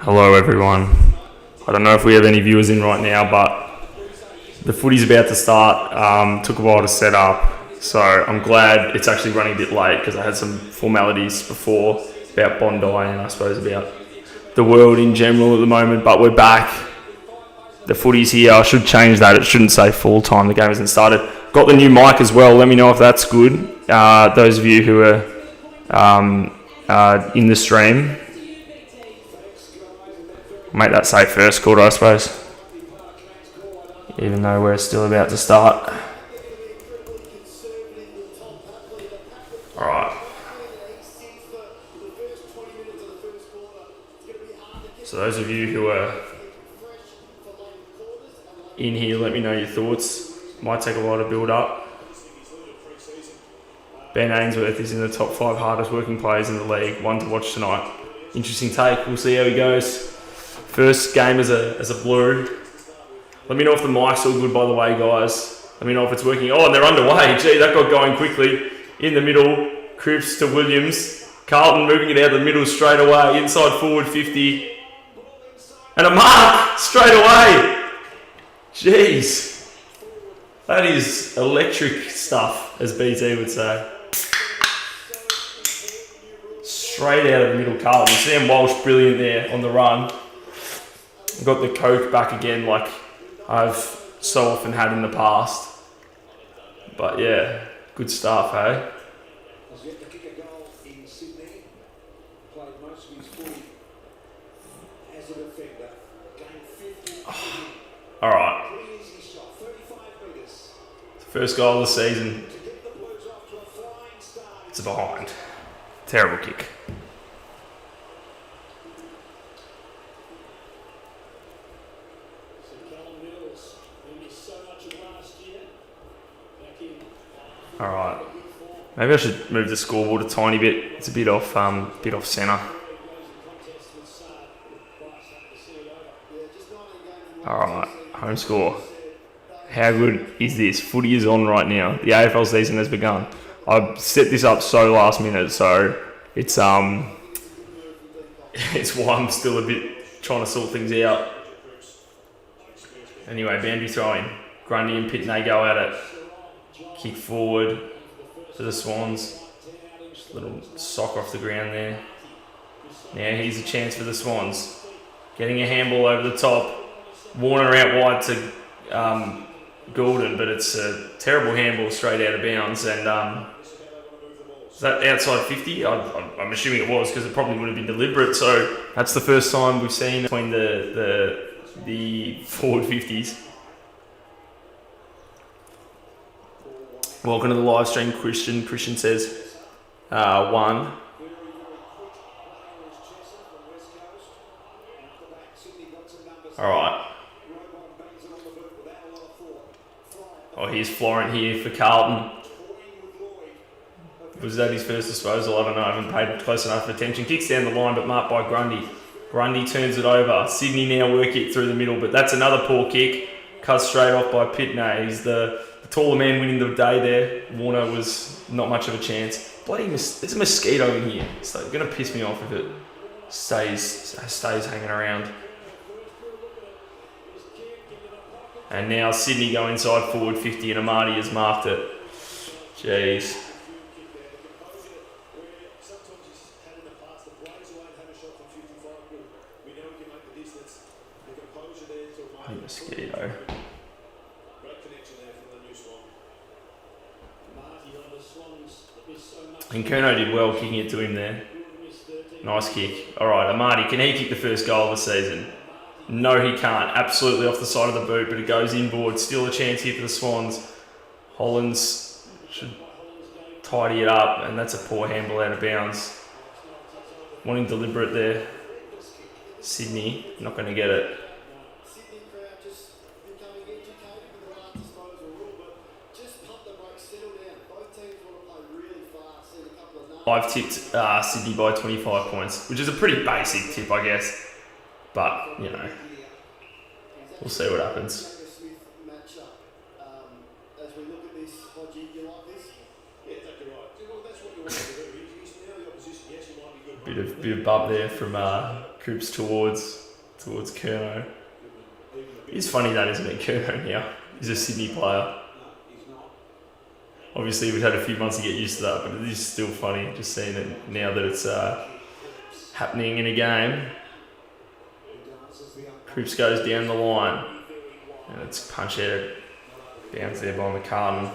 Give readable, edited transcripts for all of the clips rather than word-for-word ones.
Hello everyone. I don't know if we have any viewers in right now, but the footy's about to start. Took a while to set up, so I'm glad it's actually running a bit late because I had some formalities before about Bondi and I suppose about the world in general at the moment, but we're back. The footy's here. I should change that. It shouldn't say full time. The game hasn't started. Got the new mic as well. Let me know if that's good. Those of you who are in the stream. Make that say first quarter, I suppose. Even though we're still about to start. Alright. So those of you who are in here, let me know your thoughts. Might take a while to build up. Ben Ainsworth is in the top 5 hardest working players in the league. One to watch tonight. Interesting take. We'll see how he goes. First game as a blue. Let me know if the mic's all good, by the way, guys. Let me know if it's working. Oh, and they're underway. Gee, that got going quickly. In the middle, Cripps to Williams. Carlton moving it out of the middle straight away. Inside forward 50. And a mark straight away. Jeez. That is electric stuff, as BT would say. Straight out of the middle, Carlton. Sam Walsh, brilliant there on the run. Got the coke back again like I've so often had in the past. But yeah, good stuff, hey? Alright. First goal of the season. It's behind. Terrible kick. Alright, maybe I should move the scoreboard a tiny bit. It's a bit off centre. Alright, home score. How good is this? Footy is on right now. The AFL season has begun. I set this up so last minute, so it's why I'm still a bit trying to sort things out. Anyway, boundary throwing. Grundy and Pitney go at it. Kick forward for the Swans. Just a little sock off the ground there. Now here's a chance for the Swans. Getting a handball over the top. Warner out wide to Gordon, but it's a terrible handball straight out of bounds. And is that outside 50? I'm assuming it was because it probably would have been deliberate. So that's the first time we've seen between the forward 50s. Welcome to the live stream, Christian. Christian says 1. Alright. Oh, here's Florent here for Carlton. Was that his first disposal? I don't know. I haven't paid close enough attention. Kicks down the line, but marked by Grundy. Grundy turns it over. Sydney now work it through the middle, but that's another poor kick. Cut straight off by Pitney. He's the taller man winning the day there. Warner was not much of a chance. Bloody there's a mosquito in here. It's going to piss me off if it stays hanging around. And now Sydney go inside forward 50 and Amadi has marked it. Jeez. Mosquito. And Kerno did well kicking it to him there. Nice kick. Alright, Amadi, can he kick the first goal of the season? No, he can't. Absolutely off the side of the boot, but it goes inboard. Still a chance here for the Swans. Hollands should tidy it up, and that's a poor handball out of bounds. Wanting deliberate there. Sydney, not going to get it. I've tipped Sydney by 25 points, which is a pretty basic tip, I guess. But, you know, we'll see what happens. Bit of bump there from Coops towards Curnow. It's funny that, isn't it? Curnow now, he's a Sydney player. Obviously, we've had a few months to get used to that, but it is still funny just seeing it now that it's happening in a game. Coops goes down the line, and it's punch out, bounce there by McCartan.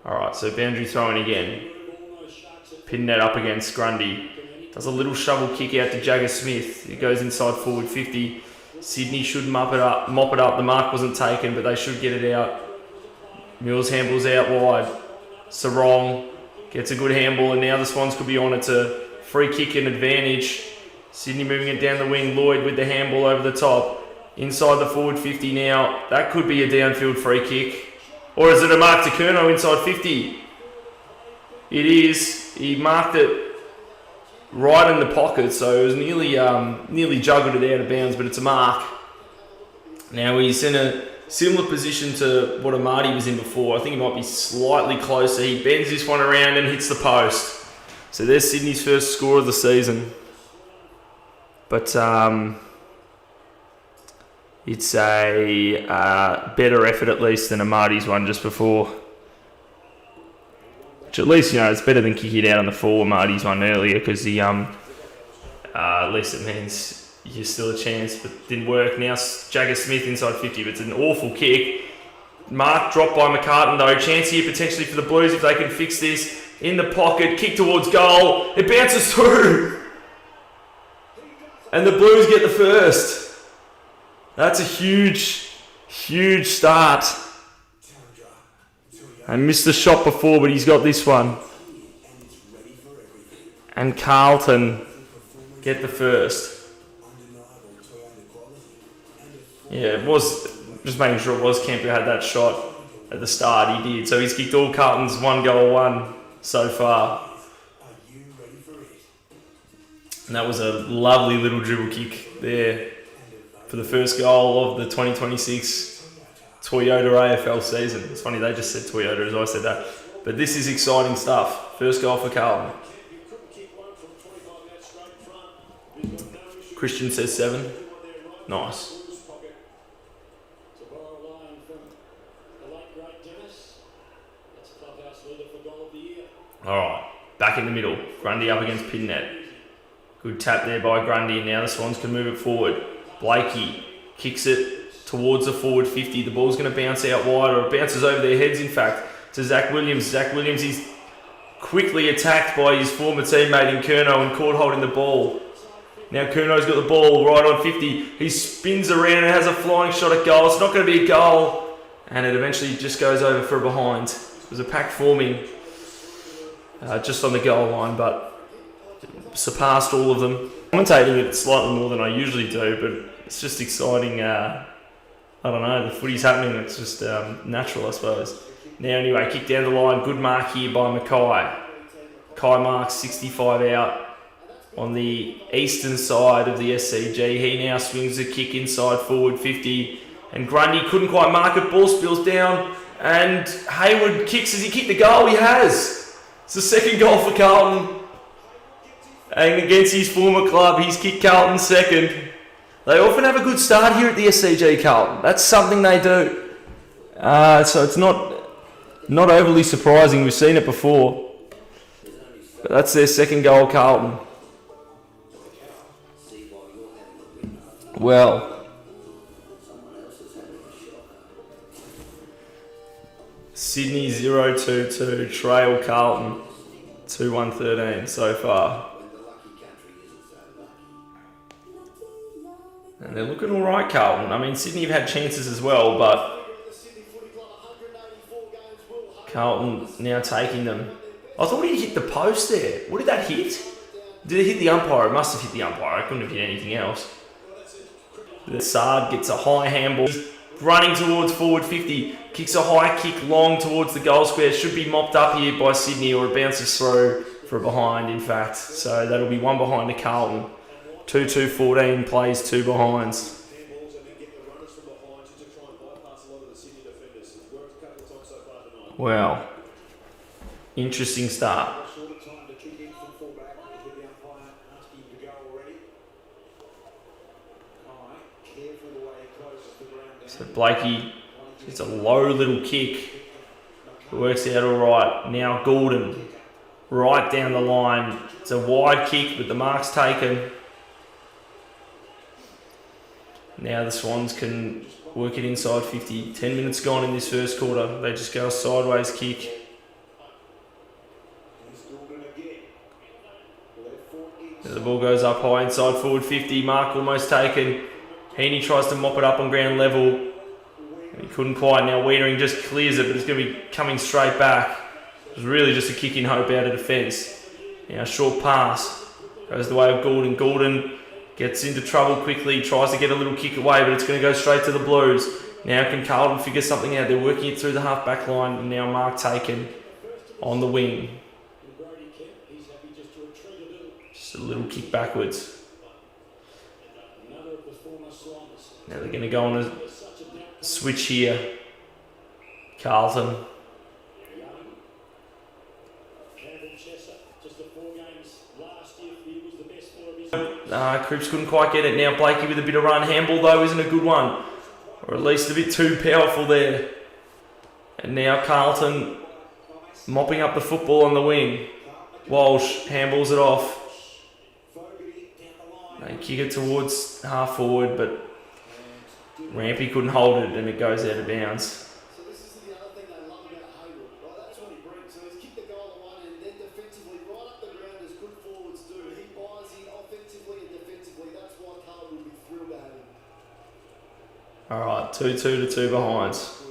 Alright, so boundary throwing again. Pin that up against Grundy. Does a little shovel kick out to Jagger Smith. It goes inside forward 50. Sydney should mop it up. The mark wasn't taken, but they should get it out. Mills handballs out wide. Sarong gets a good handball, and now the Swans could be on. It's a free kick and advantage. Sydney moving it down the wing. Lloyd with the handball over the top. Inside the forward 50 now. That could be a downfield free kick. Or is it a mark to Curnow inside 50? It is. He marked it right in the pocket, so it was nearly juggled it out of bounds, but it's a mark. Now he's in a similar position to what Amadi was in before. I think he might be slightly closer. He bends this one around and hits the post. So there's Sydney's first score of the season. But it's a better effort at least than Amadi's one just before. Which at least, it's better than kicking it out on the full Amadi's one earlier, because the at least it means you're still a chance, but didn't work. Now Jagger Smith inside 50, but it's an awful kick. Mark dropped by McCartan though. Chance here potentially for the Blues if they can fix this. In the pocket, kick towards goal. It bounces through. And the Blues get the first. That's a huge, huge start. I missed the shot before, but he's got this one. And Carlton get the first. Yeah, it was, just making sure it was Kemp who had that shot at the start. He did. So he's kicked all Carlton's 1-goal-1 so far. And that was a lovely little dribble kick there for the first goal of the 2026 Toyota AFL season. It's funny, they just said Toyota as I said that. But this is exciting stuff. First goal for Carlton. Christian says 7. Nice. Alright, back in the middle. Grundy up against Pinnet. Good tap there by Grundy, and now the Swans can move it forward. Blakey kicks it towards the forward 50. The ball's going to bounce out wide, or it bounces over their heads, in fact, to Zach Williams. Zach Williams is quickly attacked by his former teammate in Curnow and caught holding the ball. Now Curnow's got the ball right on 50. He spins around and has a flying shot at goal. It's not going to be a goal, and it eventually just goes over for a behind. There's a pack forming just on the goal line, but surpassed all of them. Commentating it slightly more than I usually do, but it's just exciting. I don't know, the footy's happening. It's just natural, I suppose. Now anyway, kick down the line. Good mark here by Mackay. Kai marks 65 out on the eastern side of the SCG. He now swings the kick inside forward 50, and Grundy couldn't quite mark it. Ball spills down, and Hayward kicks. As he kicked the goal? He has. It's the second goal for Carlton. And against his former club, he's kicked Carlton second. They often have a good start here at the SCG, Carlton. That's something they do. So it's not overly surprising. We've seen it before. But that's their second goal, Carlton. Well, Sydney 0-2-2, trail Carlton 2-1-13 so far. And they're looking all right, Carlton. I mean, Sydney have had chances as well, but Carlton now taking them. I thought he hit the post there. What did that hit? Did it hit the umpire? It must have hit the umpire. It couldn't have hit anything else. The Sard gets a high handball. running towards forward 50. Kicks a high kick long towards the goal square. Should be mopped up here by Sydney, or it bounces through for a behind, in fact. So that'll be one behind to Carlton. 2-2-14 plays 2 behinds. Wow. Interesting start. So Blakey, it's a low little kick. It works out all right. Now Gordon, right down the line. It's a wide kick, but the mark's taken. Now the Swans can work it inside 50. 10 minutes gone in this first quarter. They just go a sideways kick. The ball goes up high inside forward 50. Mark almost taken. Heaney tries to mop it up on ground level. He couldn't quite. Now Wiedering just clears it, but it's going to be coming straight back. It was really just a kick in hope out of defence. Now short pass. Goes the way of Gordon. Gordon gets into trouble quickly. Tries to get a little kick away, but it's going to go straight to the Blues. Now can Carlton figure something out? They're working it through the half-back line. And now Mark taken on the wing. Just a little kick backwards. Now they're going to go on a switch here. Carlton. Cripps couldn't quite get it. Now Blakey with a bit of run. Handball though isn't a good one. Or at least a bit too powerful there. And now Carlton mopping up the football on the wing. Walsh handballs it off. They kick it towards half forward, but Rampy couldn't hold it and it goes out of bounds. So this is the other thing I love about Hayward, right? That's what he brings. So he's kicked the goal at one end, then defensively right up the ground as good forwards do. He buys in offensively and defensively. That's why Carlton would be thrilled to have him. Alright, 2-2 to 2 behinds.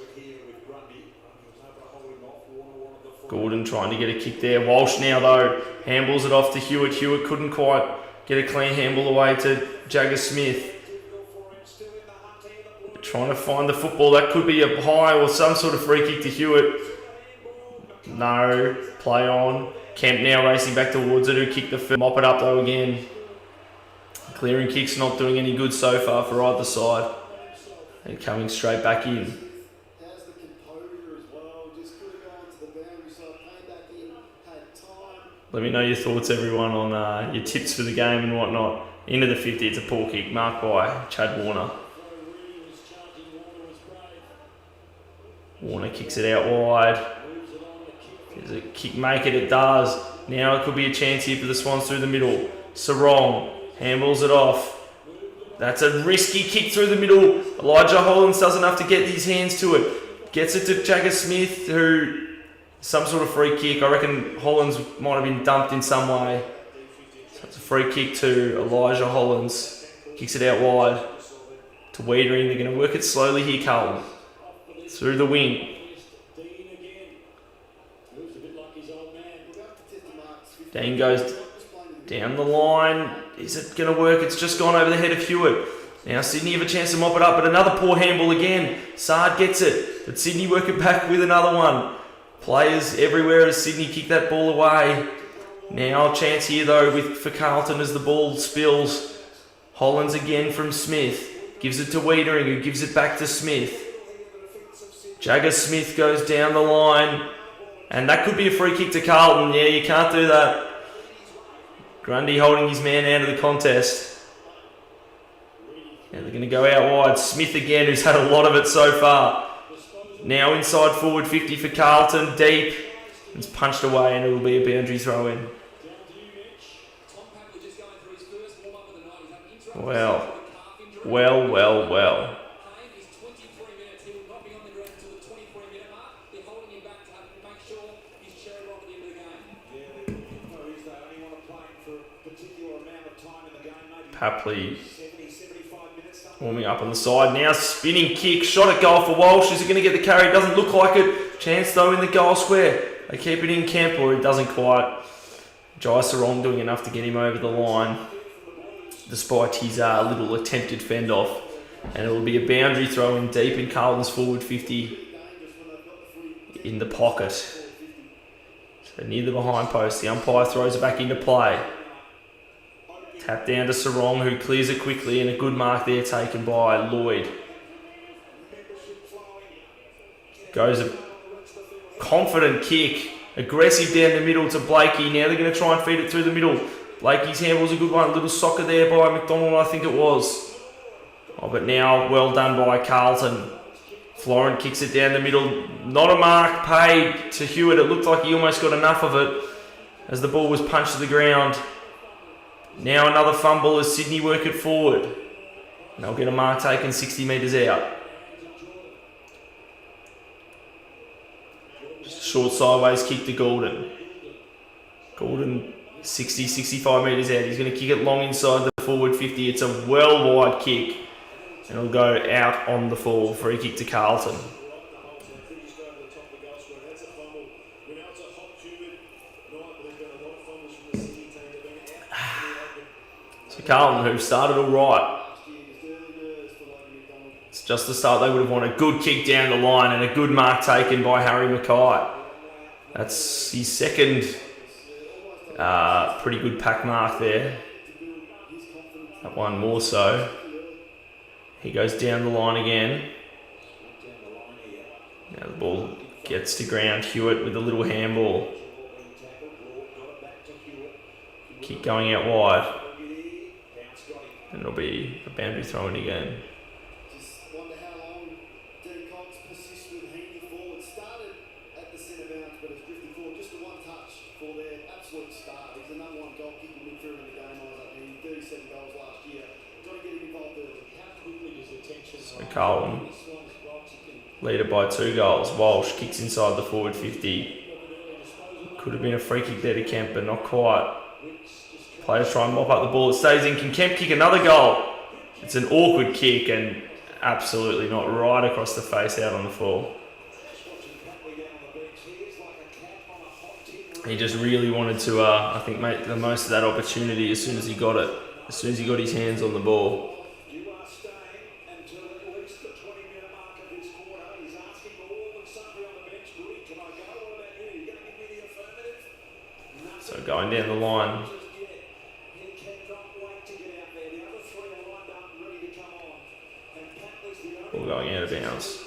Gordon trying to get a kick there. Walsh now though, handballs it off to Hewitt. Hewitt couldn't quite get a clean handball away to Jagger Smith. Trying to find the football. That could be a high or some sort of free kick to Hewitt. No. Play on. Kemp now racing back towards it. Who kicked the first. Mop it up though again. Clearing kicks not doing any good so far for either side. And coming straight back in. Let me know your thoughts, everyone, on your tips for the game and whatnot. Into the 50. It's a poor kick. Marked by Chad Warner. Warner kicks it out wide. Does it kick make it? It does. Now it could be a chance here for the Swans through the middle. Sarong handballs it off. That's a risky kick through the middle. Elijah Hollins does enough to get his hands to it. Gets it to Jagger Smith, who some sort of free kick. I reckon Hollins might have been dumped in some way. So it's a free kick to Elijah Hollins. Kicks it out wide to Wiedering. They're going to work it slowly here, Carlton. Through the wing. Dean goes down the line. Is it going to work? It's just gone over the head of Hewitt. Now Sydney have a chance to mop it up, but another poor handball again. Sard gets it, but Sydney work it back with another one. Players everywhere as Sydney kick that ball away. Now a chance here though for Carlton as the ball spills. Hollins again from Smith. Gives it to Wiedering, who gives it back to Smith. Jagger Smith goes down the line. And that could be a free kick to Carlton. Yeah, you can't do that. Grundy holding his man out of the contest. Now they're going to go out wide. Smith again, who's had a lot of it so far. Now inside forward 50 for Carlton. Deep. It's punched away and it will be a boundary throw in. Well. Papley warming up on the side. Now spinning kick. Shot at goal for Walsh. Is he going to get the carry? Doesn't look like it. Chance though in the goal square. They keep it in Kemp, or he doesn't quite. Jai Sarong doing enough to get him over the line, despite his little attempted fend off. And it will be a boundary throw in deep in Carlton's forward 50 in the pocket. So near the behind post, the umpire throws it back into play. Tap down to Sarong, who clears it quickly, and a good mark there taken by Lloyd. Goes a confident kick, aggressive down the middle to Blakey. Now they're going to try and feed it through the middle. Blakey's handball's a good one. Little soccer there by McDonald, I think it was. Oh, but now well done by Carlton. Florent kicks it down the middle. Not a mark paid to Hewitt. It looked like he almost got enough of it as the ball was punched to the ground. Now another fumble as Sydney work it forward. And they'll get a mark taken 60 metres out. Just a short sideways kick to Gordon. Gordon 60, 65 metres out. He's going to kick it long inside the forward 50. It's a well wide kick. And it'll go out on the fall. Free kick to Carlton. So Carlton, who started all right. It's just the start they would have wanted. Good kick down the line and a good mark taken by Harry Mackay. That's his second pretty good pack mark there. That one more so. He goes down the line again. Now the ball gets to ground. Hewitt with a little handball. Kick going out wide. And it'll be a boundary throw in again. Just wonder how long Dean Cox persists with Heaney forward. Started at the centre bounce, but has drifted forward. Just the one touch for their absolute start. He's the number one goal kicking midfielder in the game. I was at Heaney, 37 goals last year. Got to get him involved early. How quickly does attention? So Carlton lead it by 2 goals. Walsh kicks inside the forward 50. Could have been a free kick there to Kemp, but not quite. Players try and mop up the ball. It stays in. Can Kemp kick another goal? It's an awkward kick and absolutely not, right across the face out on the fall. He just really wanted to, I think, make the most of that opportunity as soon as he got it. As soon as he got his hands on the ball. So going down the line. Ball going out of bounds.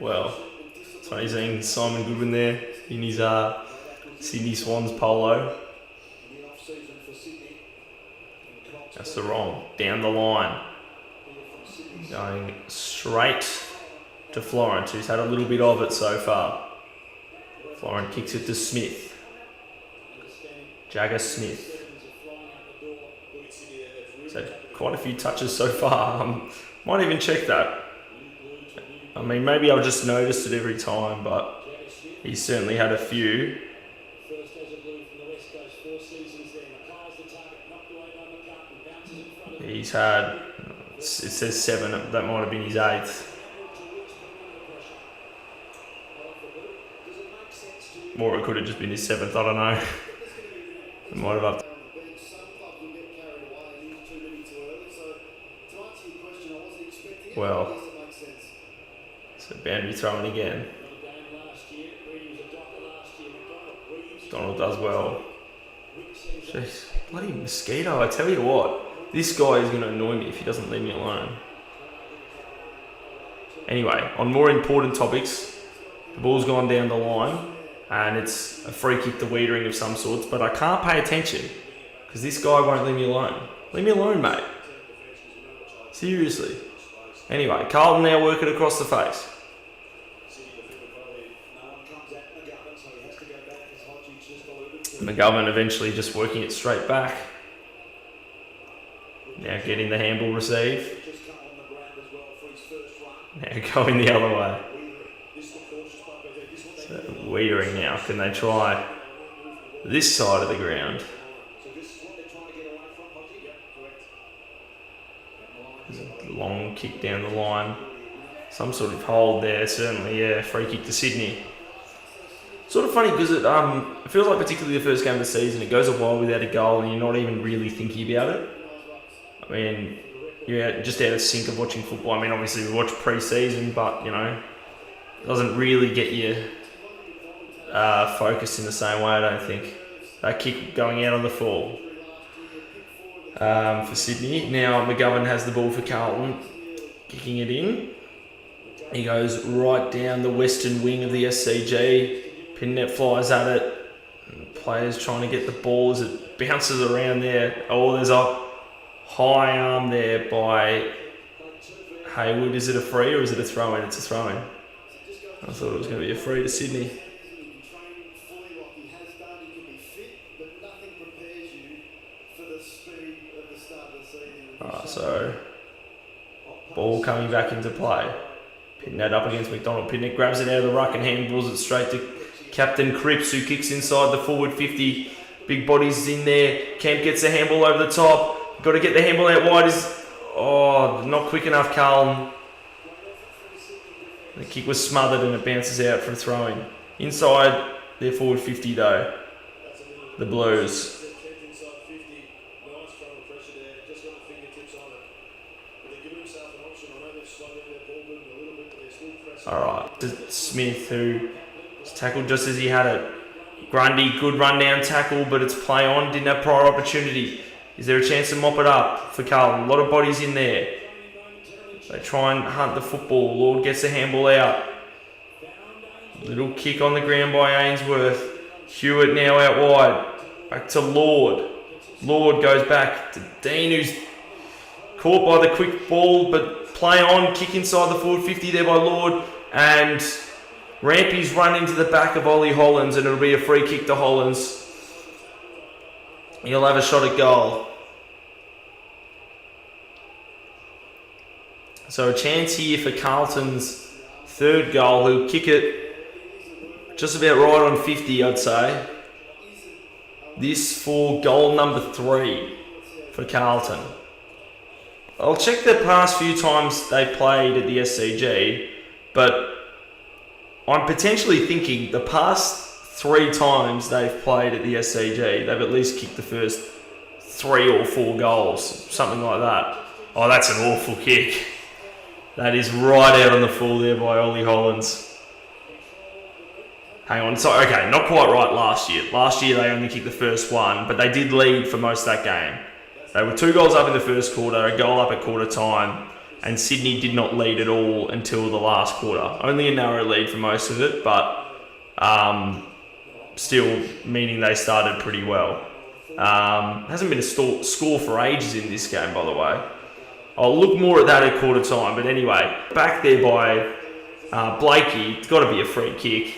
Well, it's amazing. Simon Goodwin there in his Sydney Swans polo. That's the wrong. Down the line. Going straight to Florent, who's had a little bit of it so far. Florent kicks it to Smith. Jagger Smith. He's had quite a few touches so far. Might even check that. I mean, maybe I've just noticed it every time, but he's certainly had a few. He's had, it says 7, that might have been his 8th. Or it could have just been his 7th, I don't know. It might have up. Well, so boundary throwing again. Donald does well. Jeez, bloody mosquito, I tell you what. This guy is going to annoy me if he doesn't leave me alone. Anyway, on more important topics, the ball's gone down the line and it's a free kick to Wiedering of some sorts, but I can't pay attention because this guy won't leave me alone. Leave me alone, mate. Seriously. Anyway, Carlton now working across the face. McGovern eventually just working it straight back. Now getting the handball receive. Now going the other way. So Wiedering now. Can they try this side of the ground? There's a long kick down the line. Some sort of hold there, certainly, yeah. Free kick to Sydney. Sort of funny because it feels like particularly the first game of the season, it goes a while without a goal and you're not even really thinking about it. I mean, you're just out of sync of watching football. I mean, obviously we watch pre-season, but, you know, it doesn't really get you focused in the same way, I don't think. That kick going out on the fall for Sydney. Now McGovern has the ball for Carlton, kicking it in. He goes right down the western wing of the SCG. Pinnet flies at it. Players trying to get the ball as it bounces around there. Oh, there's a high arm there by Hayward. Is it a free or is it a throw-in? It's a throw-in. I thought it was going to be a free to Sydney. Alright, so ball coming back into play. Pinnet up against McDonald. Pinnet grabs it out of the ruck and handballs it straight to Captain Cripps, who kicks inside the forward 50. Big bodies in there. Kemp gets the handball over the top. Got to get the handball out wide. Not quick enough, Carlton. The kick was smothered and it bounces out for a throw-in. Inside their forward 50 though. The Blues. Alright, Smith, who tackled just as he had it. Grundy, good run-down tackle, but it's play on. Didn't have prior opportunity. Is there a chance to mop it up for Carlton? A lot of bodies in there. They try and hunt the football. Lord gets the handball out. Little kick on the ground by Ainsworth. Hewitt now out wide. Back to Lord. Lord goes back to Dean, who's caught by the quick ball, but play on. Kick inside the forward 50 there by Lord. And Rampy's run into the back of Ollie Hollands, and it'll be a free kick to Hollands. He'll have a shot at goal. So a chance here for Carlton's third goal, who'll kick it just about right on 50, I'd say. This for goal number 3 for Carlton. I'll check the past few times they played at the SCG, but I'm potentially thinking the past 3 times they've played at the SCG, they've at least kicked the first 3 or 4 goals, something like that. Oh, that's an awful kick. That is right out on the full there by Ollie Hollands. Hang on, so okay, not quite right last year. Last year they only kicked the first one, but they did lead for most of that game. They were 2 goals up in the first quarter, a goal up at quarter time, and Sydney did not lead at all until the last quarter. Only a narrow lead for most of it, but still meaning they started pretty well. Hasn't been a score for ages in this game, by the way. I'll look more at that at quarter time, but anyway, back there by Blakey, it's got to be a free kick.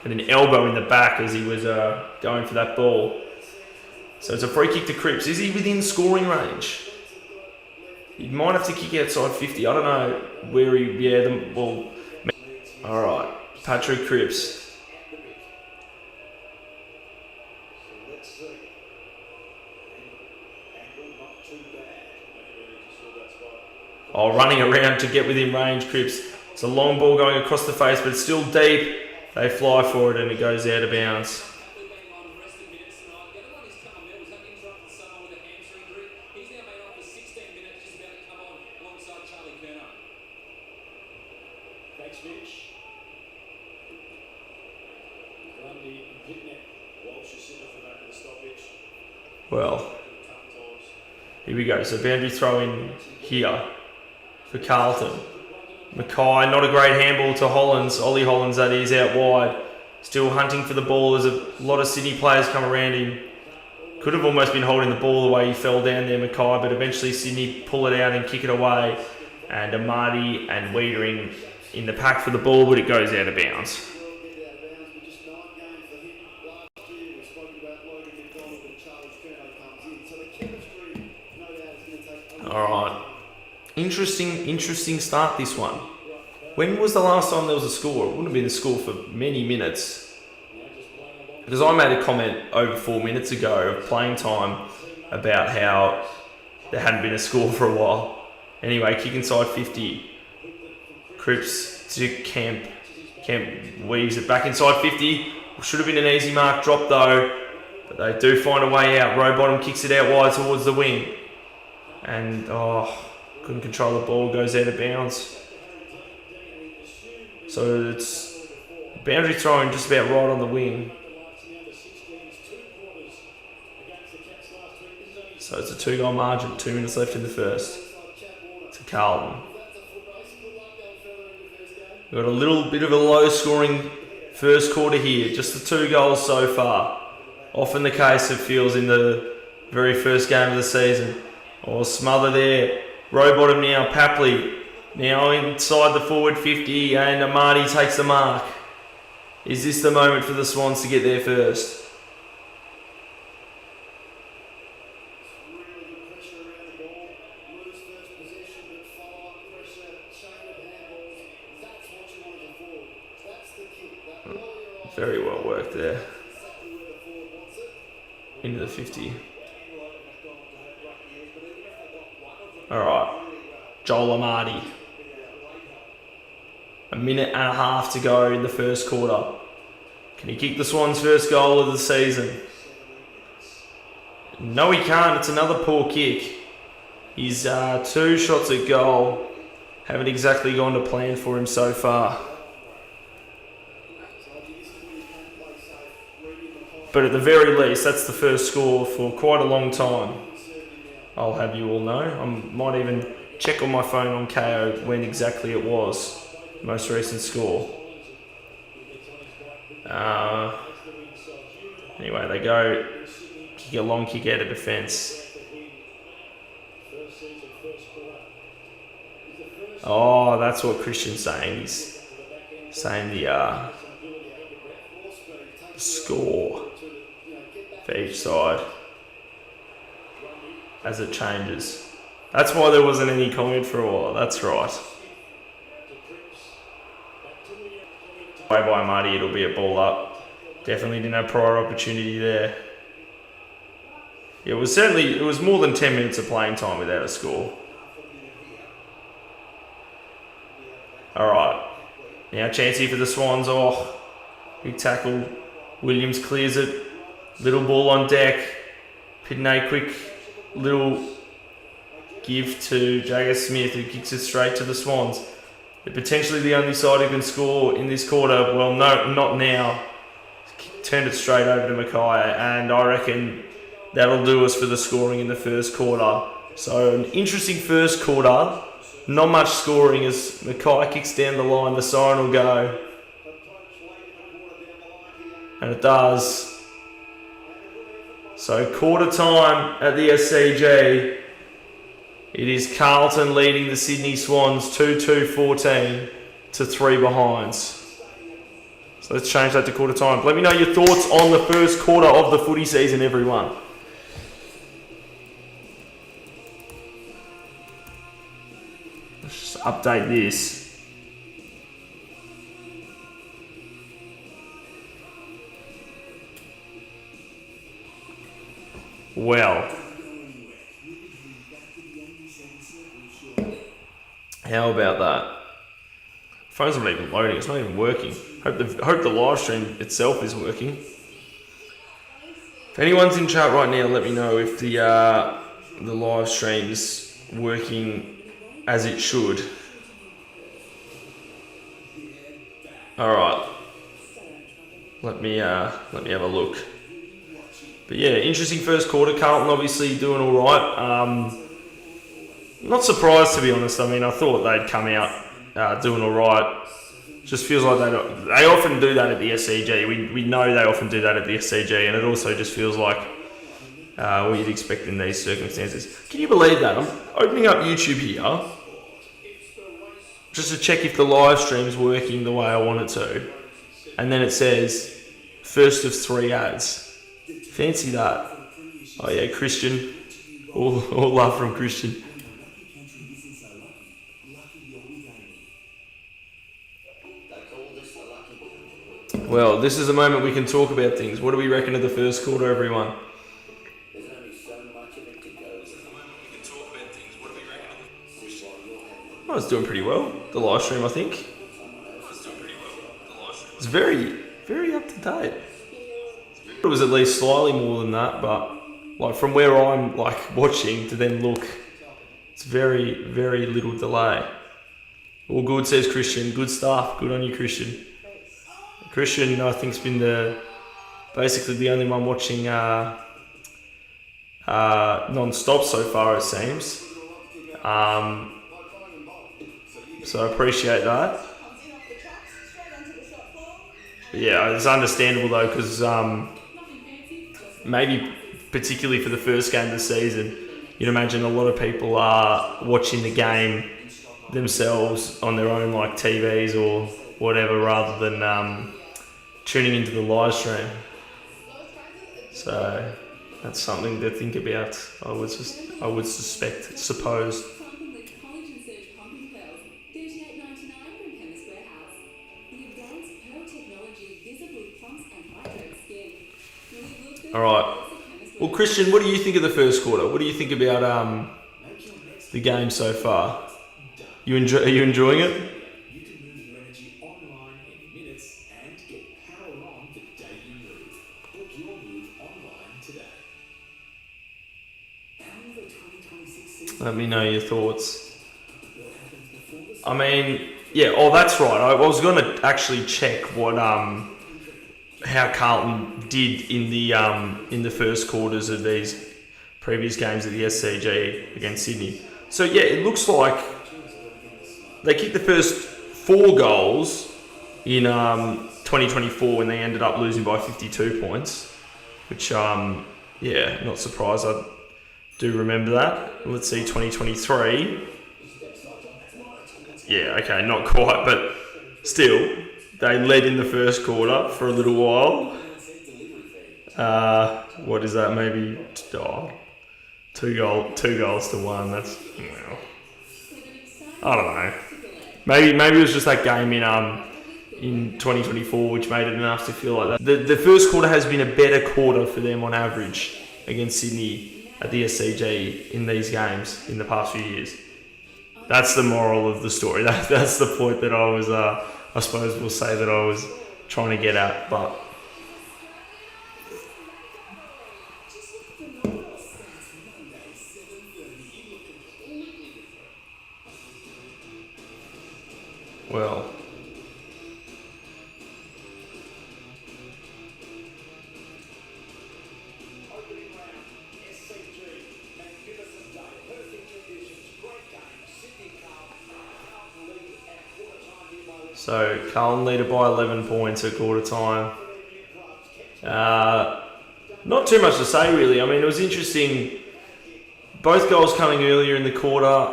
And an elbow in the back as he was going for that ball. So it's a free kick to Cripps. Is he within scoring range? He might have to kick outside 50. I don't know where he... Alright, Patrick Cripps. Running around to get within range, Cripps. It's a long ball going across the face, but it's still deep. They fly for it and it goes out of bounds. Well, here we go. So boundary throw in here for Carlton. Mackay, not a great handball to Hollands. Ollie Hollands, that is, out wide. Still hunting for the ball. There's a lot of Sydney players come around him. Could have almost been holding the ball the way he fell down there, Mackay, but eventually Sydney pull it out and kick it away. And Amati and Wiedering in the pack for the ball, but it goes out of bounds. Alright. Interesting start, this one. When was the last time there was a score? It wouldn't have been a score for many minutes. Because I made a comment over 4 minutes ago of playing time about how there hadn't been a score for a while. Anyway, kick inside 50. Cripps to Kemp. Kemp weaves it back inside 50. Should have been an easy mark drop though, but they do find a way out. Rowbottom kicks it out wide towards the wing. And, couldn't control the ball, goes out of bounds. So it's boundary throwing just about right on the wing. So it's a 2-goal margin, 2 minutes left in the first to Carlton. We've got a little bit of a low scoring first quarter here, just the 2 goals so far. Often the case it feels in the very first game of the season. Smother there, Rowbottom now, Papley now inside the forward 50 and Amadi takes the mark. Is this the moment for the Swans to get there first? Very well worked there. Into the 50. Alright. Joel Amadi. A minute and a half to go in the first quarter. Can he kick the Swans' first goal of the season? No, he can't. It's another poor kick. His 2 shots at goal haven't exactly gone to plan for him so far. But at the very least, that's the first score for quite a long time. I'll have you all know. I might even check on my phone on KO when exactly it was. Most recent score. Anyway, they go kick a long kick out of defence. Oh, that's what Christian's saying. He's saying the score for each side as it changes. That's why there wasn't any comment for a while. That's right. By Marty, it'll be a ball up. Definitely didn't have prior opportunity there. It was more than 10 minutes of playing time without a score. Alright. Now chance here for the Swans. Big tackle. Williams clears it. Little ball on deck. Pitney quick little give to Jagger Smith, who kicks it straight to the Swans. They're potentially the only side who can score in this quarter. Well, no, not now. Turned it straight over to Mackay, and I reckon that'll do us for the scoring in the first quarter. So an interesting first quarter. Not much scoring as Mackay kicks down the line. The siren will go. And it does. So quarter time at the SCG. It is Carlton leading the Sydney Swans 2-2-14 to 3 behinds. So let's change that to quarter time. Let me know your thoughts on the first quarter of the footy season, everyone. Let's just update this. Well, how about that? Phone's not even loading. It's not even working. Hope the live stream itself is working. If anyone's in chat right now, let me know if the live stream's working as it should. All right. Let me have a look. But yeah, interesting first quarter. Carlton obviously doing all right. Not surprised, to be honest. I mean, I thought they'd come out doing all right. Just feels like they often do that at the SCG. We know they often do that at the SCG, and it also just feels like what you'd expect in these circumstances. Can you believe that? I'm opening up YouTube here just to check if the live stream's working the way I want it to. And then it says, first of 3 ads. Fancy that. Oh yeah, Christian. All love from Christian. Well, this is a moment we can talk about things. What do we reckon of the first quarter, everyone? There's only so much of it to go. Oh, it's doing pretty well. The live stream, I think. It's very very up to date. It was at least slightly more than that, but like from where I'm like watching to then look, it's very, very little delay. All good, says Christian. Good stuff. Good on you, Christian. Christian, I think, has been basically the only one watching non-stop so far, it seems. So I appreciate that. But yeah, it's understandable though, because maybe particularly for the first game of the season, you'd imagine a lot of people are watching the game themselves on their own like TVs or whatever, rather than tuning into the live stream. So that's something to think about. I would suppose. All right. Well, Christian, what do you think of the first quarter? What do you think about the game so far? Are you enjoying it? You can move your energy online in minutes and get power on the day you move. Book your move online today. And the 2026 season. Let me know your thoughts. I mean, yeah. Oh, that's right. I was going to actually check what how Carlton did in the first quarters of these previous games at the SCG against Sydney. So yeah, it looks like they kicked the first 4 goals in 2024 when they ended up losing by 52 points, which yeah, not surprised. I do remember that. Let's see, 2023. Yeah, okay, not quite, but still, they led in the first quarter for a little while. What is that? Maybe 2 goals to 1. That's, well, I don't know. Maybe it was just that game in 2024 which made it enough to feel like that. The first quarter has been a better quarter for them on average against Sydney at the SCG in these games in the past few years. That's the moral of the story. That's the point that I was, I suppose we'll say that I was trying to get at, but. Well. Opening round, SCG, magnificent day, perfect conditions, great game, Sydney Carlton lead at quarter time here by So Carlton lead by 11 points at quarter time. Not too much to say really. I mean, it was interesting. Both goals coming earlier in the quarter.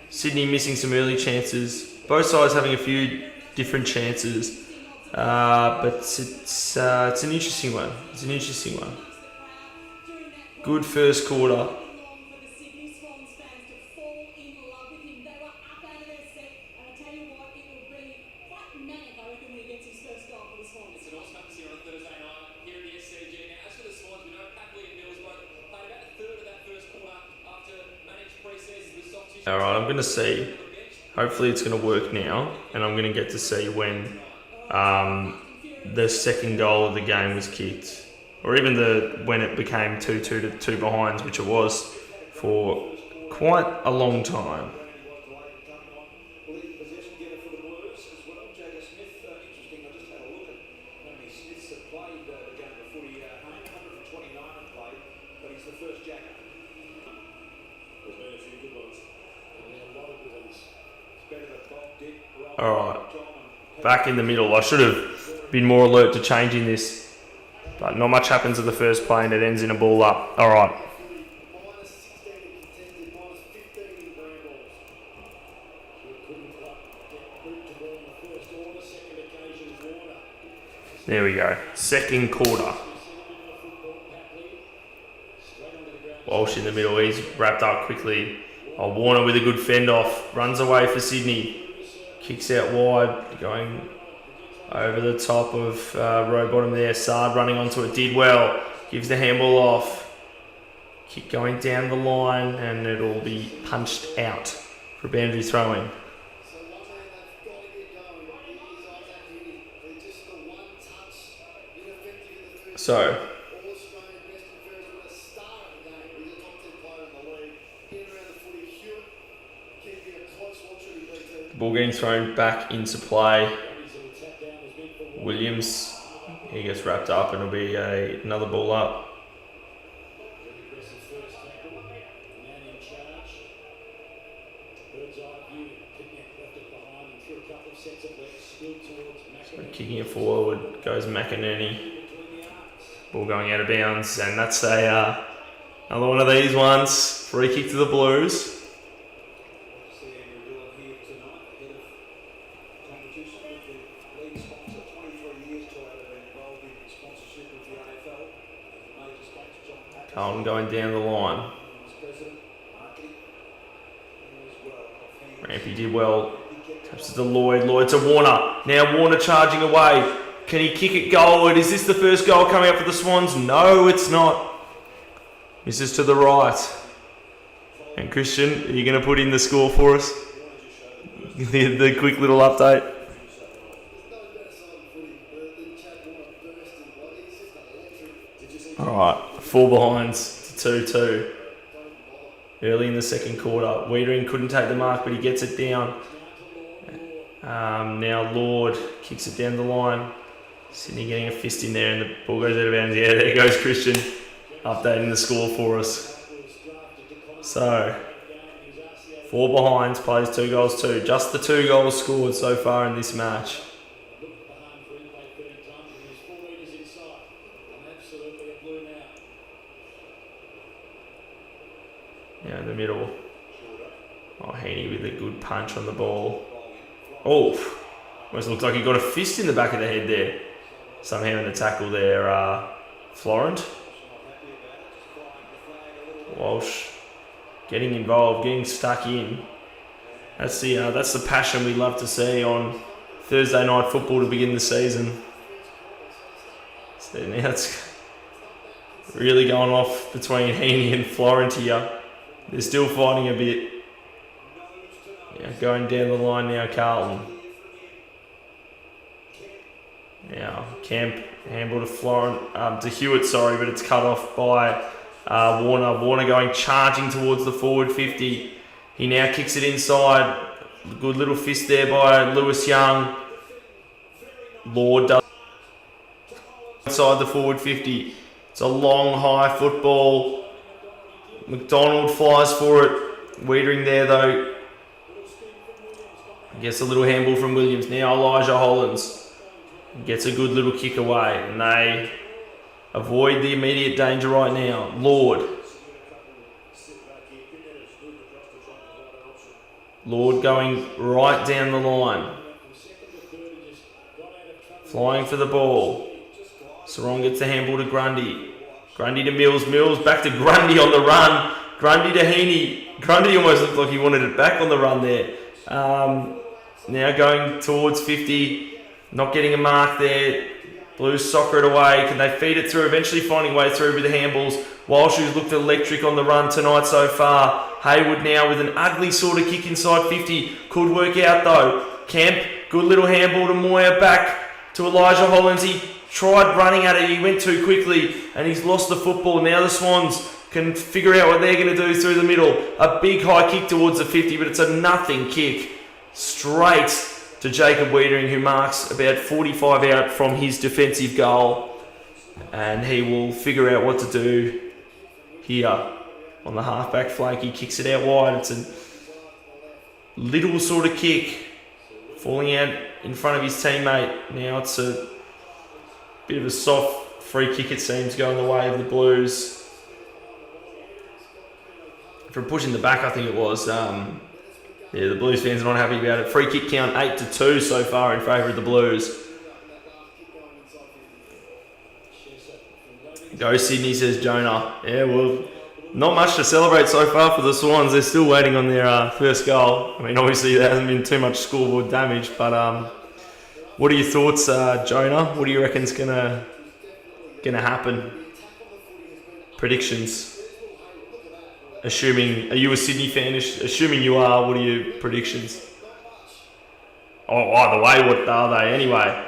Sydney missing some early chances. Both sides having a few different chances. But it's an interesting one. It's an interesting one. Good first quarter. Alright, I'm going to see. Hopefully it's going to work now. And I'm going to get to see when the second goal of the game was kicked. Or even when it became 2-2 to 2 behinds, which it was for quite a long time. Alright, back in the middle. I should have been more alert to changing this, but not much happens at the first play and it ends in a ball up. Alright. There we go. Second quarter. Walsh in the middle. He's wrapped up quickly. Warner with a good fend off. Runs away for Sydney. Kicks out wide, going over the top of row bottom there. Sard running onto it, did well. Gives the handball off. Kick going down the line, and it'll be punched out for boundary throwing. So, All Australian best and fairest with a star of the game. He's a top 10 player in the league. In and around the footy, Hewitt keeping a close watch when he beat ball getting thrown back into play. Williams, he gets wrapped up and it'll be another ball up. So kicking it forward goes McInerney. Ball going out of bounds, and that's another one of these ones. Free kick to the Blues. Carlton going down the line. Rampy did well. Taps it to Lloyd. Lloyd to Warner. Now Warner charging away. Can he kick it goalward? Is this the first goal coming up for the Swans? No, it's not. Misses to the right. And Christian, are you going to put in the score for us? the quick little update. Alright, 4 behinds to 2-2. Early in the second quarter. Wiedering couldn't take the mark, but he gets it down. Now Lord kicks it down the line. Sydney getting a fist in there and the ball goes out of bounds. Yeah, there goes Christian updating the score for us. So, 4 behinds, plays 2 goals too. Just the 2 goals scored so far in this match. Yeah, in the middle. Oh, Heaney with a good punch on the ball. Oh, almost looks like he got a fist in the back of the head there. Somehow in the tackle there, Florent. Walsh getting involved, getting stuck in. That's the passion we love to see on Thursday night football to begin the season. So now it's really going off between Heaney and Florent here. They're still fighting a bit. Yeah, going down the line now, Carlton. Now, Kemp, handball to Florent, to Hewitt, sorry, but it's cut off by Warner. Warner going charging towards the forward 50. He now kicks it inside. Good little fist there by Lewis Young. Lord does inside the forward 50. It's a long, high football. McDonald flies for it. Wiedering there though. Gets a little handball from Williams. Now Elijah Hollins gets a good little kick away. And they avoid the immediate danger right now. Lord. Lord going right down the line. Flying for the ball. Sarong gets the handball to Grundy. Grundy to Mills. Mills back to Grundy on the run. Grundy to Heaney. Grundy almost looked like he wanted it back on the run there. Now going towards 50. Not getting a mark there. Blues soccer it away. Can they feed it through? Eventually finding way through with the handballs. Walsh, who's looked electric on the run tonight so far. Haywood now with an ugly sort of kick inside 50. Could work out though. Kemp, good little handball to Moyer, back to Elijah Hollins. He tried running at it. He went too quickly and he's lost the football. Now the Swans can figure out what they're going to do through the middle. A big high kick towards the 50, but it's a nothing kick. Straight to Jacob Wiedering, who marks about 45 out from his defensive goal. And he will figure out what to do here on the halfback flank. He kicks it out wide. It's a little sort of kick falling out in front of his teammate. Now it's a bit of a soft free kick, it seems, going the way of the Blues. From pushing the back, I think it was. Yeah, the Blues fans are not happy about it. Free kick count 8-2 so far in favour of the Blues. Go Sydney, says Jonah. Yeah, well, not much to celebrate so far for the Swans. They're still waiting on their first goal. I mean, obviously there hasn't been too much scoreboard damage, but what are your thoughts, Jonah? What do you reckon's gonna happen? Predictions. Assuming, are you a Sydney fan? Assuming you are, what are your predictions? Oh, either way, what are they? Anyway,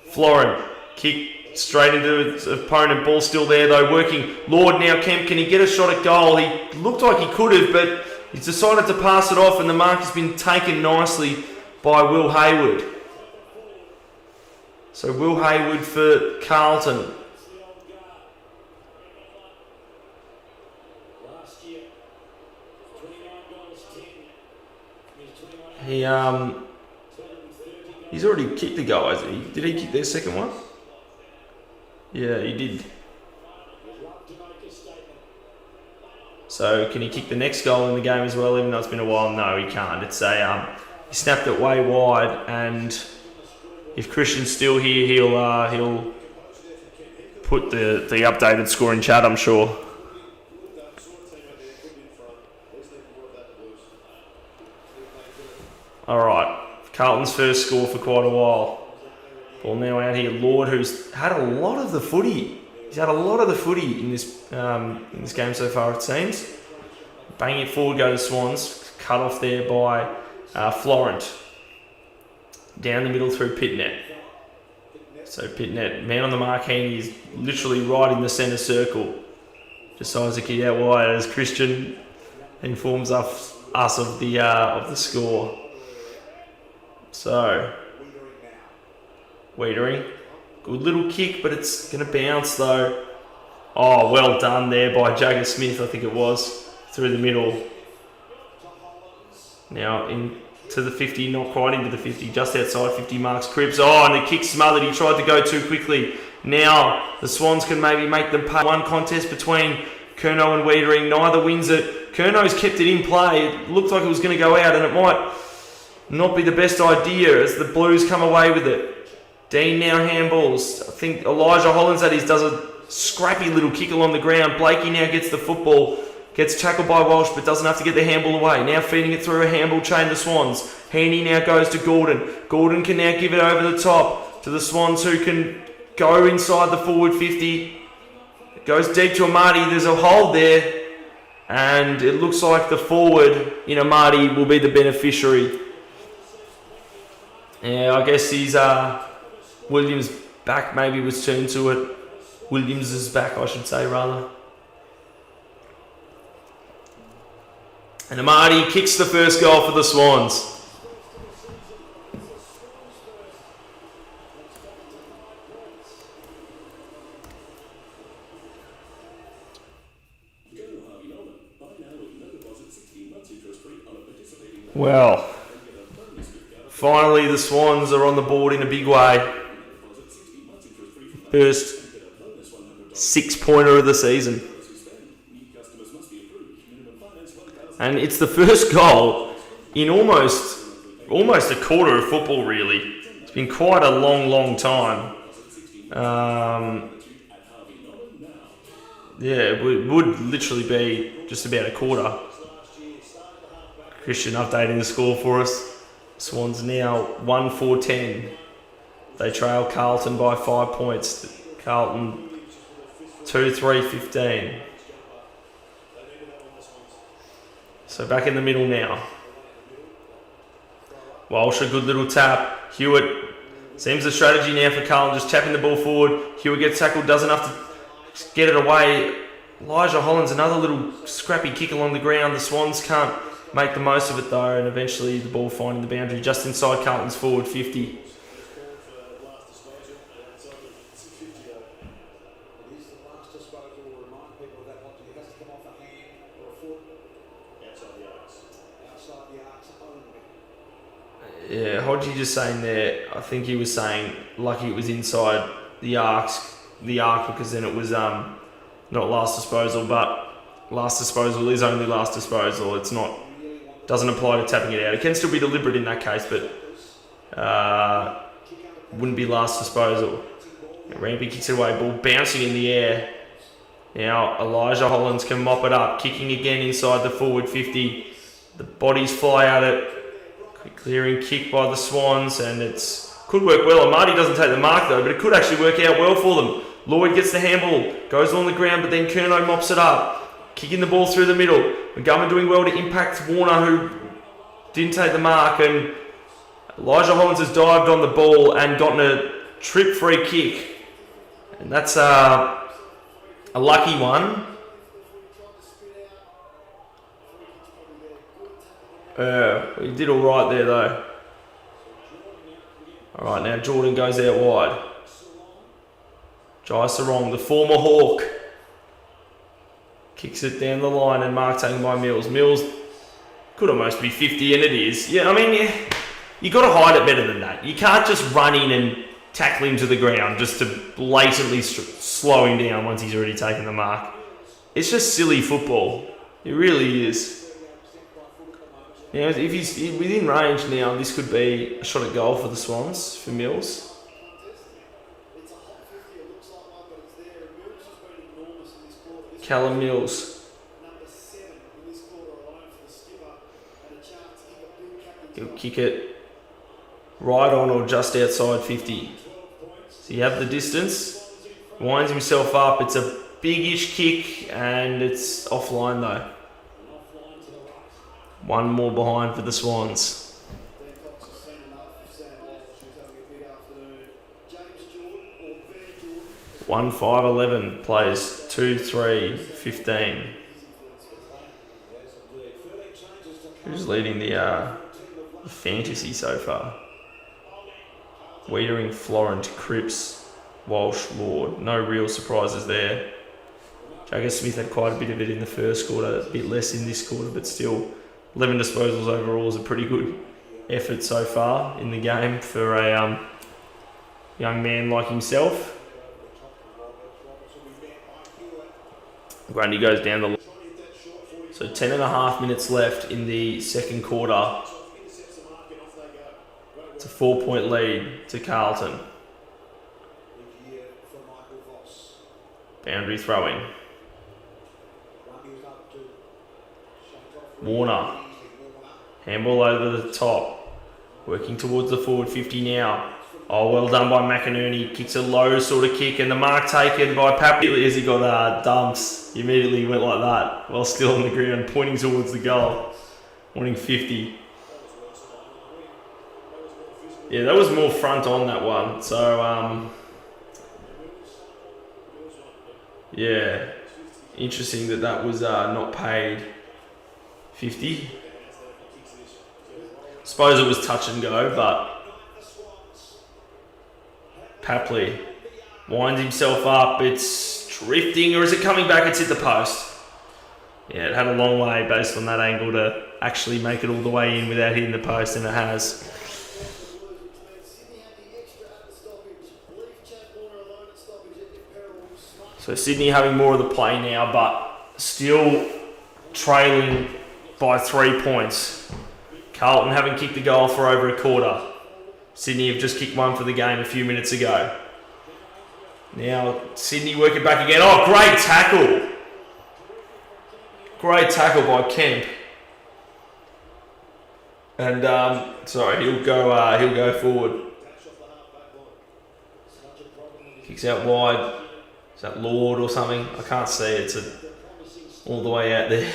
Florent, kick straight into his opponent. Ball still there though, working. Lord now, Kemp, can he get a shot at goal? He looked like he could have, but he's decided to pass it off, and the mark has been taken nicely by Will Hayward. So Will Hayward for Carlton. He's already kicked the goal, hasn't he? Did he kick their second one? Yeah, he did. So can he kick the next goal in the game as well, even though it's been a while? No, he can't. It's he snapped it way wide, and if Christian's still here, he'll put the updated score in chat, I'm sure. All right, Carlton's first score for quite a while. Ball now out here. Lord, who's had a lot of the footy. He's had a lot of the footy in this game so far, it seems. Banging it forward, go the Swans. Cut off there by Florent. Down the middle through Pitnet. So Pitnet, man on the mark, Heaney is literally right in the centre circle. Decides to kick out wide as Christian informs us of the score. So, Wiedering, good little kick, but it's going to bounce though. Oh, well done there by Jagger Smith, I think it was, through the middle. Now into the 50, not quite into the 50, just outside 50 marks Cripps. Oh, and the kick smothered, he tried to go too quickly. Now the Swans can maybe make them pay. One contest between Curnow and Wiedering, neither wins it. Curnow's kept it in play, it looked like it was going to go out, and it might not be the best idea as the Blues come away with it. Dean now handballs. I think Elijah Hollins does a scrappy little kick along the ground. Blakey now gets the football, gets tackled by Walsh, but doesn't have to get the handball away. Now feeding it through a handball chain to Swans. Heaney now goes to Gordon. Gordon can now give it over the top to the Swans, who can go inside the forward 50. It goes deep to Amati. There's a hold there, and it looks like the forward in Amati will be the beneficiary. Yeah, I guess he's Williams' back maybe was turned to it. Williams' back, I should say, rather. And Amati kicks the first goal for the Swans. Well, finally the Swans are on the board in a big way. First 6-pointer of the season. And it's the first goal in almost a quarter of football, really. It's been quite a long time. It would literally be just about a quarter. Christian updating the score for us. Swans now 1-4-10. They trail Carlton by 5 points. Carlton 2-3-15. So back in the middle now. Walsh, a good little tap. Hewitt, seems the strategy now for Carlton, just tapping the ball forward. Hewitt gets tackled, doesn't have to get it away. Elijah Hollins, another little scrappy kick along the ground. The Swans can't make the most of it though, and eventually the ball finding the boundary just inside Carlton's forward 50. Yeah, Hodgie just saying there, I think he was saying lucky it was inside the arc because then it was not last disposal, but last disposal is only last disposal. It's not, doesn't apply to tapping it out. It can still be deliberate in that case, but wouldn't be last disposal. Rampy kicks it away, ball bouncing in the air. Now Elijah Hollins can mop it up, kicking again inside the forward 50. The bodies fly at it. Quick clearing kick by the Swans, and it's could work well. Amati doesn't take the mark though, but it could actually work out well for them. Lloyd gets the handball, goes on the ground, but then Curnow mops it up, kicking the ball through the middle. Montgomery doing well to impact Warner, who didn't take the mark, and Elijah Hollins has dived on the ball and gotten a trip free kick. And that's a lucky one. He did all right there though. All right, now Jordan goes out wide. Jai Sarong, the former Hawk, kicks it down the line and mark taken by Mills. Mills could almost be 50, and it is. Yeah, I mean, you got to hide it better than that. You can't just run in and tackle him to the ground just to blatantly slow him down once he's already taken the mark. It's just silly football. It really is. You know, if he's within range now, this could be a shot at goal for the Swans, for Mills. Callum Mills. He'll kick it right on or just outside 50. So you have the distance. Winds himself up. It's a big-ish kick and it's offline though. One more behind for the Swans. 1-5-11 plays 2-3-15. Who's leading the fantasy so far? Wiedering, Florent, Cripps, Walsh, Lord. No real surprises there. Jagger Smith had quite a bit of it in the first quarter, a bit less in this quarter, but still 11 disposals overall is a pretty good effort so far in the game for a young man like himself. Grundy goes down the... So 10.5 minutes left in the second quarter. It's a 4-point lead to Carlton. Boundary throwing. Warner. Handball over the top. Working towards the forward 50 now. Oh, well done by McInerney. Kicks a low sort of kick, and the mark taken by Pap. As he got dumps, he immediately went like that while still on the ground, pointing towards the goal. Wanting 50. Yeah, that was more front on that one. So, yeah, interesting that was not paid 50. Suppose it was touch and go, but Papley winds himself up. It's drifting, or is it coming back? It's hit the post. Yeah, it had a long way based on that angle to actually make it all the way in without hitting the post, and it has. So Sydney having more of the play now, but still trailing by 3 points. Carlton haven't kicked the goal for over a quarter. Sydney have just kicked one for the game a few minutes ago. Now Sydney work it back again. Oh, great tackle. Great tackle by Kemp. And he'll go forward. Kicks out wide. Is that Lord or something? I can't see. It's all the way out there.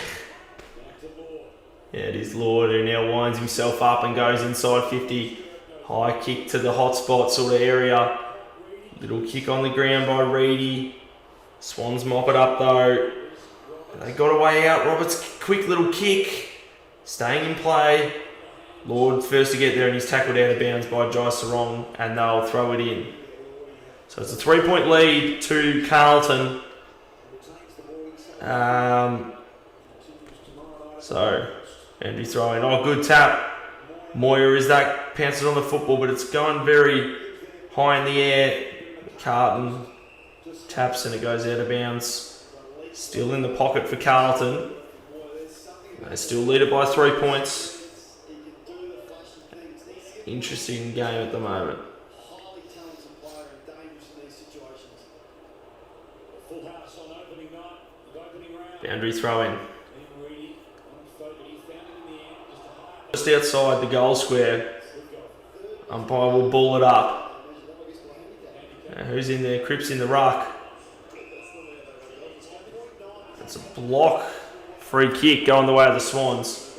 Yeah, it is Lord, who now winds himself up and goes inside 50. High kick to the hot spot sort of area. Little kick on the ground by Reedy. Swans mop it up though. They got a way out. Roberts, quick little kick. Staying in play. Lord first to get there, and he's tackled out of bounds by Jai Sarong, and they'll throw it in. So it's a 3-point lead to Carlton. Andy throwing. Oh, good tap. Moyer is that. Pounces on the football, but it's going very high in the air. Carlton taps and it goes out of bounds. Still in the pocket for Carlton. They still lead it by 3 points. Interesting game at the moment. Boundary throw-in. Just outside the goal square. Umpire will ball it up. Who's in there? Cripps in the ruck. It's a block. Free kick going the way of the Swans.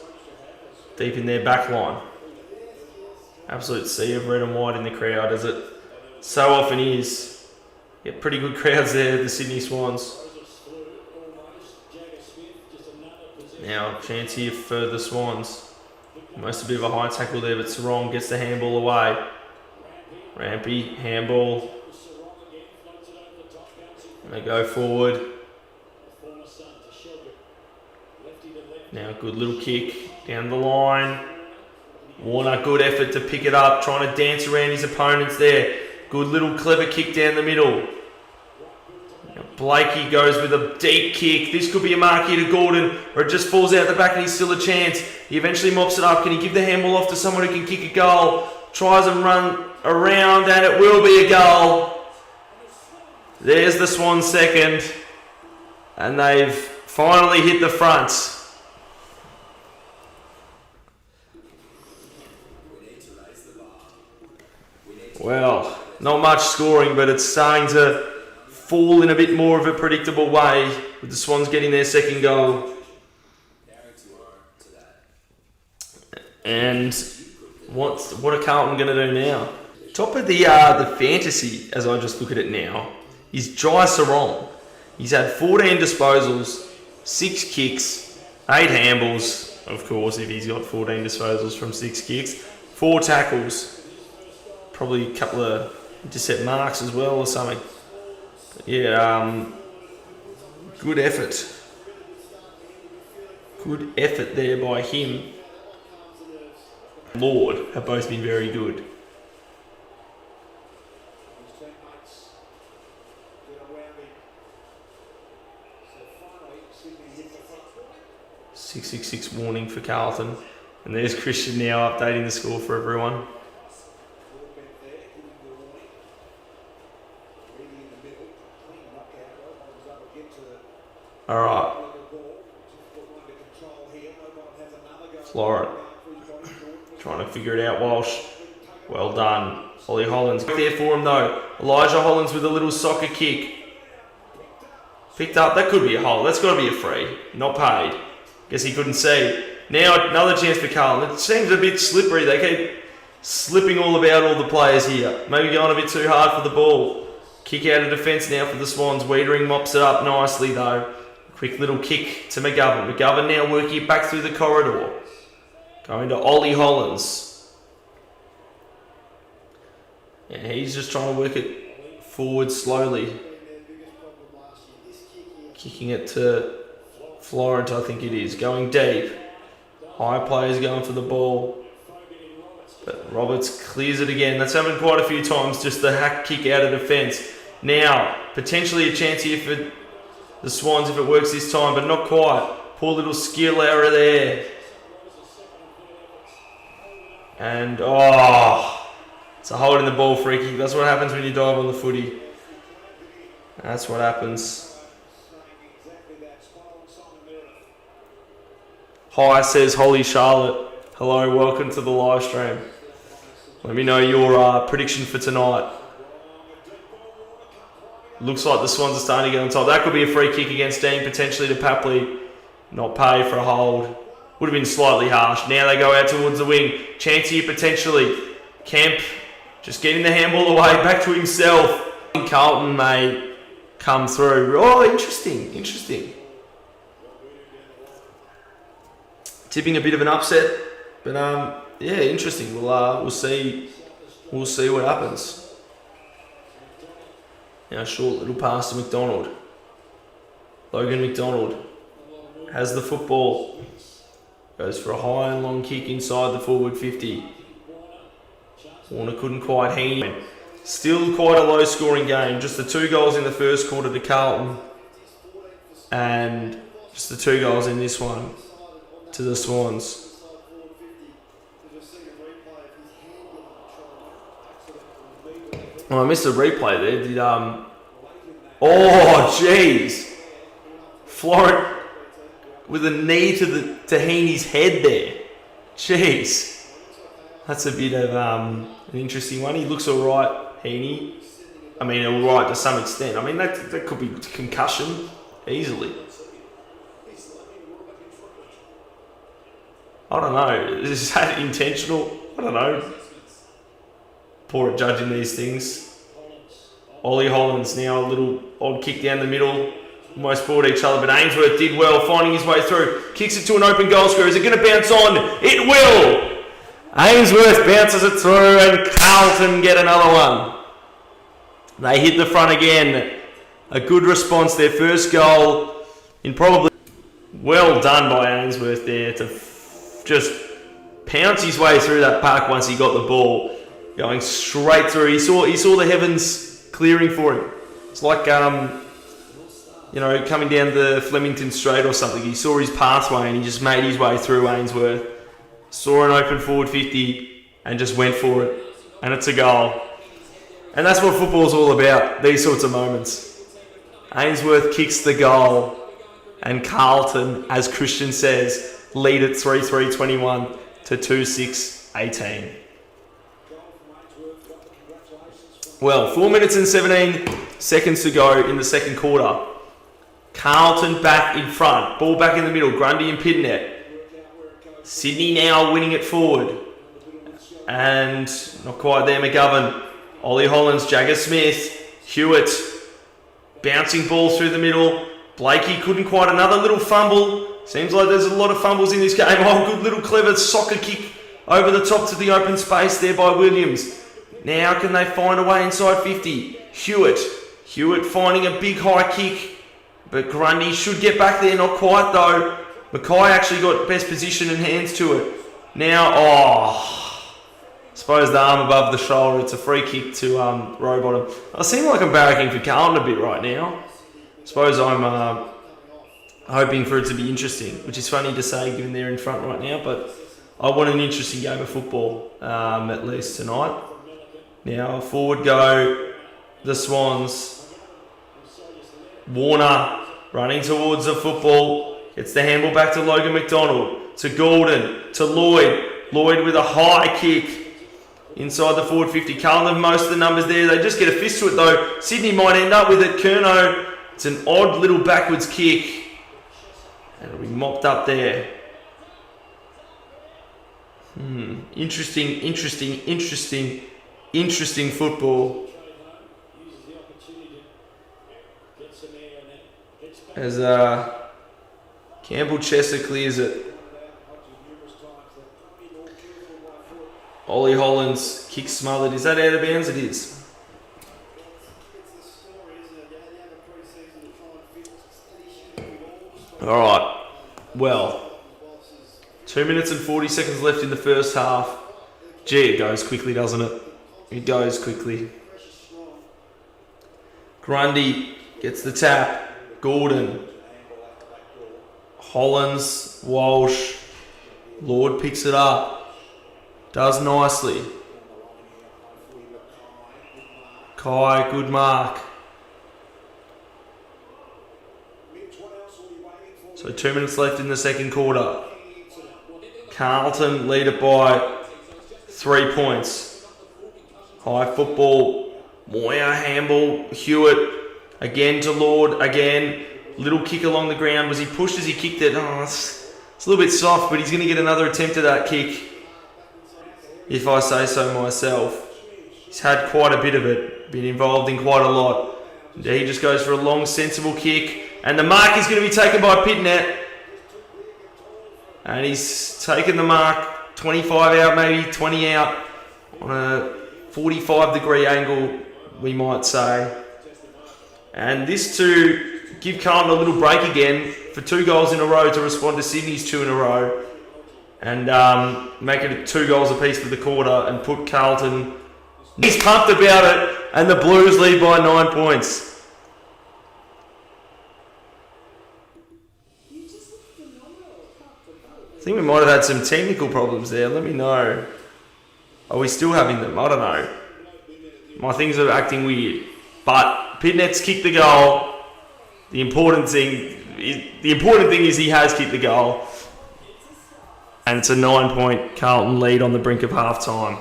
Deep in their back line. Absolute sea of red and white in the crowd, as it so often is Yeah, pretty good crowds there, the Sydney Swans. Now, chance here for the Swans. Almost a bit of a high tackle there, but Sarong gets the handball away. Rampy, handball. And they go forward. Now, good little kick down the line. Warner, good effort to pick it up, trying to dance around his opponents there. Good little clever kick down the middle. Now Blakey goes with a deep kick. This could be a mark here to Gordon, or it just falls out the back and he's still a chance. He eventually mops it up. Can he give the handball off to someone who can kick a goal? Tries and run around, and it will be a goal. There's the Swans second, and they've finally hit the fronts. Well, not much scoring, but it's starting to fall in a bit more of a predictable way with the Swans getting their second goal. And what are Carlton going to do now? Top of the fantasy, as I just look at it now, is Jai Sarong. He's had 14 disposals, 6 kicks, 8 handballs, of course, if he's got 14 disposals from 6 kicks, 4 tackles. Probably a couple of intercept marks as well or something. But yeah, good effort. Good effort there by him. Lord have both been very good. .666 warning for Carlton. And there's Christian now updating the score for everyone. Alright. Florent. Trying to figure it out, Walsh. Well done. Ollie Hollands. There for him though. Elijah Hollands with a little soccer kick. Picked up. That could be a hole. That's got to be a free. Not paid. Guess he couldn't see. Now another chance for Carlton. It seems a bit slippery. They keep slipping all about all the players here. Maybe going a bit too hard for the ball. Kick out of defence now for the Swans. Wiedering mops it up nicely though. Quick little kick to McGovern. McGovern now working it back through the corridor. Going to Ollie Hollands. Yeah, he's just trying to work it forward slowly. Kicking it to Florent, I think it is. Going deep. High players going for the ball. But Roberts clears it again. That's happened quite a few times. Just the hack kick out of defence. Now, potentially a chance here for the Swans if it works this time, but not quite. Poor little skill error there. And, it's a hold in the ball free kick. That's what happens when you dive on the footy. That's what happens. Hi, says Holly Charlotte. Hello, welcome to the live stream. Let me know your prediction for tonight. Looks like the Swans are starting to get on top. That could be a free kick against Dean, potentially to Papley. Not pay for a hold. Would have been slightly harsh. Now they go out towards the wing. Chance here potentially. Kemp just getting the handball away back to himself. Carlton may come through. Oh, interesting. Tipping a bit of an upset, but yeah, interesting. We'll see what happens. Now a short little pass to McDonald. Logan McDonald has the football. Goes for a high and long kick inside the forward 50. Warner couldn't quite hang him. Still quite a low scoring game. Just the 2 goals in the first quarter to Carlton. And just the 2 goals in this one to the Swans. Oh, I missed a replay there. Did oh jeez. Florent with a knee to Heaney's head there. Jeez. That's a bit of an interesting one. He looks alright, Heaney. I mean, alright to some extent. I mean, that could be concussion easily. I don't know. Is that intentional? I don't know. Poor at judging these things. Ollie Hollands now a little odd kick down the middle. Almost brought each other, but Ainsworth did well, finding his way through. Kicks it to an open goal square. Is it going to bounce on? It will! Ainsworth bounces it through and Carlton get another one. They hit the front again. A good response. Their first goal in probably... Well done by Ainsworth there to just pounce his way through that pack once he got the ball. Going straight through. He saw the heavens clearing for him. It's like... coming down the Flemington Straight or something. He saw his pathway and he just made his way through Ainsworth. Saw an open forward 50 and just went for it. And it's a goal. And that's what football's all about, these sorts of moments. Ainsworth kicks the goal and Carlton, as Christian says, lead at 3-3-21 to 2-6-18. Well, 4 minutes and 17 seconds to go in the second quarter. Carlton back in front. Ball back in the middle. Grundy and Pitnet. Sydney now winning it forward. And not quite there, McGovern. Ollie Hollands, Jagger Smith. Hewitt. Bouncing ball through the middle. Blakey couldn't quite. Another little fumble. Seems like there's a lot of fumbles in this game. Oh, good little clever soccer kick over the top to the open space there by Williams. Now can they find a way inside 50? Hewitt finding a big high kick. But Grundy should get back there, not quite though. Mackay actually got best position and hands to it. Now, I suppose the arm above the shoulder. It's a free kick to Rowbottom. I seem like I'm barracking for Carlton a bit right now. I suppose I'm hoping for it to be interesting, which is funny to say given they're in front right now, but I want an interesting game of football, at least tonight. Now, forward go the Swans. Warner running towards the football. Gets the handball back to Logan McDonald. To Gordon. To Lloyd. Lloyd with a high kick inside the forward 50. Carlton have most of the numbers there. They just get a fist to it though. Sydney might end up with it. Curnow. It's an odd little backwards kick. And it'll be mopped up there. Interesting football. As Campbell Chester clears it. Ollie Hollands kicks smothered. Is that out of bounds? It is. Alright. Well, 2 minutes and 40 seconds left in the first half. Gee, it goes quickly, doesn't it? It goes quickly. Grundy gets the tap. Gordon, Hollands, Walsh, Lord picks it up, does nicely. Kai, good mark. So 2 minutes left in the second quarter. Carlton lead it by 3 points. High football, Moyer, handball, Hewitt. Again to Lord, again. Little kick along the ground. Was he pushed as he kicked it? Oh, it's a little bit soft, but he's going to get another attempt at that kick. If I say so myself. He's had quite a bit of it. Been involved in quite a lot. He just goes for a long, sensible kick. And the mark is going to be taken by Pitnet. And he's taken the mark. 25 out, maybe 20 out. On a 45-degree angle, we might say. And this to give Carlton a little break again for 2 goals in a row to respond to Sydney's 2 in a row. And make it 2 goals apiece for the quarter and put Carlton... He's pumped about it and the Blues lead by 9 points. I think we might have had some technical problems there. Let me know. Are we still having them? I don't know. My things are acting weird. But Pitnet's kicked the goal. The important thing is he has kicked the goal. And it's a 9-point Carlton lead on the brink of half-time.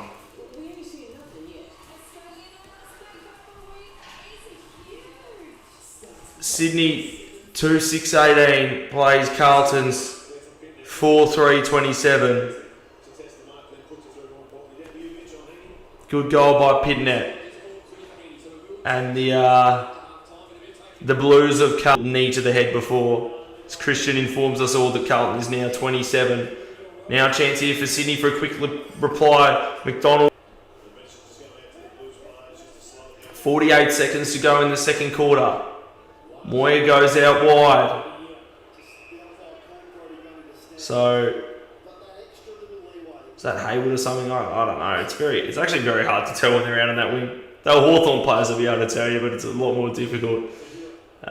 Sydney 2-6-18 plays Carlton's 4-3-27. Good goal by Pitnet. and the Blues of Carlton knee to the head before. As Christian informs us all that Carlton is now 27. Now a chance here for Sydney for a quick reply. McDonald. 48 seconds to go in the second quarter. Moya goes out wide. So, is that Hayward or something? I don't know. It's actually very hard to tell when they're out on that wing. They were Hawthorn players, I'll be able to tell you, but it's a lot more difficult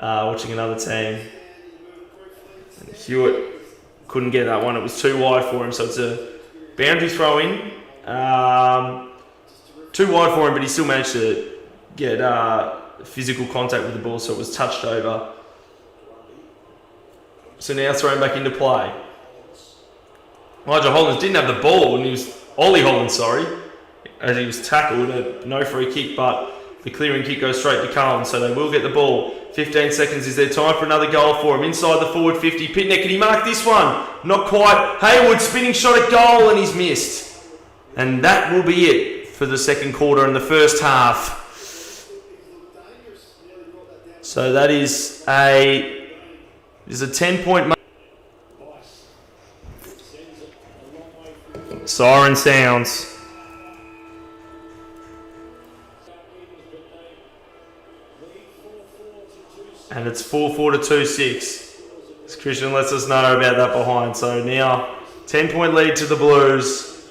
watching another team. And Hewitt couldn't get that one. It was too wide for him, so it's a boundary throw in. Too wide for him, but he still managed to get physical contact with the ball, so it was touched over. So now thrown back into play. Elijah Hollins didn't have the ball, and Ollie Hollins, as he was tackled. No free kick, but the clearing kick goes straight to Carlton, so they will get the ball. 15 seconds is there. Time for another goal for him. Inside the forward 50. Pitneck, can he mark this one? Not quite. Hayward spinning shot at goal, and he's missed. And that will be it for the second quarter and the first half. So that is a 10-point. Siren sounds. And it's 4-4 to 2-6. As Christian lets us know about that behind. So now 10-point lead to the Blues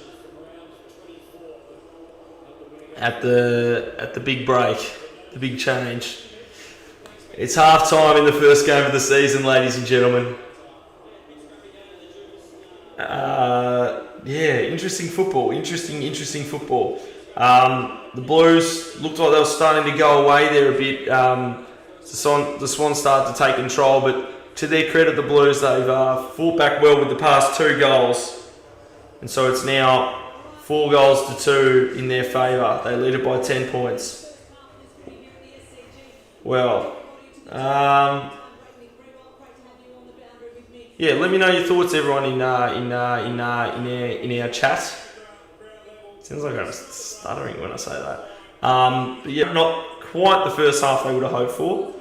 at the big break, the big change. It's half time in the first game of the season, ladies and gentlemen. Interesting football. Interesting football. The Blues looked like they were starting to go away there a bit. The Swans started to take control, but to their credit, the Blues, they've fought back well with the past 2 goals. And so it's now 4 goals to 2 in their favour. They lead it by 10 points. Well, let me know your thoughts, everyone, in our chat. Sounds like I'm stuttering when I say that. But not quite the first half they would have hoped for.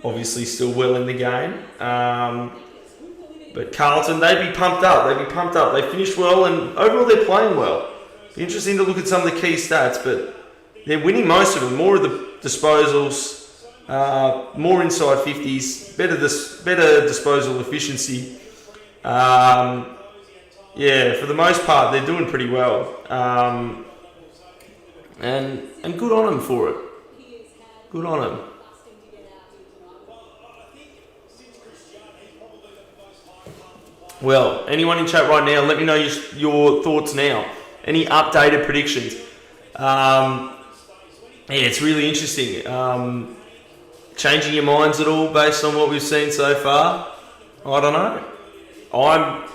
Obviously, still well in the game. But Carlton, they'd be pumped up. They finished well, and overall they're playing well. Be interesting to look at some of the key stats, but they're winning most of them. More of the disposals. More inside 50s, better disposal efficiency. For the most part, they're doing pretty well. And good on them for it. Good on them. Well, anyone in chat right now, let me know your thoughts now. Any updated predictions? It's really interesting. Changing your minds at all based on what we've seen so far? I don't know. I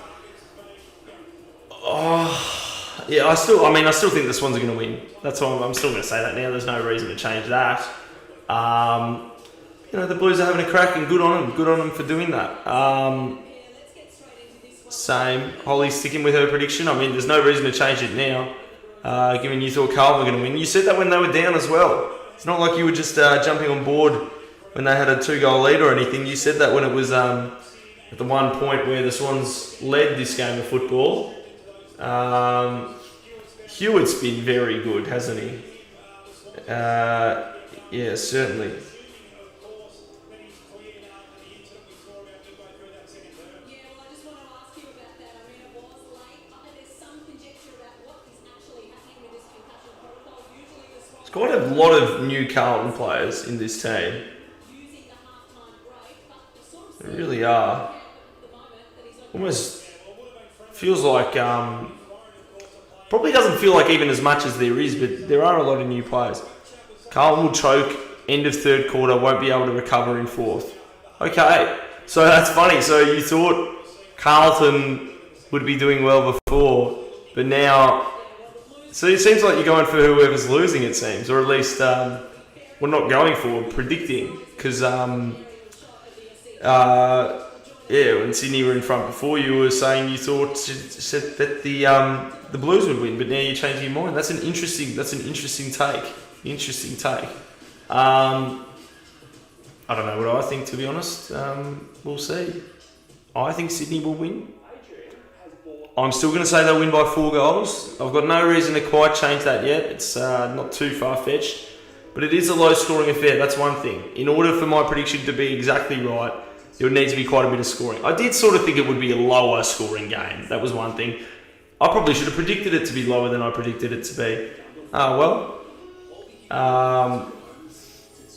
still think the Swans are going to win. That's why I'm still going to say that now. There's no reason to change that. The Blues are having a crack, and good on them. Good on them for doing that. Same. Holly's sticking with her prediction. There's no reason to change it now, given you thought Carlton were going to win. You said that when they were down as well. It's not like you were just jumping on board when they had a 2-goal lead or anything. You said that when it was at the one point where the Swans led this game of football. Hewitt's been very good, hasn't he? Certainly. There's quite a lot of new Carlton players in this team. They really are. Almost feels like, probably doesn't feel like even as much as there is, but there are a lot of new players. Carlton will choke end of third quarter, won't be able to recover in fourth. Okay, so that's funny. So you thought Carlton would be doing well before, but now, so it seems like you're going for whoever's losing, it seems, or at least, we're not going for, predicting, because, when Sydney were in front before, you were saying you said that the Blues would win, but now you're changing your mind. That's an interesting take. I don't know what I think, to be honest. We'll see. I think Sydney will win. I'm still going to say they'll win by 4 goals. I've got no reason to quite change that yet. It's not too far-fetched. But it is a low-scoring affair, that's one thing. In order for my prediction to be exactly right, there would need to be quite a bit of scoring. I did sort of think it would be a lower-scoring game. That was one thing. I probably should have predicted it to be lower than I predicted it to be.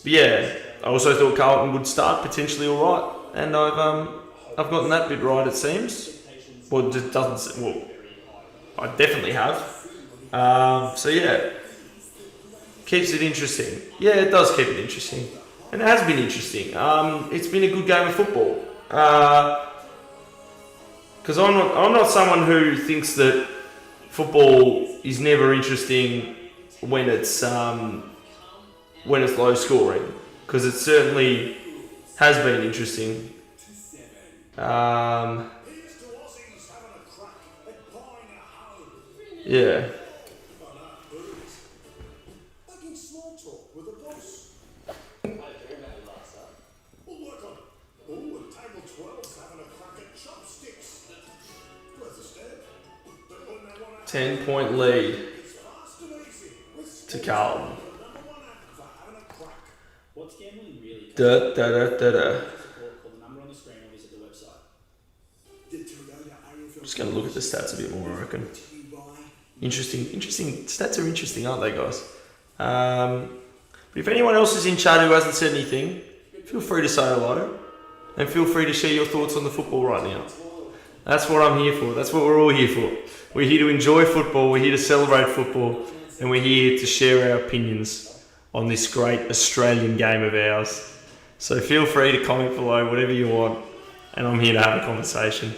Yeah, I also thought Carlton would start potentially all right. And I've gotten that bit right, it seems. Well, it doesn't. Well, I definitely have. So yeah, keeps it interesting. Yeah, it does keep it interesting, and it has been interesting. It's been a good game of football. Because I'm not someone who thinks that football is never interesting when it's low scoring. Because it certainly has been interesting. Yeah. Ten-point lead to Carlton. Da, da, da, da, da. I'm just going to look at the stats a bit more, I reckon. Interesting. Stats are interesting, aren't they, guys? But if anyone else is in chat who hasn't said anything, feel free to say hello. And feel free to share your thoughts on the football right now. That's what I'm here for. That's what we're all here for. We're here to enjoy football. We're here to celebrate football. And we're here to share our opinions on this great Australian game of ours. So feel free to comment below whatever you want. And I'm here to have a conversation.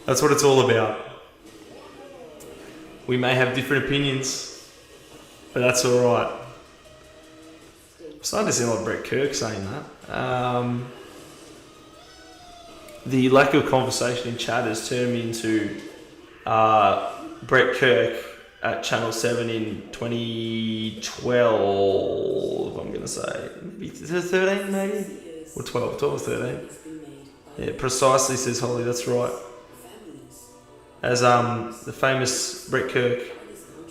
That's what it's all about. We may have different opinions, but that's all right. I'm starting to sound like Brett Kirk saying that. The lack of conversation in chat has turned me into Brett Kirk at Channel 7 in 2012, I'm going to say. Maybe 13, maybe? Or 12. 12 or 13. Yeah, precisely, says Holly, that's right. As the famous Brett Kirk.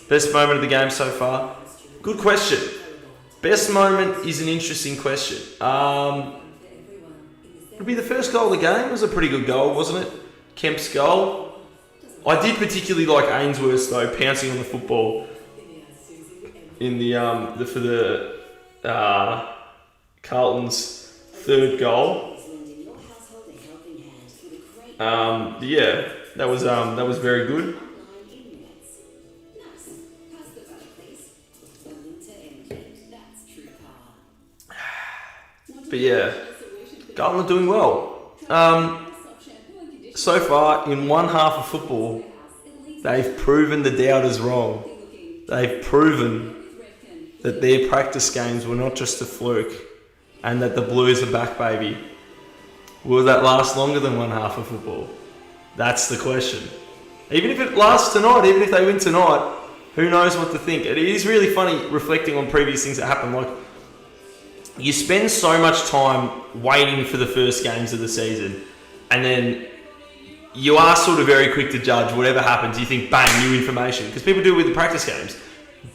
Best moment of the game so far? Good question. Best moment is an interesting question. It'll be the first goal of the game. It was a pretty good goal, wasn't it? Kemp's goal. I did particularly like Ainsworth though, pouncing on the football in the for the Carlton's third goal. Yeah, that was very good. But yeah, Carlton are doing well. So far, in one half of football, they've proven the doubters wrong. They've proven that their practice games were not just a fluke and that the Blues are back, baby. Will that last longer than one half of football? That's the question. Even if it lasts tonight, even if they win tonight, who knows what to think. It is really funny reflecting on previous things that happened. Like, you spend so much time waiting for the first games of the season, and then you are sort of very quick to judge whatever happens. You think, bang, new information. Because people do it with the practice games.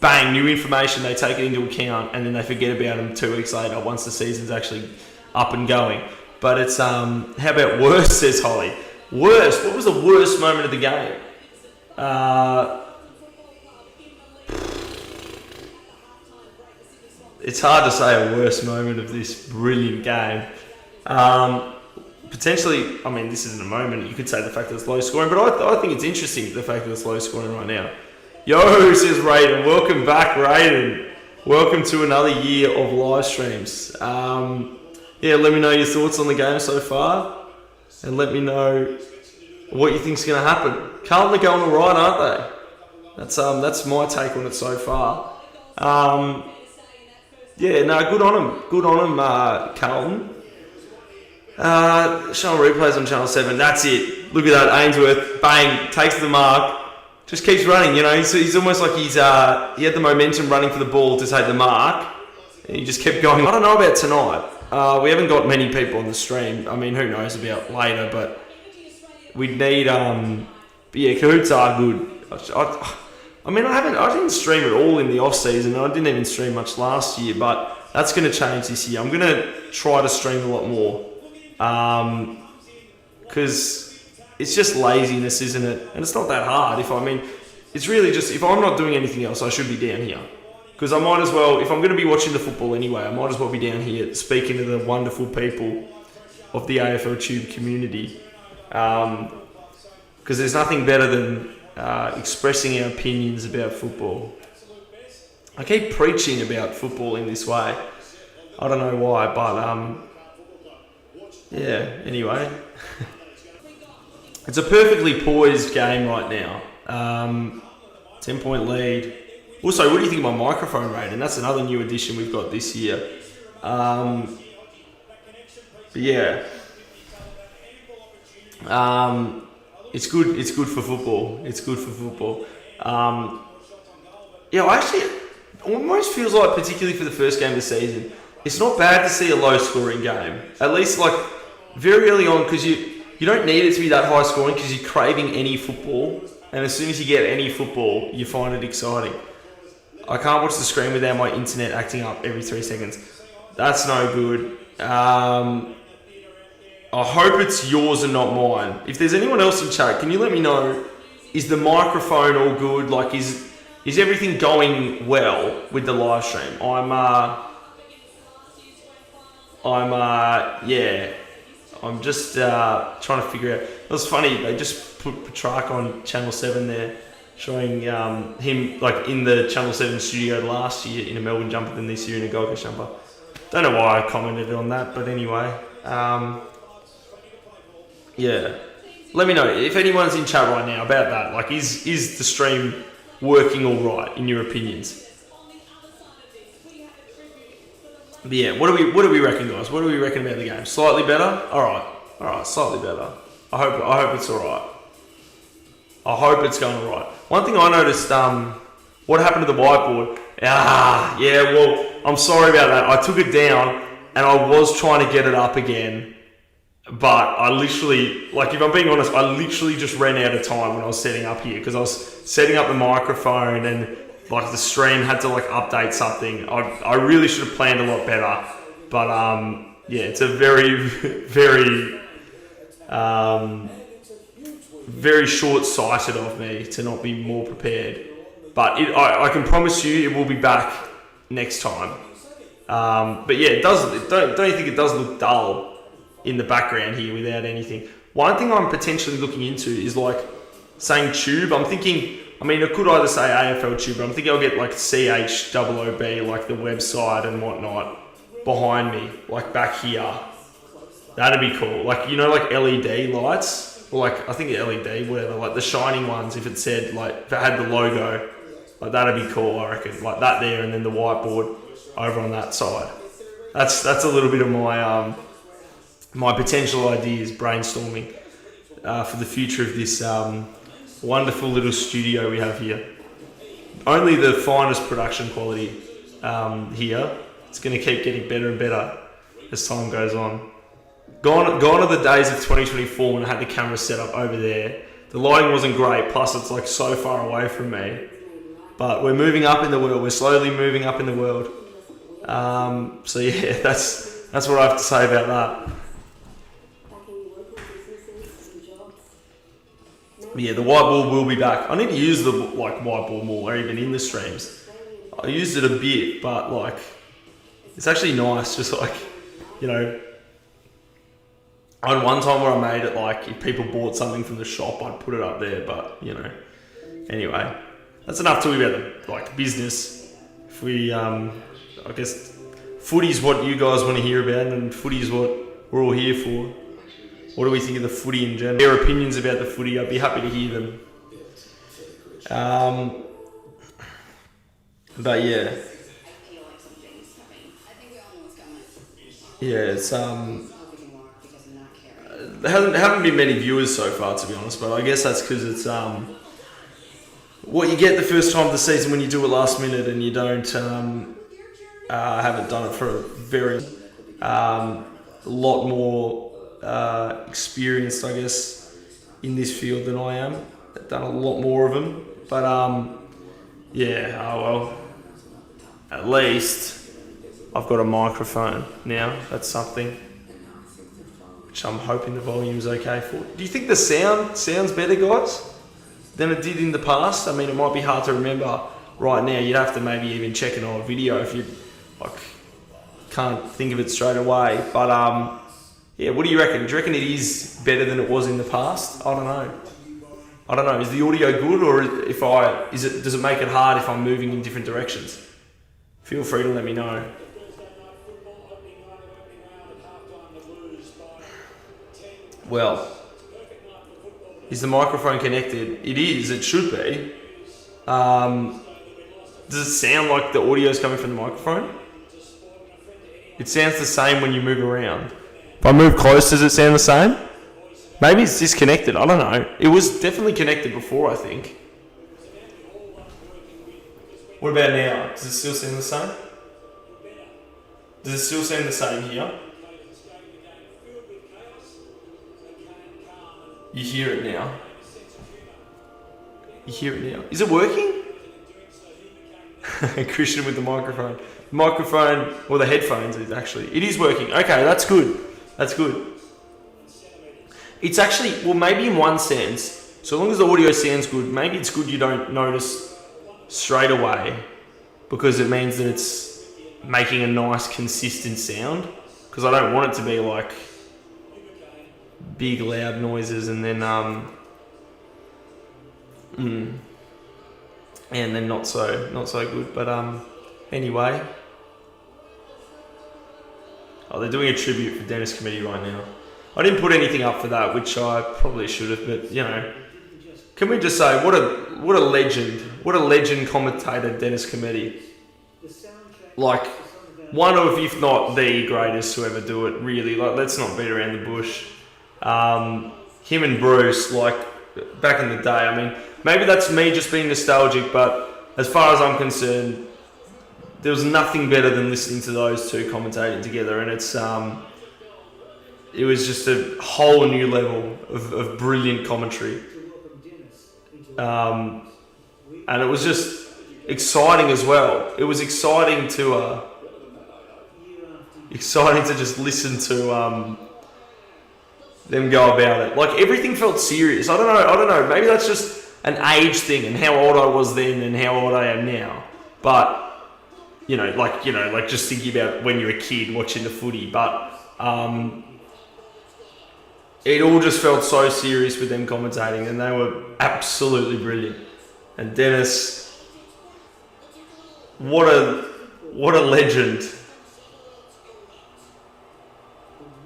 Bang, new information, they take it into account, and then they forget about them 2 weeks later once the season's actually up and going. But it's, how about worse, says Holly. Worst? What was the worst moment of the game? It's hard to say a worst moment of this brilliant game. Potentially, I mean, this isn't a moment. You could say the fact that it's low scoring, but I think it's interesting, the fact that it's low scoring right now. Yo, says Raiden. Welcome back, Raiden. Welcome to another year of live streams. Yeah, let me know your thoughts on the game so far, and let me know what you think's going to happen. Carlton are going all right, aren't they? That's my take on it so far. Yeah, no, good on them. Good on them, Carlton. Showing replays on Channel 7. That's it. Look at that. Ainsworth, bang, takes the mark. Just keeps running, you know. He's almost like he had the momentum running for the ball to take the mark. He just kept going. I don't know about tonight. We haven't got many people on the stream. I mean, who knows about later, but we'd need... But yeah, cahoots are good. I mean, I didn't stream at all in the off season. I didn't even stream much last year, but that's going to change this year. I'm going to try to stream a lot more, because it's just laziness, isn't it? And it's not that hard. It's really just, if I'm not doing anything else, I should be down here, because I might as well, if I'm going to be watching the football anyway, I might as well be down here speaking to the wonderful people of the AFL Tube community, because there's nothing better than expressing our opinions about football. I keep preaching about football in this way. I don't know why, but yeah, anyway. It's a perfectly poised game right now. 10-point lead. Also, what do you think of my microphone rating? That's another new addition we've got this year. But yeah. It's good. It's good for football. It's good for football. Yeah, it almost feels like, particularly for the first game of the season, it's not bad to see a low-scoring game. At least, like, very early on, because you don't need it to be that high-scoring, because you're craving any football, and as soon as you get any football, you find it exciting. I can't watch the screen without my internet acting up every 3 seconds. That's no good. I hope it's yours and not mine. If there's anyone else in chat, can you let me know, is the microphone all good? Like, is everything going well with the live stream? I'm just trying to figure out. It was funny, they just put Petrarch on Channel 7 there, showing him like in the Channel 7 studio last year in a Melbourne jumper, than this year in a Gold Coast jumper. Don't know why I commented on that, but anyway. Yeah, let me know if anyone's in chat right now about that. Like, is the stream working all right in your opinions? But yeah, what do we reckon, guys? What do we reckon about the game? Slightly better. All right, slightly better. I hope it's all right. I hope it's going all right. One thing I noticed, what happened to the whiteboard? Yeah. Well, I'm sorry about that. I took it down and I was trying to get it up again. But I literally, like, if I'm being honest, I literally just ran out of time when I was setting up here, because I was setting up the microphone and, like, the stream had to, like, update something. I really should have planned a lot better. But, yeah, it's a very, very, very short-sighted of me to not be more prepared. But I can promise you it will be back next time. But yeah, it does. Don't you think it does look dull in the background here without anything? One thing I'm potentially looking into is, like, saying tube. I'm thinking, I mean, I could either say AFL tube, but I'm thinking I'll get, like, CHOOB, like the website and whatnot, behind me, like back here. That'd be cool. Like, you know, like LED lights, or like, I think LED, whatever, like the shining ones, if it said, like, if it had the logo, like, that'd be cool, I reckon. Like that there, and then the whiteboard over on that side. That's a little bit of my my potential ideas, brainstorming for the future of this wonderful little studio we have here. Only the finest production quality here. It's going to keep getting better and better as time goes on. Gone are the days of 2024 when I had the camera set up over there. The lighting wasn't great, plus it's like so far away from me. But we're moving up in the world. We're slowly moving up in the world. So yeah, that's what I have to say about that. Yeah, the whiteboard will be back. I need to use the whiteboard more, even in the streams. I used it a bit, but like, it's actually nice. Just like, you know, I had one time where I made it like, if people bought something from the shop, I'd put it up there. But you know, anyway, that's enough talking about the like business. If we, I guess, footy's what you guys want to hear about, and footy's what we're all here for. What do we think of the footy in general? Their opinions about the footy, I'd be happy to hear them. But yeah. Yeah, it's there haven't been many viewers so far, to be honest, but I guess that's because it's what you get the first time of the season when you do it last minute and you don't I haven't done it for a very a lot more experienced, I guess, in this field than I am. I've done a lot more of them, but yeah. Oh well. At least I've got a microphone now. That's something. Which I'm hoping the volume's okay for. Do you think the sounds better, guys, than it did in the past? I mean, it might be hard to remember right now. You'd have to maybe even check an old video if you like can't think of it straight away. But yeah, what do you reckon? Do you reckon it is better than it was in the past? I don't know. Is the audio good, or does it make it hard if I'm moving in different directions? Feel free to let me know. Well, is the microphone connected? It is. It should be. Does it sound like the audio is coming from the microphone? It sounds the same when you move around. If I move close, does it sound the same? Maybe it's disconnected. I don't know. It was definitely connected before, I think. What about now? Does it still sound the same? Does it still sound the same here? You hear it now. You hear it now. Is it working? Christian with the microphone. Microphone, or the headphones, it is working. Okay, that's good. That's good. It's actually, well, maybe in one sense, so long as the audio sounds good, maybe it's good you don't notice straight away, because it means that it's making a nice, consistent sound. Because I don't want it to be like big loud noises and then and then not so good. But anyway, they're doing a tribute for Dennis Committee right now. I didn't put anything up for that, which I probably should have, but you know, can we just say what a legend commentator Dennis Committee. Like one of, if not the greatest to ever do it, really. Like, let's not beat around the bush. Him and Bruce, like back in the day, I mean, maybe that's me just being nostalgic, but as far as I'm concerned, there was nothing better than listening to those two commentating together, and it was just a whole new level of brilliant commentary. And it was just exciting as well. It was exciting to just listen to them go about it. Like, everything felt serious. I don't know. Maybe that's just an age thing and how old I was then and how old I am now. But like just thinking about when you're a kid watching the footy. But it all just felt so serious with them commentating, and they were absolutely brilliant. And Dennis, what a legend.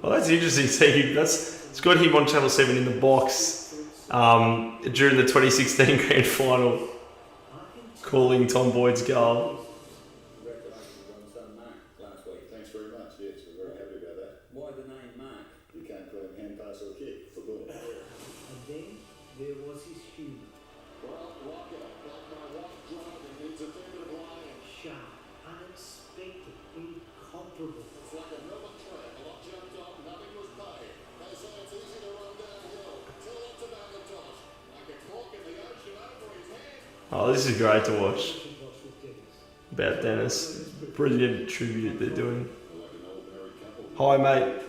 Well, that's interesting. See, it's got him on Channel 7 in the box during the 2016 Grand Final, calling Tom Boyd's goal. Thanks very much. Yes, we're very happy about that. Why the name Mark? You can't call him hand pass or kick for ball. And then there was his humour. Well, Walker, like my wife driving into defensive line. Sharp, unexpected, incomparable. It's like another trap. A lot jumped on, nothing was paid. They say it's easy to run downhill. Tell lots about the toss. Like a cork in the ocean over his head. Oh, this is great to watch. About Dennis. Brilliant tribute they're doing. Hi, mate.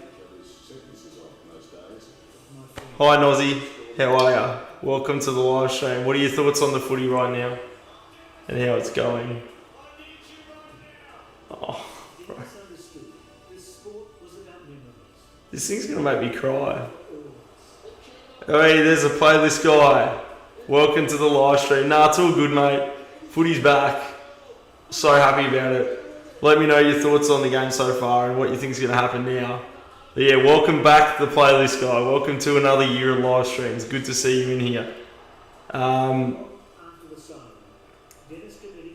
Hi, Nozzy. How are ya? Welcome to the live stream. What are your thoughts on the footy right now and how it's going? Oh, bro. This thing's going to make me cry. Hey, there's a playlist guy. Welcome to the live stream. Nah, it's all good, mate. Footy's back. So happy about it. Let me know your thoughts on the game so far and what you think is going to happen now. But yeah, welcome back to the playlist guy. Welcome to another year of live streams. Good to see you in here.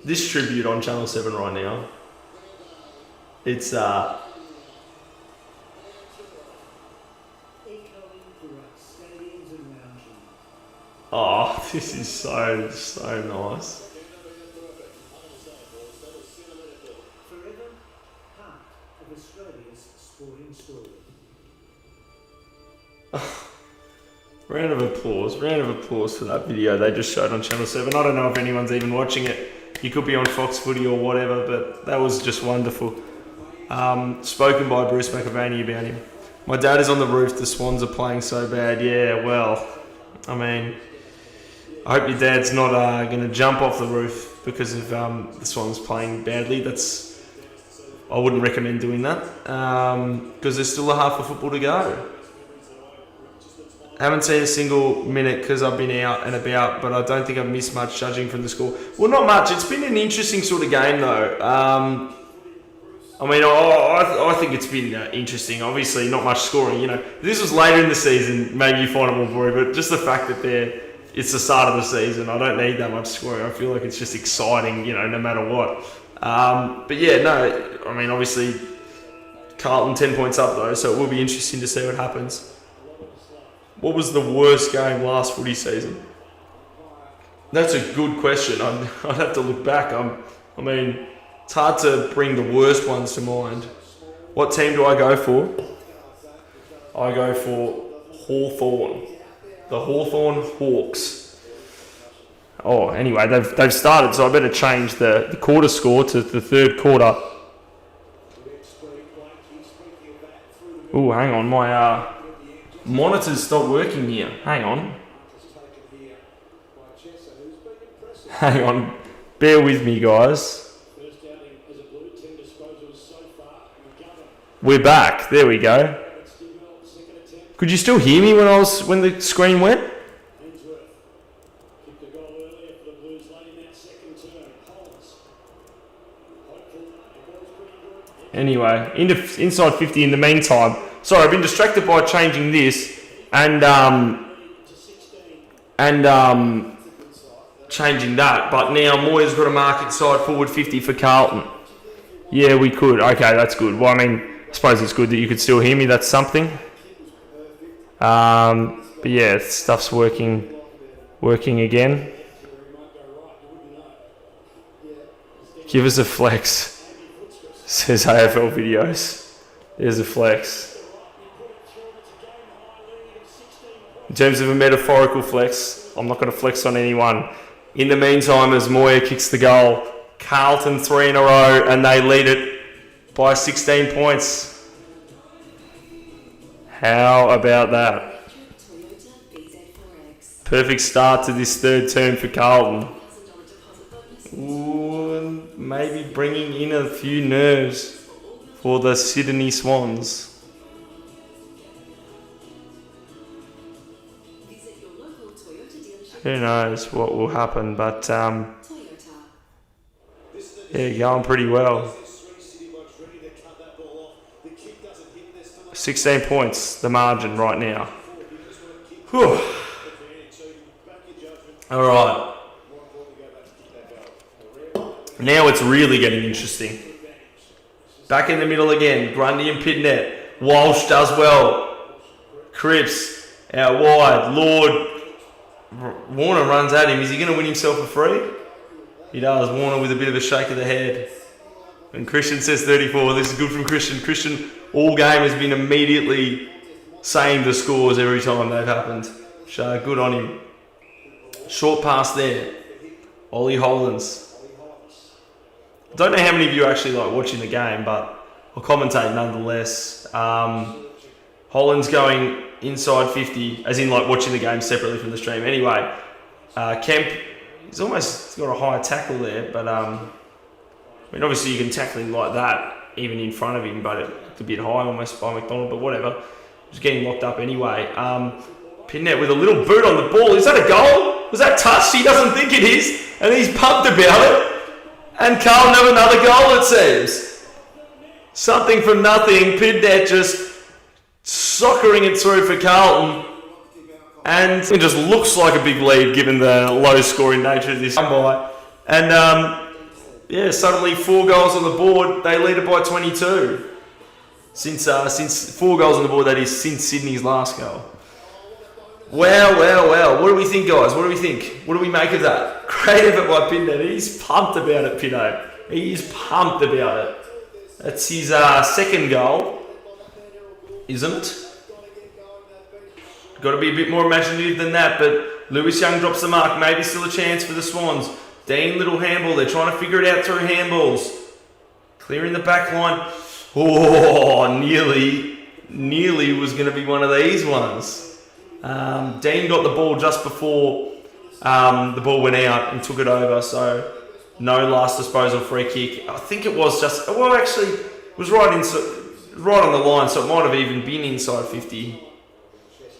This tribute on Channel 7 right now. It's oh, this is so nice. Round of applause for that video they just showed on Channel 7. I don't know if anyone's even watching it. You could be on Fox Footy or whatever, but that was just wonderful. Spoken by Bruce McAvaney about him. My dad is on the roof, the Swans are playing so bad. Yeah, well, I mean, I hope your dad's not going to jump off the roof because of the Swans playing badly. I wouldn't recommend doing that because there's still a half of football to go. Haven't seen a single minute because I've been out and about, but I don't think I've missed much judging from the score. Well, not much. It's been an interesting sort of game, though. I mean, I think it's been interesting. Obviously, not much scoring. You know, if this was later in the season, maybe you find it more boring. But just the fact that it's the start of the season, I don't need that much scoring. I feel like it's just exciting, you know, no matter what. But yeah, no, I mean, obviously, Carlton 10 points up though, so it will be interesting to see what happens. What was the worst game last footy season? That's a good question. I'd have to look back. I mean, it's hard to bring the worst ones to mind. What team do I go for? I go for Hawthorn. The Hawthorn Hawks. Oh, anyway, they've started, so I better change the quarter score to the third quarter. Oh, hang on, my monitors stopped working here. Hang on. Bear with me, guys. We're back. There we go. Could you still hear me when the screen went? Anyway, inside 50 in the meantime. Sorry, I've been distracted by changing this and changing that. But now Moyer's got a mark inside forward 50 for Carlton. Yeah, we could. Okay, that's good. Well, I mean, I suppose it's good that you could still hear me. That's something. But yeah, stuff's working again. Give us a flex, says AFL Videos. There's a flex. In terms of a metaphorical flex, I'm not going to flex on anyone. In the meantime, as Moyer kicks the goal, Carlton 3 in a row, and they lead it by 16 points. How about that? Perfect start to this third term for Carlton. Ooh, maybe bringing in a few nerves for the Sydney Swans. Who knows what will happen, but yeah, going pretty well. 16 points, the margin right now. Whew. All right. Now it's really getting interesting. Back in the middle again, Grundy and Pitnet. Walsh does well. Cripps out wide. Lord. Warner runs at him. Is he going to win himself a free? He does. Warner with a bit of a shake of the head. And Christian says 34. This is good from Christian. Christian all game has been immediately saying the scores every time they've happened. So good on him. Short pass there. Ollie Hollands. Don't know how many of you are actually like watching the game, but I'll commentate nonetheless. Hollands going inside 50, as in like watching the game separately from the stream. Anyway, Kemp, he's almost got a high tackle there, but I mean obviously you can tackle him like that even in front of him, but it's a bit high almost by McDonald, but whatever. Just getting locked up anyway. Pinnet with a little boot on the ball. Is that a goal? Was that touched? He doesn't think it is, and he's pumped about it. And Carlton have another goal, it seems. Something from nothing. Pinnet just soccering it through for Carlton. And it just looks like a big lead given the low scoring nature of this comeback. And yeah, suddenly 4 goals on the board. They lead it by 22. Since 4 goals on the board, that is since Sydney's last goal. Well. What do we think, guys? What do we think? What do we make of that? Great effort by Pinot. He's pumped about it, Pinot. He's pumped about it. That's his second goal, isn't it? Got to be a bit more imaginative than that, but Lewis Young drops the mark. Maybe still a chance for the Swans. Dean, little handball. They're trying to figure it out through handballs. Clearing the back line. Oh, nearly was going to be one of these ones. Dean got the ball just before the ball went out and took it over, so no last disposal free kick. I think it was just, well, actually, it was right on the line, so it might have even been inside 50.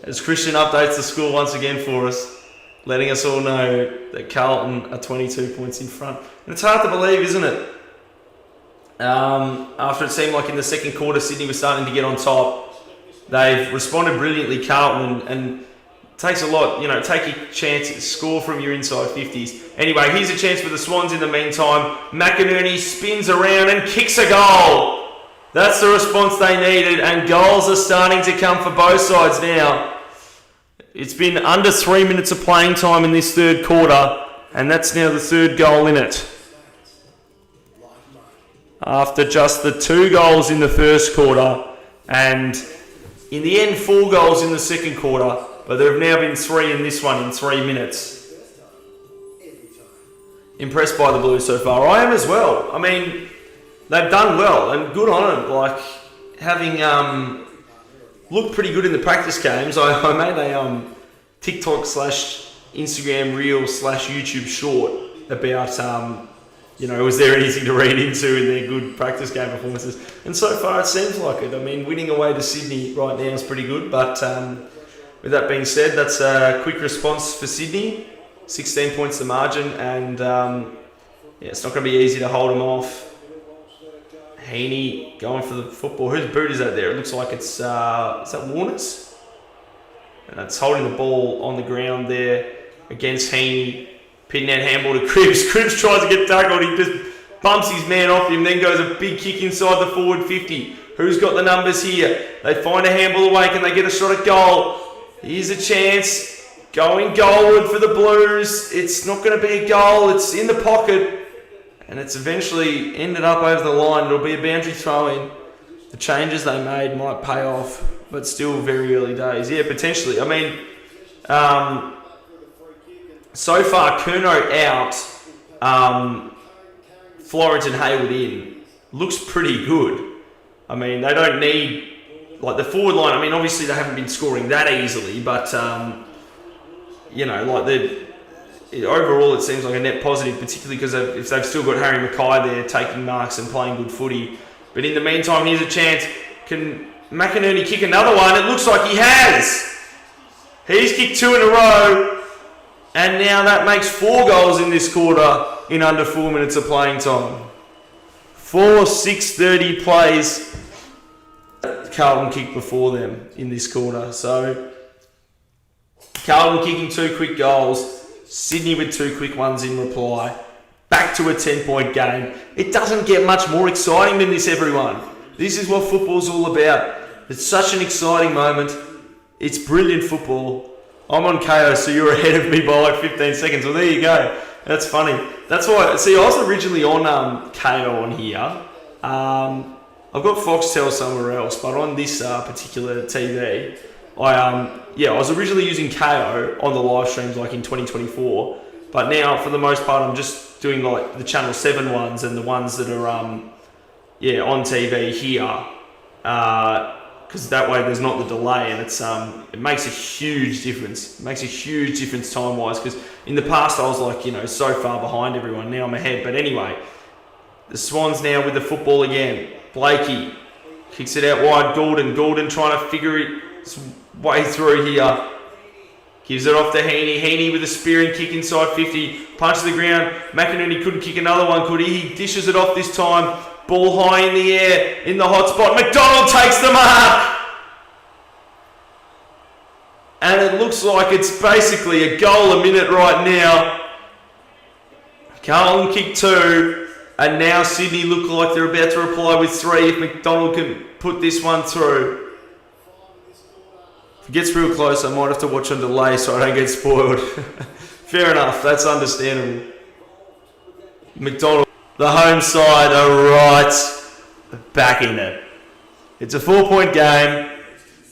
As Christian updates the score once again for us, letting us all know that Carlton are 22 points in front. And it's hard to believe, isn't it? After it seemed like in the second quarter Sydney was starting to get on top, they've responded brilliantly, Carlton, and it takes a lot, take a chance, score from your inside 50s. Anyway, here's a chance for the Swans in the meantime. McInerney spins around and kicks a goal. That's the response they needed, and goals are starting to come for both sides now. It's been under 3 minutes of playing time in this third quarter, and that's now the third goal in it. After just the 2 goals in the first quarter, and in the end 4 goals in the second quarter, but there have now been 3 in this one in 3 minutes. Impressed by the Blues so far. I am as well. I mean, they've done well, and good on them. Like, having looked pretty good in the practice games. I made a TikTok / Instagram reel / YouTube short about, was there anything to read into in their good practice game performances? And so far it seems like it. I mean, winning away to Sydney right now is pretty good, but with that being said, that's a quick response for Sydney. 16 points the margin, and it's not going to be easy to hold them off. Heaney going for the football. Whose boot is that there? It looks like it's, is that Warner's? And it's holding the ball on the ground there against Heaney. Pitting that handball to Cripps. Cripps tries to get tackled. He just bumps his man off him, then goes a big kick inside the forward 50. Who's got the numbers here? They find a handball away. Can they get a shot at goal? Here's a chance. Going goalward for the Blues. It's not going to be a goal. It's in the pocket. And it's eventually ended up over the line. It'll be a boundary throw-in. The changes they made might pay off, but still very early days. Yeah, potentially. I mean, so far, Curnow out, Florence and Hayward in. Looks pretty good. I mean, they don't need, like, the forward line. I mean, obviously they haven't been scoring that easily, but, overall, it seems like a net positive, particularly because if they've still got Harry Mackay there taking marks and playing good footy. But in the meantime, here's a chance. Can McInerney kick another one? It looks like he has. He's kicked 2 in a row, and now that makes 4 goals in this quarter in under 4 minutes of playing time. 6:30 plays. Carlton kicked before them in this quarter. So Carlton kicking 2 quick goals. Sydney with 2 quick ones in reply. Back to a 10-point game. It doesn't get much more exciting than this, everyone. This is what football's all about. It's such an exciting moment. It's brilliant football. I'm on KO, so you're ahead of me by like 15 seconds. Well, there you go. That's funny. That's why, see, I was originally on KO on here. I've got Foxtel somewhere else, but on this particular TV, I was originally using KO on the live streams like in 2024, but now for the most part I'm just doing like the Channel 7 ones and the ones that are on TV here, because that way there's not the delay, and it's it makes a huge difference. It makes a huge difference time wise, because in the past I was like so far behind everyone. Now I'm ahead. But anyway, the Swans now with the football again. Blakey kicks it out wide. Gordon trying to figure it way through here. Gives it off to Heaney. Heaney with a spearing kick inside 50. Punch to the ground. McInerney couldn't kick another one, could he? He dishes it off this time. Ball high in the air. In the hot spot. McDonald takes the mark. And it looks like it's basically a goal a minute right now. Carlton kicked 2. And now Sydney look like they're about to reply with 3 if McDonald can put this one through. If it gets real close, I might have to watch on delay so I don't get spoiled. Fair enough, that's understandable. McDonald, the home side are right back in it. It's a 4-point game.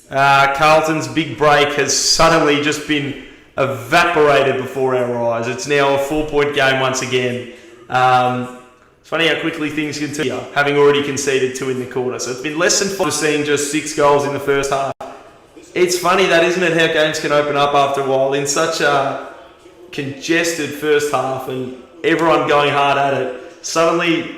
Carlton's big break has suddenly just been evaporated before our eyes. It's now a 4-point game once again. It's funny how quickly things can turn, having already conceded 2 in the quarter. So it's been less than 5, seeing just 6 goals in the first half. It's funny that, isn't it, how games can open up after a while in such a congested first half and everyone going hard at it. Suddenly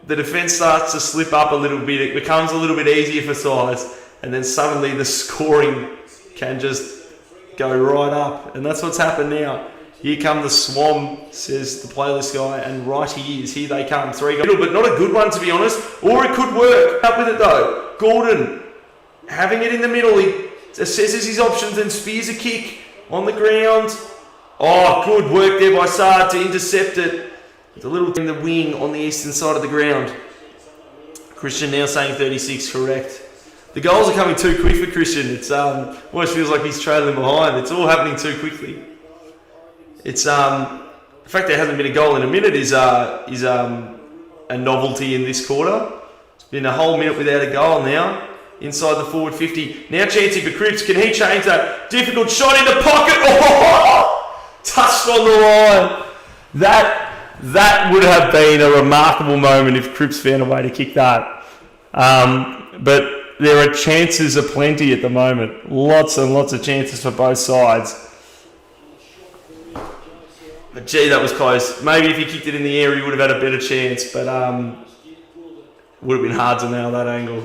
the defence starts to slip up a little bit. It becomes a little bit easier for sides, and then suddenly the scoring can just go right up. And that's what's happened now. Here come the Swan, says the playlist guy, and right he is. Here they come. 3 goals, but not a good one, to be honest. Or it could work. Up with it though. Gordon having it in the middle. He assesses his options and spears a kick on the ground. Oh, good work there by Saad to intercept it. The little in the wing on the eastern side of the ground. Christian now saying 36, correct. The goals are coming too quick for Christian. It's almost feels like he's trailing behind. It's all happening too quickly. It's the fact there hasn't been a goal in a minute is a novelty in this quarter. It's been a whole minute without a goal now. Inside the forward 50. Now Chancey for Cripps. Can he change that? Difficult shot in the pocket. Oh! Touched on the line. That would have been a remarkable moment if Cripps found a way to kick that. But there are chances aplenty at the moment. Lots and lots of chances for both sides. But gee, that was close. Maybe if he kicked it in the air, he would have had a better chance. But would have been hard to nail that angle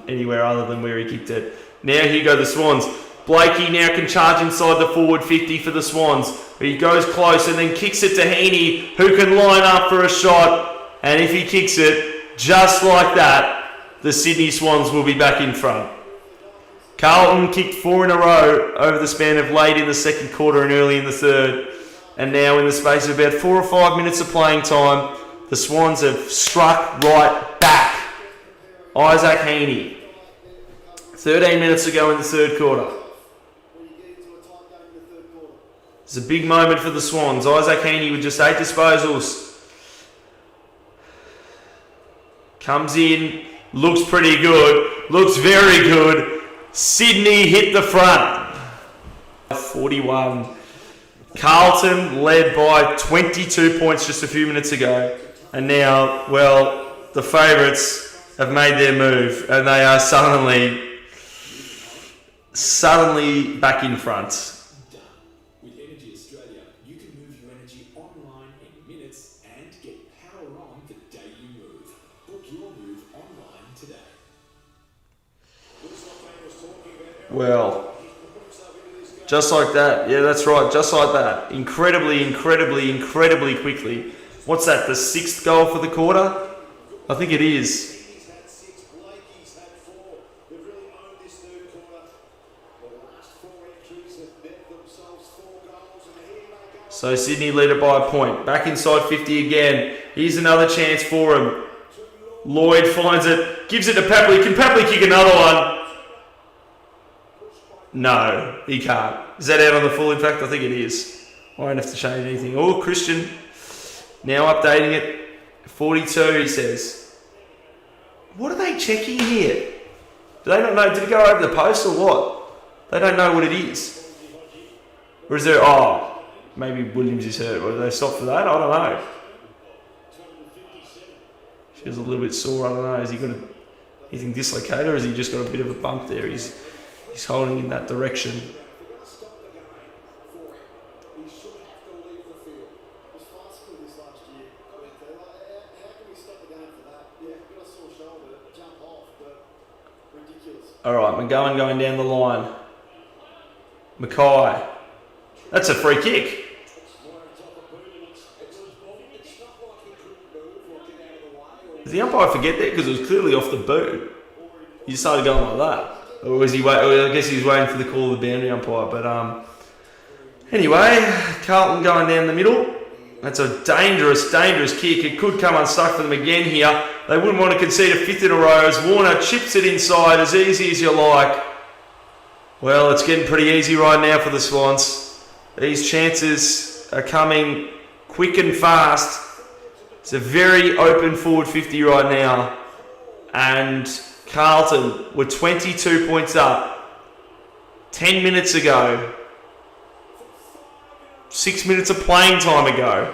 anywhere other than where he kicked it. Now here go the Swans. Blakey now can charge inside the forward 50 for the Swans. He goes close and then kicks it to Heaney, who can line up for a shot. And if he kicks it, just like that, the Sydney Swans will be back in front. Carlton kicked 4 in a row over the span of late in the second quarter and early in the third. And now in the space of about 4 or 5 minutes of playing time, the Swans have struck right back. Isaac Heaney. 13 minutes to go in the third quarter. It's a big moment for the Swans. Isaac Heaney with just 8 disposals. Comes in, looks pretty good, looks very good. Sydney hit the front. 41. Carlton led by 22 points just a few minutes ago. And now, well, the favourites have made their move and they are suddenly back in front. With Energy Australia, you can move your energy online in minutes and get power on the day you move. Book your move online today. Well, just like that. Yeah, that's right. Just like that. Incredibly quickly. What's that? The 6th goal for the quarter? I think it is. So Sydney lead it by a point. Back inside 50 again. Here's another chance for him. Lloyd finds it. Gives it to Papley. Can Papley kick another one? No, he can't. Is that out on the full? In fact, I think it is. I won't have to change anything. Oh, Christian. Now updating it. 42, he says. What are they checking here? Do they not know? Did it go over the post or what? They don't know what it is. Or is there... Oh... Maybe Williams is hurt. Or do they stop for that? I don't know. Feels a little bit sore. I don't know. Has he got anything dislocated or has he just got a bit of a bump there? He's holding in that direction. All right, McGowan going down the line. Mackay. That's a free kick. Did the umpire forget that? Because it was clearly off the boot. He started going like that. Or was he wait? I guess he was waiting for the call of the boundary umpire. But anyway, Carlton going down the middle. That's a dangerous kick. It could come unstuck for them again here. They wouldn't want to concede a 5th in a row as Warner chips it inside as easy as you like. Well, it's getting pretty easy right now for the Swans. These chances are coming quick and fast. It's a very open forward 50 right now. And Carlton were 22 points up 10 minutes ago. 6 minutes of playing time ago.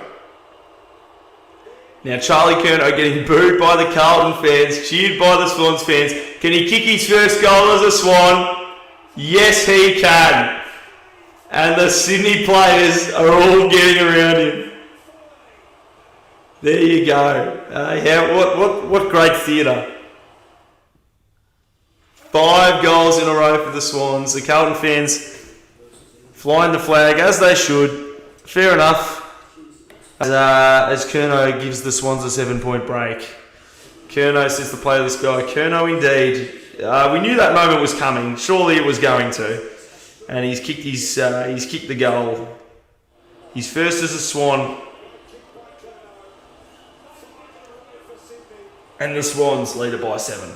Now Charlie Curnow getting booed by the Carlton fans, cheered by the Swans fans. Can he kick his first goal as a Swan? Yes, he can. And the Sydney players are all getting around him. There you go. What great theatre. 5 goals in a row for the Swans. The Carlton fans flying the flag as they should. Fair enough. As Curnow gives the Swans a 7-point break. Curnow says to play this guy. Curnow indeed. We knew that moment was coming. Surely it was going to. And he's kicked the goal. He's first as a Swan. And the Swans lead it by 7.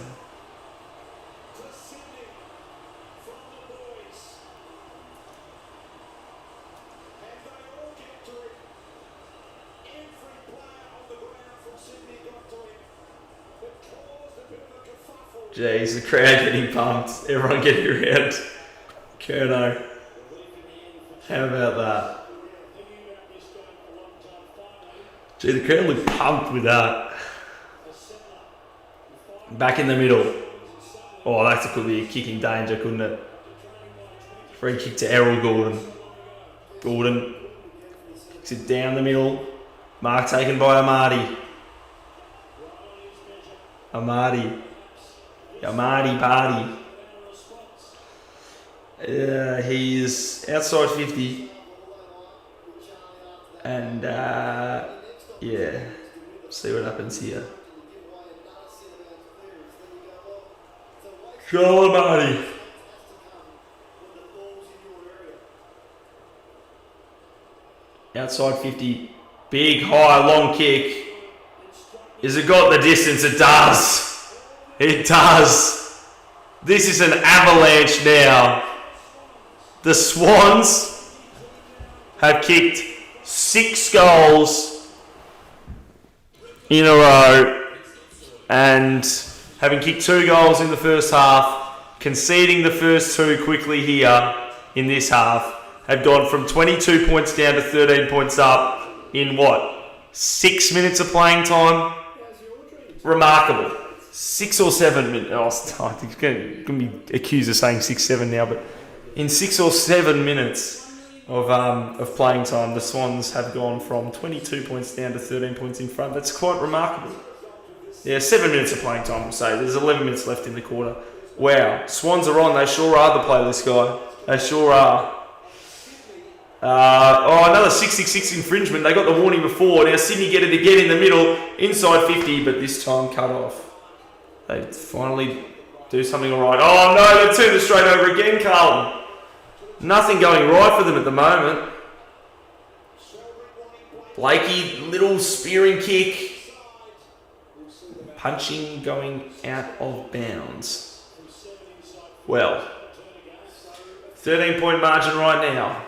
Jeez, the crowd getting pumped. Everyone getting around. Curnow. How about that? Gee, the crowd looked pumped with that. Back in the middle. Oh, that could be a kicking danger, couldn't it? Free kick to Errol Gordon. Gordon kicks it down the middle. Mark taken by Amadi. Amadi Party. He's outside 50. And, yeah. See what happens here. Joel Amadi. Outside 50. Big, high, long kick. Has it got the distance? It does. It does. This is an avalanche now. The Swans have kicked 6 goals in a row, and having kicked 2 goals in the first half, conceding the first 2 quickly here in this half, have gone from 22 points down to 13 points up in 6 minutes of playing time? Remarkable. 6 or 7 minutes. Oh, I'm going to be accused of saying 6-7 now, but in 6 or 7 minutes of playing time, the Swans have gone from 22 points down to 13 points in front. That's quite remarkable. Yeah, 7 minutes of playing time, we'll say. There's 11 minutes left in the quarter. Wow, Swans are on. They sure are the playlist guy. They sure are. Another 666 infringement. They got the warning before. Now Sydney get it again in the middle, inside 50, but this time cut off. They finally do something all right. Oh no, they turned it straight over again, Carlton. Nothing going right for them at the moment. Blakey, little spearing kick. Punching going out of bounds. Well, 13-point margin right now.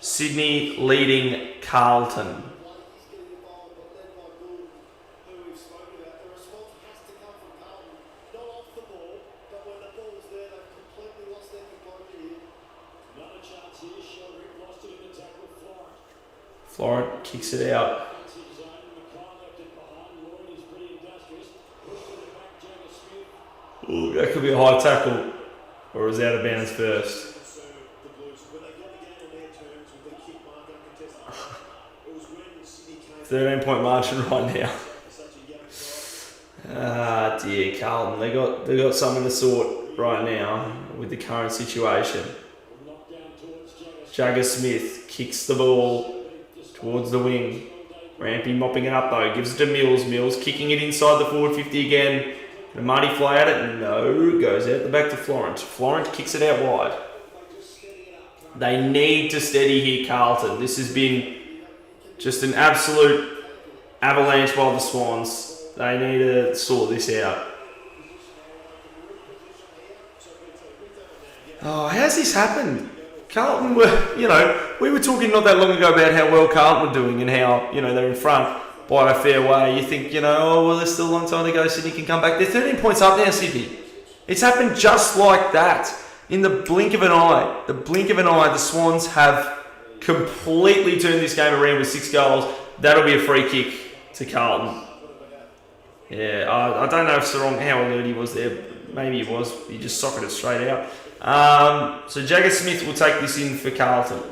Sydney leading Carlton. Florent kicks it out. Ooh, that could be a high tackle. Or is out of bounds first? 13-point margin right now. Ah dear, Carlton. They got something to sort right now with the current situation. Jagger Smith kicks the ball towards the wing. Rampy mopping it up though. Gives it to Mills. Mills kicking it inside the forward 50 again. The Marty fly at it. No, goes out the back to Florent. Florent kicks it out wide. They need to steady here, Carlton. This has been just an absolute avalanche by the Swans. They need to sort this out. Oh, how's this happened? Carlton were, we were talking not that long ago about how well Carlton were doing and how, they're in front. by a fair way. You think, oh, well, there's still a long time to go. Sydney can come back. They're 13 points up now, Sydney. It's happened just like that. In the blink of an eye. The Swans have completely turned this game around with 6 goals. That'll be a free kick to Carlton. Yeah, I don't know if Sarong, how alert he was there. Maybe he was. He just socketed it straight out. So Jagger Smith will take this in for Carlton.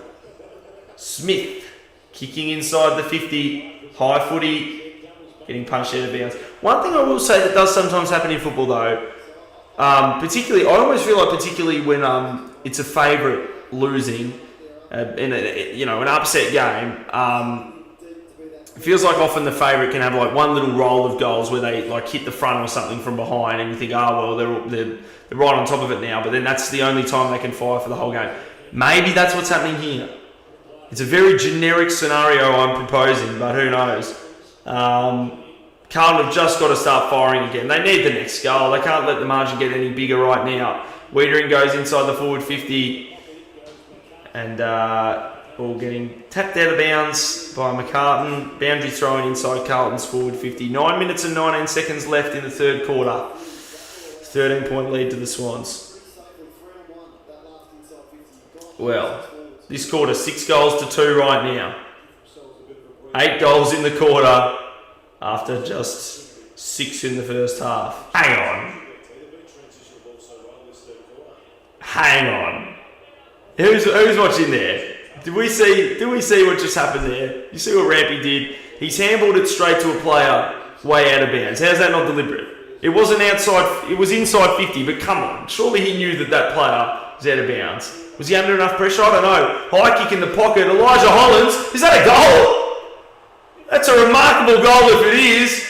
Smith kicking inside the 50. High footy. Getting punched out of bounds. One thing I will say that does sometimes happen in football though, particularly, I always feel like particularly when it's a favourite losing in an upset game, it feels like often the favourite can have like one little roll of goals where they like hit the front or something from behind, and you think, oh well, they're right on top of it now. But then that's the only time they can fire for the whole game. Maybe that's what's happening here. It's a very generic scenario I'm proposing, but who knows? Carlton have just got to start firing again. They need the next goal. They can't let the margin get any bigger right now. Wiedering goes inside the forward 50, and ball getting tapped out of bounds by McCartan. Boundary thrown inside Carlton's forward 50. 9 minutes and 19 seconds left in the third quarter. 13-point lead to the Swans. Well, this quarter, 6 goals to 2 right now. 8 goals in the quarter after just 6 in the first half. Hang on. Who's watching there? Did we see what just happened there? You see what Rampy did? He's handballed it straight to a player way out of bounds. How's that not deliberate? It wasn't outside, it was inside 50, but come on. Surely he knew that player was out of bounds. Was he under enough pressure? I don't know. High kick in the pocket. Elijah Hollins. Is that a goal? That's a remarkable goal if it is.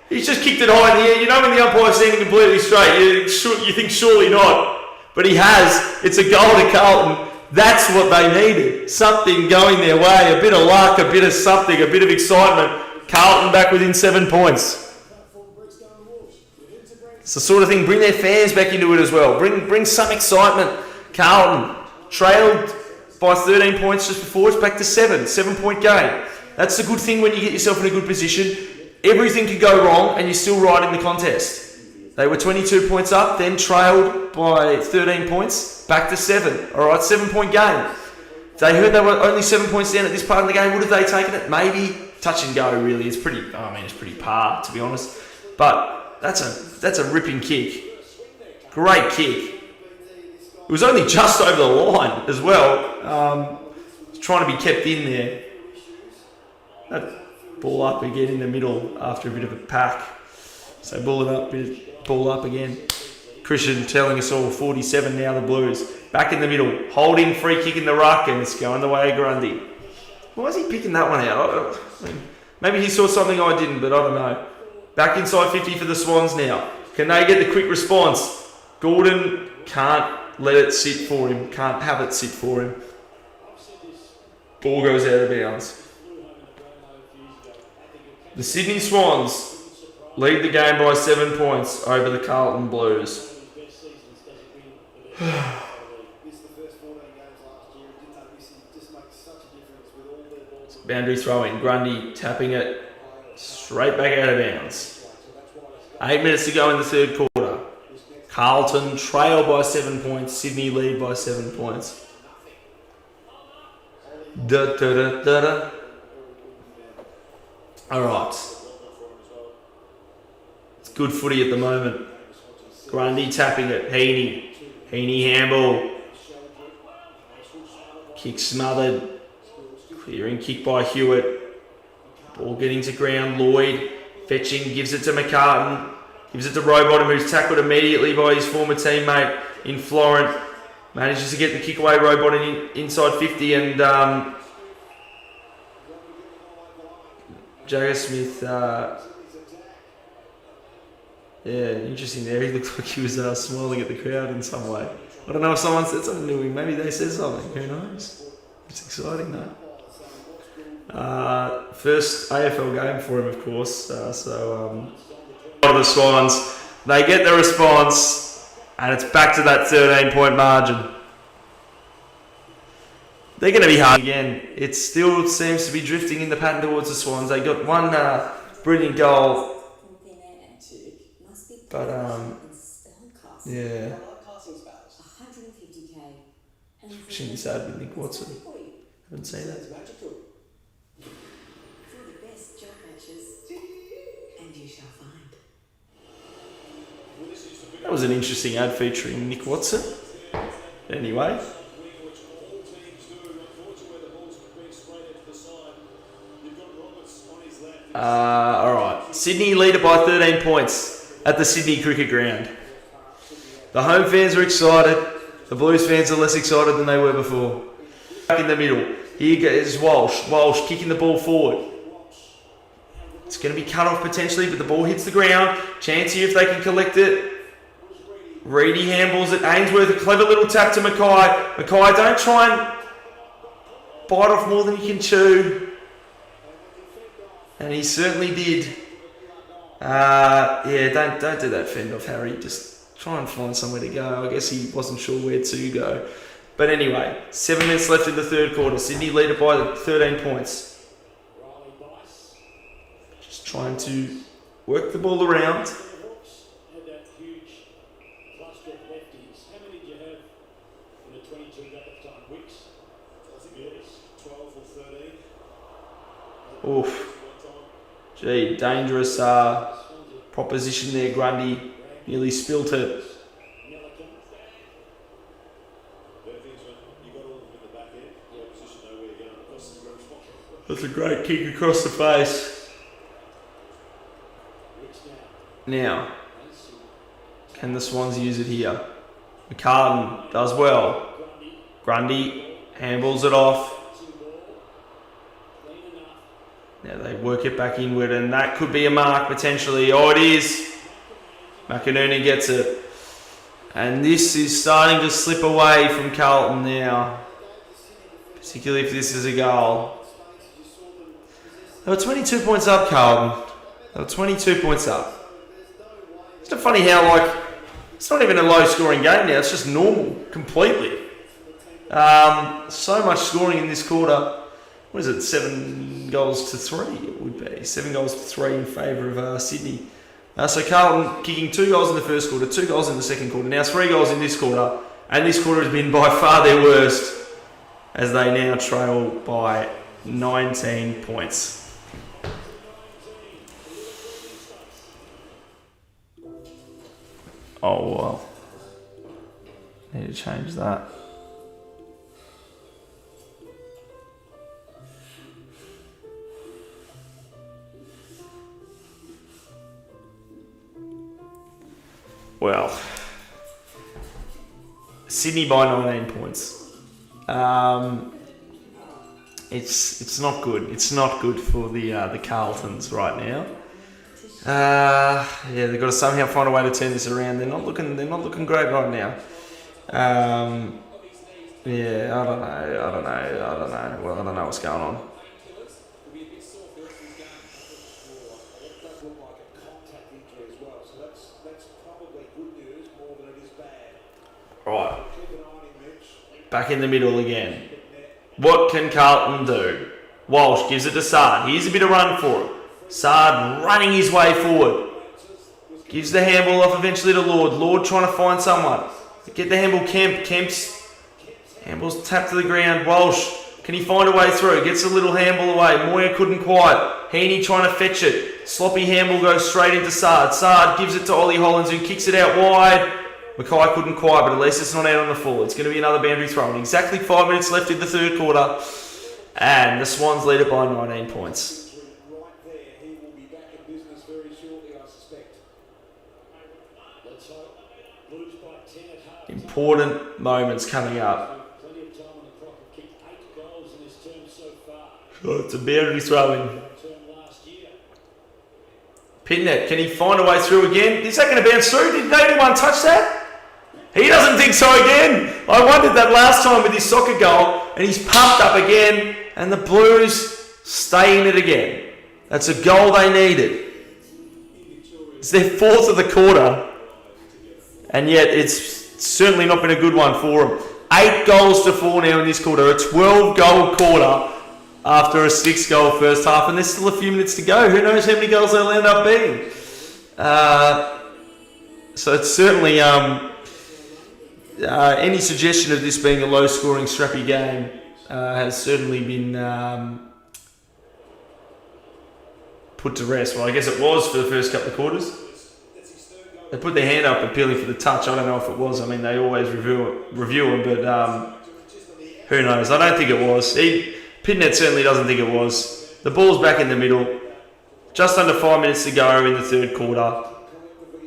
He's just kicked it high in the air. You know when the umpire's standing completely straight, you think surely not. But he has. It's a goal to Carlton. That's what they needed. Something going their way. A bit of luck, a bit of something, a bit of excitement. Carlton back within 7 points. It's the sort of thing, bring their fans back into it as well. Bring some excitement. Carlton trailed by 13 points just before. It's back to 7. 7-point game. That's the good thing when you get yourself in a good position. Everything could go wrong and you're still right in the contest. They were 22 points up, then trailed by 13 points, back to 7. All right, 7-point game. If they heard they were only 7 points down at this part of the game, would have they taken it? Maybe. Touch and go, really. It's pretty par, to be honest. But that's a ripping kick. Great kick. It was only just over the line as well. Trying to be kept in there. That ball up again in the middle after a bit of a pack. So ball up again. Christian telling us all 47 now, the Blues. Back in the middle. Holding, free kick in the ruck, and it's going the way of Grundy. Why is he picking that one out? Maybe he saw something I didn't, but I don't know. Back inside 50 for the Swans now. Can they get the quick response? Gordon can't let it sit for him. Can't have it sit for him. Ball goes out of bounds. The Sydney Swans lead the game by 7 points over the Carlton Blues. Boundary throwing. Grundy tapping it straight back out of bounds. 8 minutes to go in the third quarter. Carlton trail by 7 points. Sydney lead by 7 points. Alright. It's good footy at the moment. Grundy tapping it. Heaney handball. Kick smothered. Clearing kick by Hewitt. Ball getting to ground. Lloyd fetching, gives it to McCartan. Gives it to Rowbottom, who's tackled immediately by his former teammate in Florent. Manages to get the kick away. Rowbottom inside 50, and Jagger Smith. Interesting there. He looked like he was smiling at the crowd in some way. I don't know if someone said something to him. Maybe they said something. Who knows? It's exciting though. First AFL game for him, of course. The Swans, they get the response, and it's back to that 13-point margin. They're going to be hard again. It still seems to be drifting in the pattern towards the Swans. They got one brilliant goal, but yeah. Pushing this out with Nick Watson. Haven't seen that. That was an interesting ad featuring Nick Watson. Anyway. Alright. Sydney lead it by 13 points at the Sydney Cricket Ground. The home fans are excited. The Blues fans are less excited than they were before. Back in the middle. Here goes Walsh. Walsh kicking the ball forward. It's going to be cut off potentially, but the ball hits the ground. Chance here if they can collect it. Reedy handballs it. Ainsworth, a clever little tap to Mackay. Mackay, don't try and bite off more than you can chew. And he certainly did. Yeah, don't do that fend off, Harry. Just try and find somewhere to go. I guess he wasn't sure where to go. But anyway, 7 minutes left in the third quarter. Sydney lead it by 13 points. Just trying to work the ball around. Oof. Gee, dangerous proposition there, Grundy. Nearly spilt it. That's a great kick across the face. Now, can the Swans use it here? McCartan does well. Grundy handballs it off. Now they work it back inward, and that could be a mark potentially. Oh, it is. McInerney gets it. And this is starting to slip away from Carlton now. Particularly if this is a goal. They were 22 points up, Carlton. They were 22 points up. It's not funny how, like, it's not even a low-scoring game now. It's just normal, completely. So much scoring in this quarter. What is it, 7 goals to 3 it would be. 7 goals to 3 in favour of Sydney. So Carlton kicking 2 goals in the first quarter, 2 goals in the second quarter, now 3 goals in this quarter, and this quarter has been by far their worst as they now trail by 19 points. Oh well, need to change that. Well, Sydney by 19 points. It's not good. It's not good for the Carltons right now. Yeah, they've got to somehow find a way to turn this around. They're not looking great right now. Yeah, I don't know. Well, I don't know what's going on. Right, back in the middle again. What can Carlton do? Walsh gives it to Sard. Here's a bit of run for it. Sard running his way forward. Gives the handball off eventually to Lord. Lord trying to find someone. Get the handball, Kemp. Kemp's handball's tapped to the ground. Walsh, can he find a way through? Gets a little handball away. Moyer couldn't quite. Heaney trying to fetch it. Sloppy handball goes straight into Sard. Sard gives it to Ollie Hollins, who kicks it out wide. Mackay couldn't quite, but at least it's not out on the full. It's going to be another boundary throw. And exactly 5 minutes left in the third quarter. And the Swans lead it by 19 points. Important moments coming up. So it's a boundary throw-in. Pitnet, can he find a way through again? Is that going to bounce through? Did anyone touch that? He doesn't think so again. I wondered that last time with his soccer goal, and he's pumped up again, and the Blues stay in it again. That's a goal they needed. It's their 4th of the quarter, and yet it's certainly not been a good one for them. 8 goals to 4 now in this quarter. A 12-goal quarter after a 6-goal first half, and there's still a few minutes to go. Who knows how many goals they'll end up being? So it's certainly any suggestion of this being a low-scoring, scrappy game has certainly been put to rest. Well, I guess it was for the first couple of quarters. They put their hand up appealing for the touch. I don't know if it was. I mean, they always review them, but who knows? I don't think it was. Pitnet certainly doesn't think it was. The ball's back in the middle. Just under 5 minutes to go in the third quarter.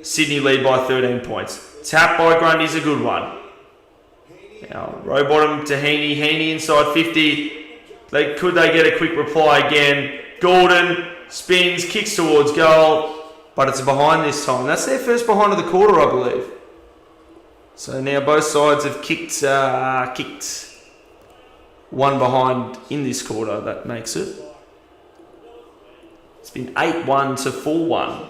Sydney lead by 13 points. Tap by Grundy's a good one. Now, row bottom to Heaney. Heaney inside 50. Could they get a quick reply again? Gordon spins, kicks towards goal, but it's a behind this time. That's their first behind of the quarter, I believe. So now both sides have kicked one behind in this quarter. That makes it. It's been 8-1 to 4-1.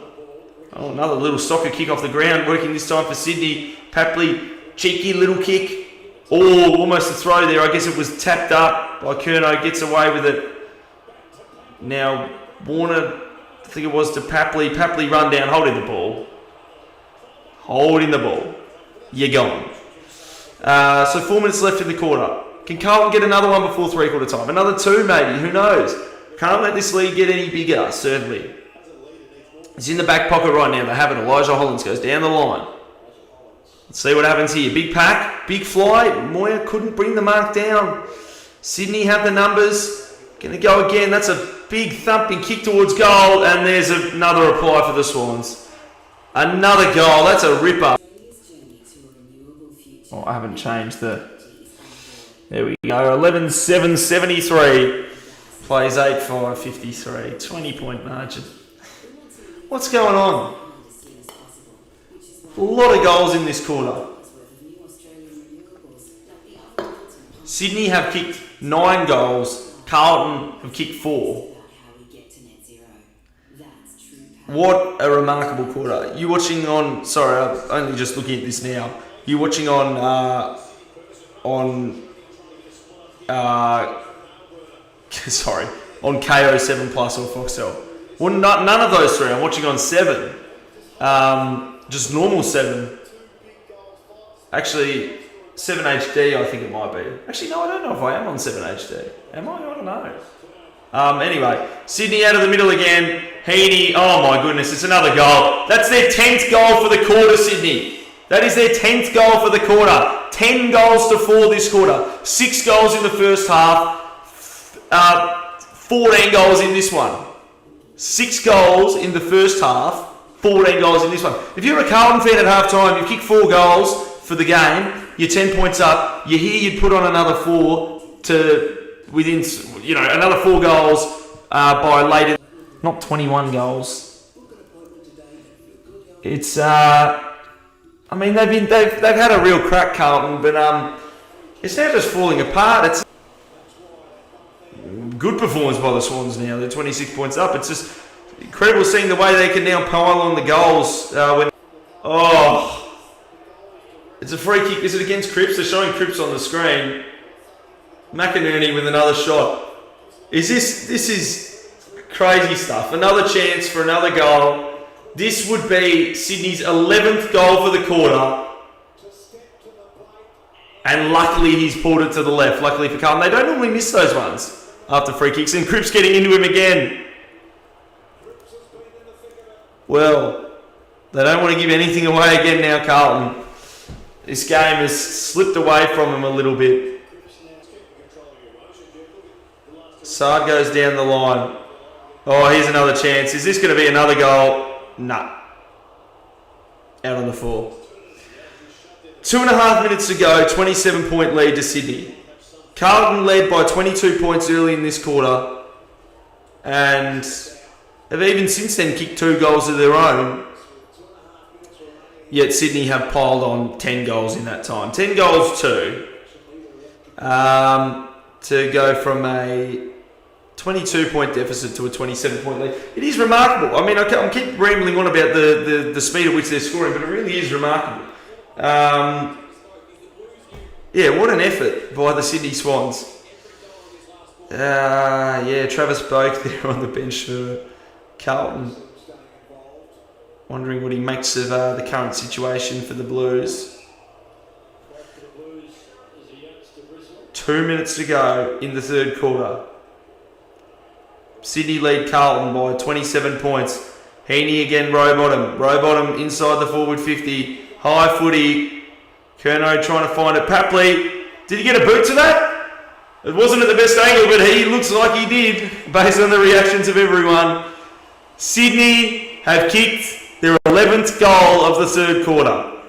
Oh, another little soccer kick off the ground, working this time for Sydney. Papley, cheeky little kick. Oh, almost a throw there. I guess it was tapped up by Curnow, gets away with it. Now, Warner, I think it was to Papley. Papley run down, holding the ball. Holding the ball. You're gone. So 4 minutes left in the quarter. Can Carlton get another one before three-quarter time? Another 2 maybe, who knows? Can't let this lead get any bigger, certainly. It's in the back pocket right now. They have it. Elijah Hollins goes down the line. Let's see what happens here. Big pack, big fly. Moyer couldn't bring the mark down. Sydney have the numbers. Going to go again. That's a big thumping kick towards goal. And there's another reply for the Swans. Another goal. That's a ripper. Oh, I haven't changed the... There we go. 11-7-73. Plays 8-5-53. 20-point margin. What's going on? A lot of goals in this quarter. Sydney have kicked 9 goals. Carlton have kicked 4. What a remarkable quarter. You watching on... Sorry, I'm only just looking at this now. You watching on sorry, on KO 7 Plus or Foxtel. Well, none of those three. I'm watching on 7. Just normal 7. Actually, 7 HD, I think it might be. Actually, no, I don't know if I am on 7 HD. Am I? I don't know. Anyway, Sydney out of the middle again. Heaney, oh my goodness, it's another goal. That's their 10th goal for the quarter, Sydney. That is their 10th goal for the quarter. 10 goals to 4 this quarter. 6 goals in the first half. 14 goals in this one. 6 goals in the first half. 14 goals in this one. If you're a Carlton fan at half time, you kick 4 goals for the game, you're 10 points up, you're here, you'd put on another 4 to within, another 4 goals by later. Not 21 goals. It's, they've had a real crack, Carlton, but it's now just falling apart. It's good performance by the Swans now. They're 26 points up. It's just incredible seeing the way they can now pile on the goals. It's a free kick. Is it against Cripps? They're showing Cripps on the screen. McInerney with another shot. This is crazy stuff. Another chance for another goal. This would be Sydney's 11th goal for the quarter. And luckily he's pulled it to the left. Luckily for Carlton. They don't normally miss those ones after free kicks. And Cripps getting into him again. Well, they don't want to give anything away again now, Carlton. This game has slipped away from them a little bit. Sard goes down the line. Oh, here's another chance. Is this going to be another goal? Nah. Out on the floor. 2.5 minutes to go. 27-point lead to Sydney. Carlton led by 22 points early in this quarter. And have even since then kicked 2 goals of their own. Yet Sydney have piled on 10 goals in that time. 10 goals too. To go from a 22-point deficit to a 27-point lead. It is remarkable. I mean, I keep rambling on about the speed at which they're scoring, but it really is remarkable. Yeah, what an effort by the Sydney Swans. Yeah, Travis Boak there on the bench for Carlton. Wondering what he makes of the current situation for the Blues. 2 minutes to go in the third quarter. Sydney lead Carlton by 27 points. Heaney again, row bottom inside the forward 50. High footy. Curnow trying to find it. Papley, did he get a boot to that? It wasn't at the best angle, but he looks like he did, based on the reactions of everyone. Sydney have kicked their 11th goal of the third quarter.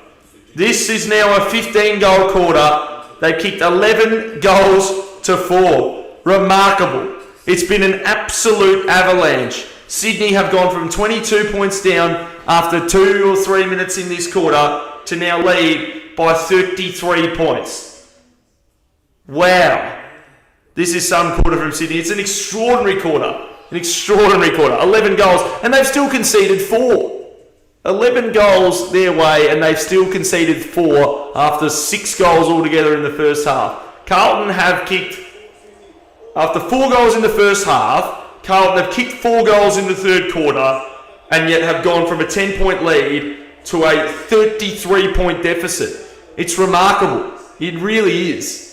This is now a 15-goal quarter. They kicked 11 goals to 4. Remarkable. It's been an absolute avalanche. Sydney have gone from 22 points down after 2 or 3 minutes in this quarter to now lead by 33 points. Wow. This is some quarter from Sydney. It's an extraordinary quarter. 11 goals. And they've still conceded 4. 11 goals their way, and they've still conceded 4 after 6 goals altogether in the first half. Carlton have kicked, after 4 goals in the first half, Carlton have kicked 4 goals in the third quarter, and yet have gone from a 10-point lead to a 33-point deficit. It's remarkable. It really is.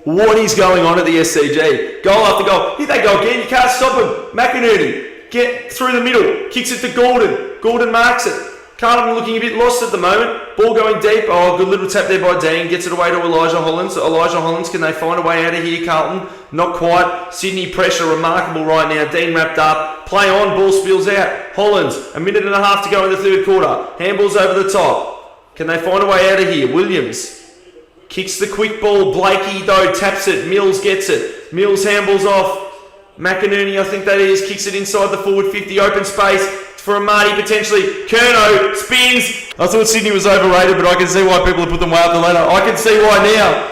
What is going on at the SCG? Goal after goal. Here they go again. You can't stop them. McInerney, get through the middle. Kicks it to Gordon. Gordon marks it. Carlton looking a bit lost at the moment. Ball going deep. Oh, good little tap there by Dean. Gets it away to Elijah Hollins. Elijah Hollins, can they find a way out of here, Carlton? Not quite. Sydney pressure remarkable right now. Dean wrapped up. Play on. Ball spills out. Hollins, a minute and a half to go in the third quarter. Handballs over the top. Can they find a way out of here? Williams kicks the quick ball. Blakey, though, taps it. Mills gets it. Mills handballs off. McInerney, I think that is, kicks it inside the forward 50. Open space for a Marty potentially. Curnow spins. I thought Sydney was overrated, but I can see why people have put them way up the ladder. I can see why now.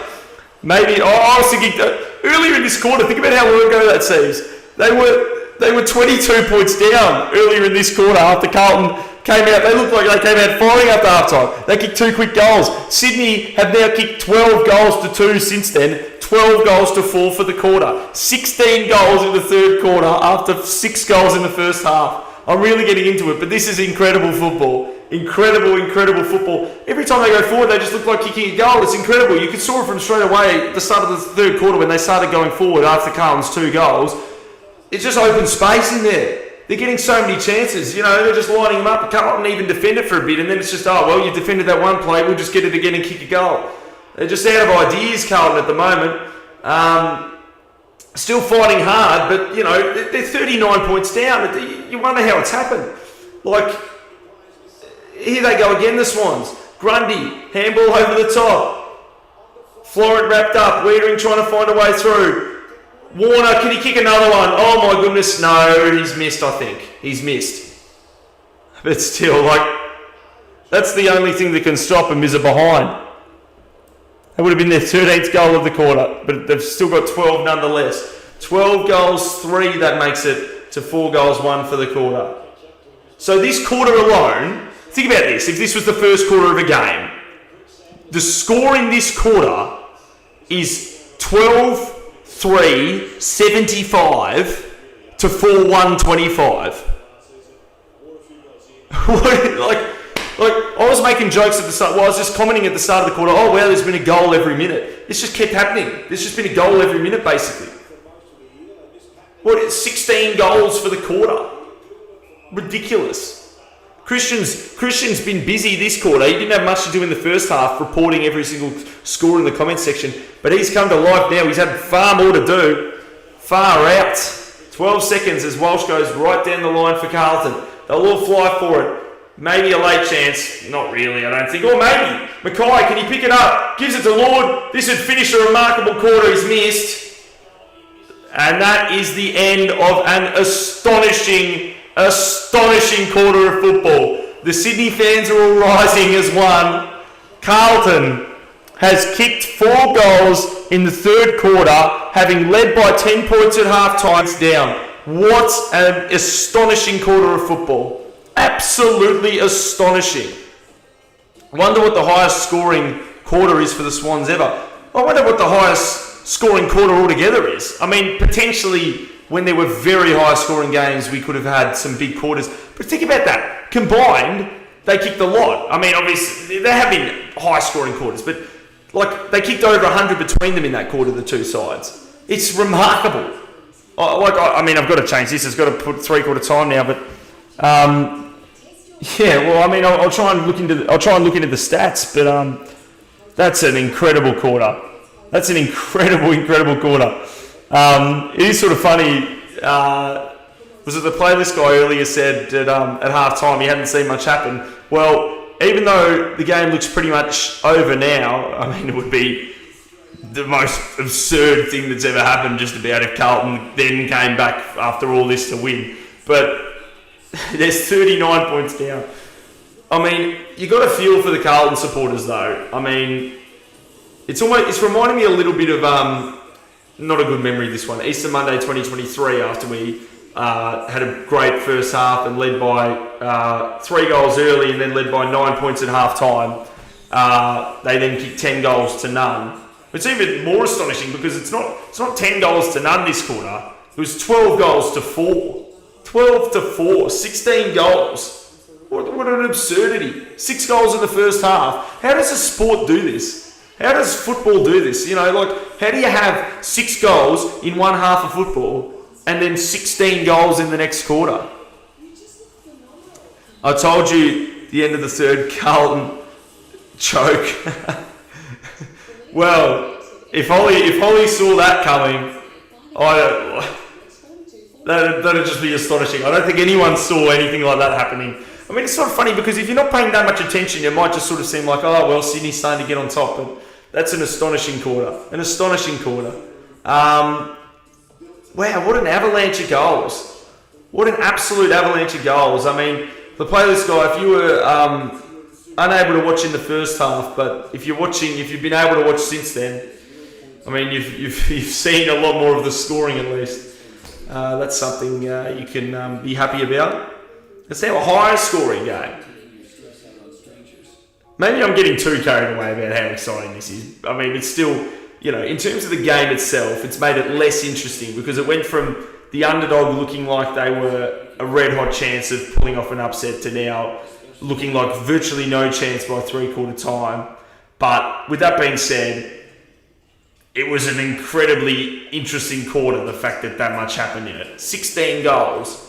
Maybe, I was thinking, earlier in this quarter, think about how long ago that seems. They were 22 points down earlier in this quarter after Carlton came out. They looked like they came out firing after half time. They kicked 2 quick goals. Sydney have now kicked 12 goals to 2 since then. 12 goals to 4 for the quarter. 16 goals in the third quarter after 6 goals in the first half. I'm really getting into it, but this is incredible football. Incredible football. Every time they go forward, they just look like kicking a goal. It's incredible. You could saw it from straight away at the start of the third quarter when they started going forward after Carlton's 2 goals. It's just open space in there. They're getting so many chances. They're just lining them up. Carlton even defend it for a bit, and then it's just, you've defended that one play, we'll just get it again and kick a goal. They're just out of ideas, Carlton, at the moment. Still fighting hard, but, they're 39 points down. You wonder how it's happened. Here they go again, the Swans. Grundy, handball over the top. Florent wrapped up. Wiedering trying to find a way through. Warner, can he kick another one? Oh my goodness, no, he's missed, I think. He's missed. But still, that's the only thing that can stop him is a behind. That would have been their 13th goal of the quarter, but they've still got 12 nonetheless. 12 goals, 3, that makes it to 4 goals, 1 for the quarter. So this quarter alone, think about this, if this was the first quarter of a game, the score in this quarter is 12-3, 75 to 4-1, 25. I was making jokes at the start. Well, I was just commenting at the start of the quarter. Oh, wow, there's been a goal every minute. This just kept happening. There's just been a goal every minute, basically. 16 goals for the quarter. Ridiculous. Christian's been busy this quarter. He didn't have much to do in the first half, reporting every single score in the comments section. But he's come to life now. He's had far more to do. Far out. 12 seconds as Walsh goes right down the line for Carlton. They'll all fly for it. Maybe a late chance. Not really, I don't think. Or maybe. Mackay, can he pick it up? Gives it to Lord. This would finish a remarkable quarter. He's missed. And that is the end of an astonishing quarter of football. The Sydney fans are all rising as one. Carlton has kicked 4 goals in the third quarter, having led by 10 points at half-time down. What an astonishing quarter of football. Absolutely astonishing. I wonder what the highest scoring quarter is for the Swans ever. I wonder what the highest scoring quarter altogether is. I mean, potentially when there were very high scoring games, we could have had some big quarters. But think about that. Combined, they kicked a lot. I mean, obviously, there have been high scoring quarters, but like they kicked over 100 between them in that quarter, the two sides. It's remarkable. I mean, I've got to change this. It's got to put 3/4 time now, but yeah. Well, I mean, I'll try and look into the stats, but that's an incredible quarter. That's an incredible quarter. It is sort of funny. Was it the playlist guy earlier said that at half time he hadn't seen much happen? Well, even though the game looks pretty much over now, I mean, it would be the most absurd thing that's ever happened just about if Carlton then came back after all this to win. But there's 39 points down. I mean, you got to feel for the Carlton supporters though. I mean, it's reminding me a little bit of not a good memory, this one, Easter Monday 2023, after we had a great first half and led by 3 goals early and then led by 9 points at half time. They then kicked 10 goals to none. It's even more astonishing because it's not 10 goals to none this quarter. It was 12 goals to 4. 12 to 4, 16 goals. What an absurdity. 6 goals in the first half. How does a sport do this? How does football do this? You know, like, how do you have 6 goals in one half of football and then 16 goals in the next quarter? I told you the end of the third, Carlton choke. Well, if Holly saw that coming, that'd just be astonishing. I don't think anyone saw anything like that happening. I mean, it's sort of funny because if you're not paying that much attention, it might just sort of seem like, oh, well, Sydney's starting to get on top. But that's an astonishing quarter. An astonishing quarter. Wow, what an avalanche of goals. What an absolute avalanche of goals. I mean, the playlist guy, if you were unable to watch in the first half, but if you've been able to watch since then, I mean, you've seen a lot more of the scoring at least. That's something you can be happy about. It's now a higher scoring game. Maybe I'm getting too carried away about how exciting this is. I mean, it's still, you know, in terms of the game itself, it's made it less interesting because it went from the underdog looking like they were a red-hot chance of pulling off an upset to now looking like virtually no chance by 3/4 time. But with that being said, it was an incredibly interesting quarter, the fact that much happened in it. 16 goals.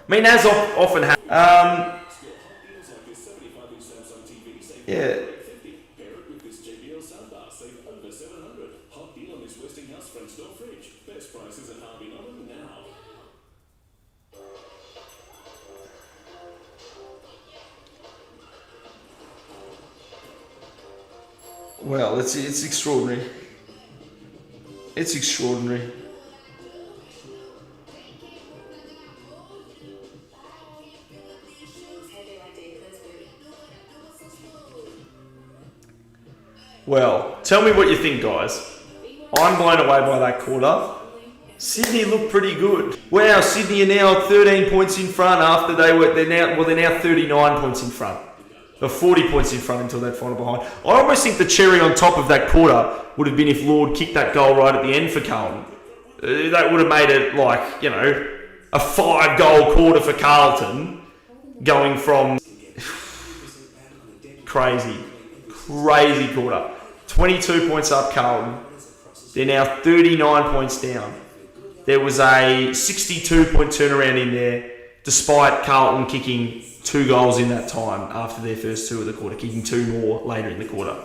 I mean, as often happens. Yeah. Well, it's extraordinary. It's extraordinary. Well, tell me what you think, guys. I'm blown away by that quarter. Sydney looked pretty good. Wow, Sydney are now 13 points in front after they're now 39 points in front. They're 40 points in front until that final behind. I almost think the cherry on top of that quarter would have been if Lord kicked that goal right at the end for Carlton. That would have made it like, you know, a 5-goal quarter for Carlton, going from crazy quarter. 22 points up Carlton. They're now 39 points down. There was a 62-point turnaround in there, despite Carlton kicking 2 goals in that time after their first 2 of the quarter, kicking 2 more later in the quarter.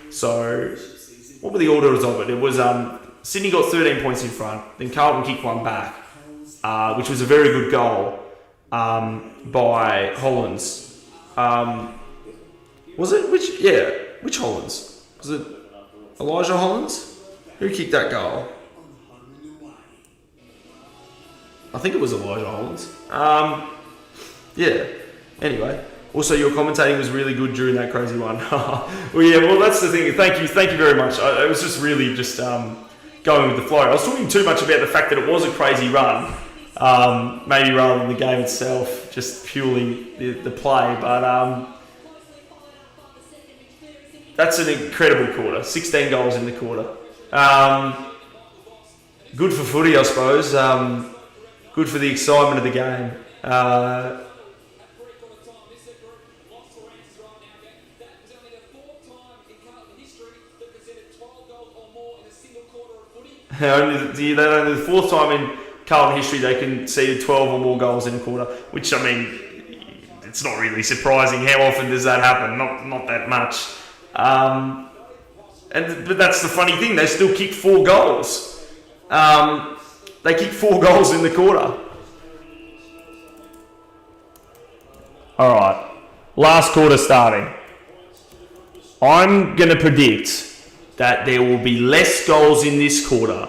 So, what were the orders of it? It was Sydney got 13 points in front, then Carlton kicked 1 back, which was a very good goal by Hollands. Was it? Which Hollands? Was it Elijah Hollands? Who kicked that goal? I think it was Elijah Hollands. Yeah. Anyway, also your commentating was really good during that crazy one. Well, that's the thing. Thank you very much. It was just really just going with the flow. I was talking too much about the fact that it was a crazy run, maybe rather than the game itself, just purely the play. But That's an incredible quarter. 16 goals in the quarter. Good for footy, I suppose. Good for the excitement of the game. Only the fourth time in Carlton history they conceded 12 or more goals in a quarter, which, I mean, it's not really surprising. How often does that happen? Not that much. But that's the funny thing. They still kicked 4 goals. They kicked 4 goals in the quarter. All right. Last quarter starting. I'm going to predict that there will be less goals in this quarter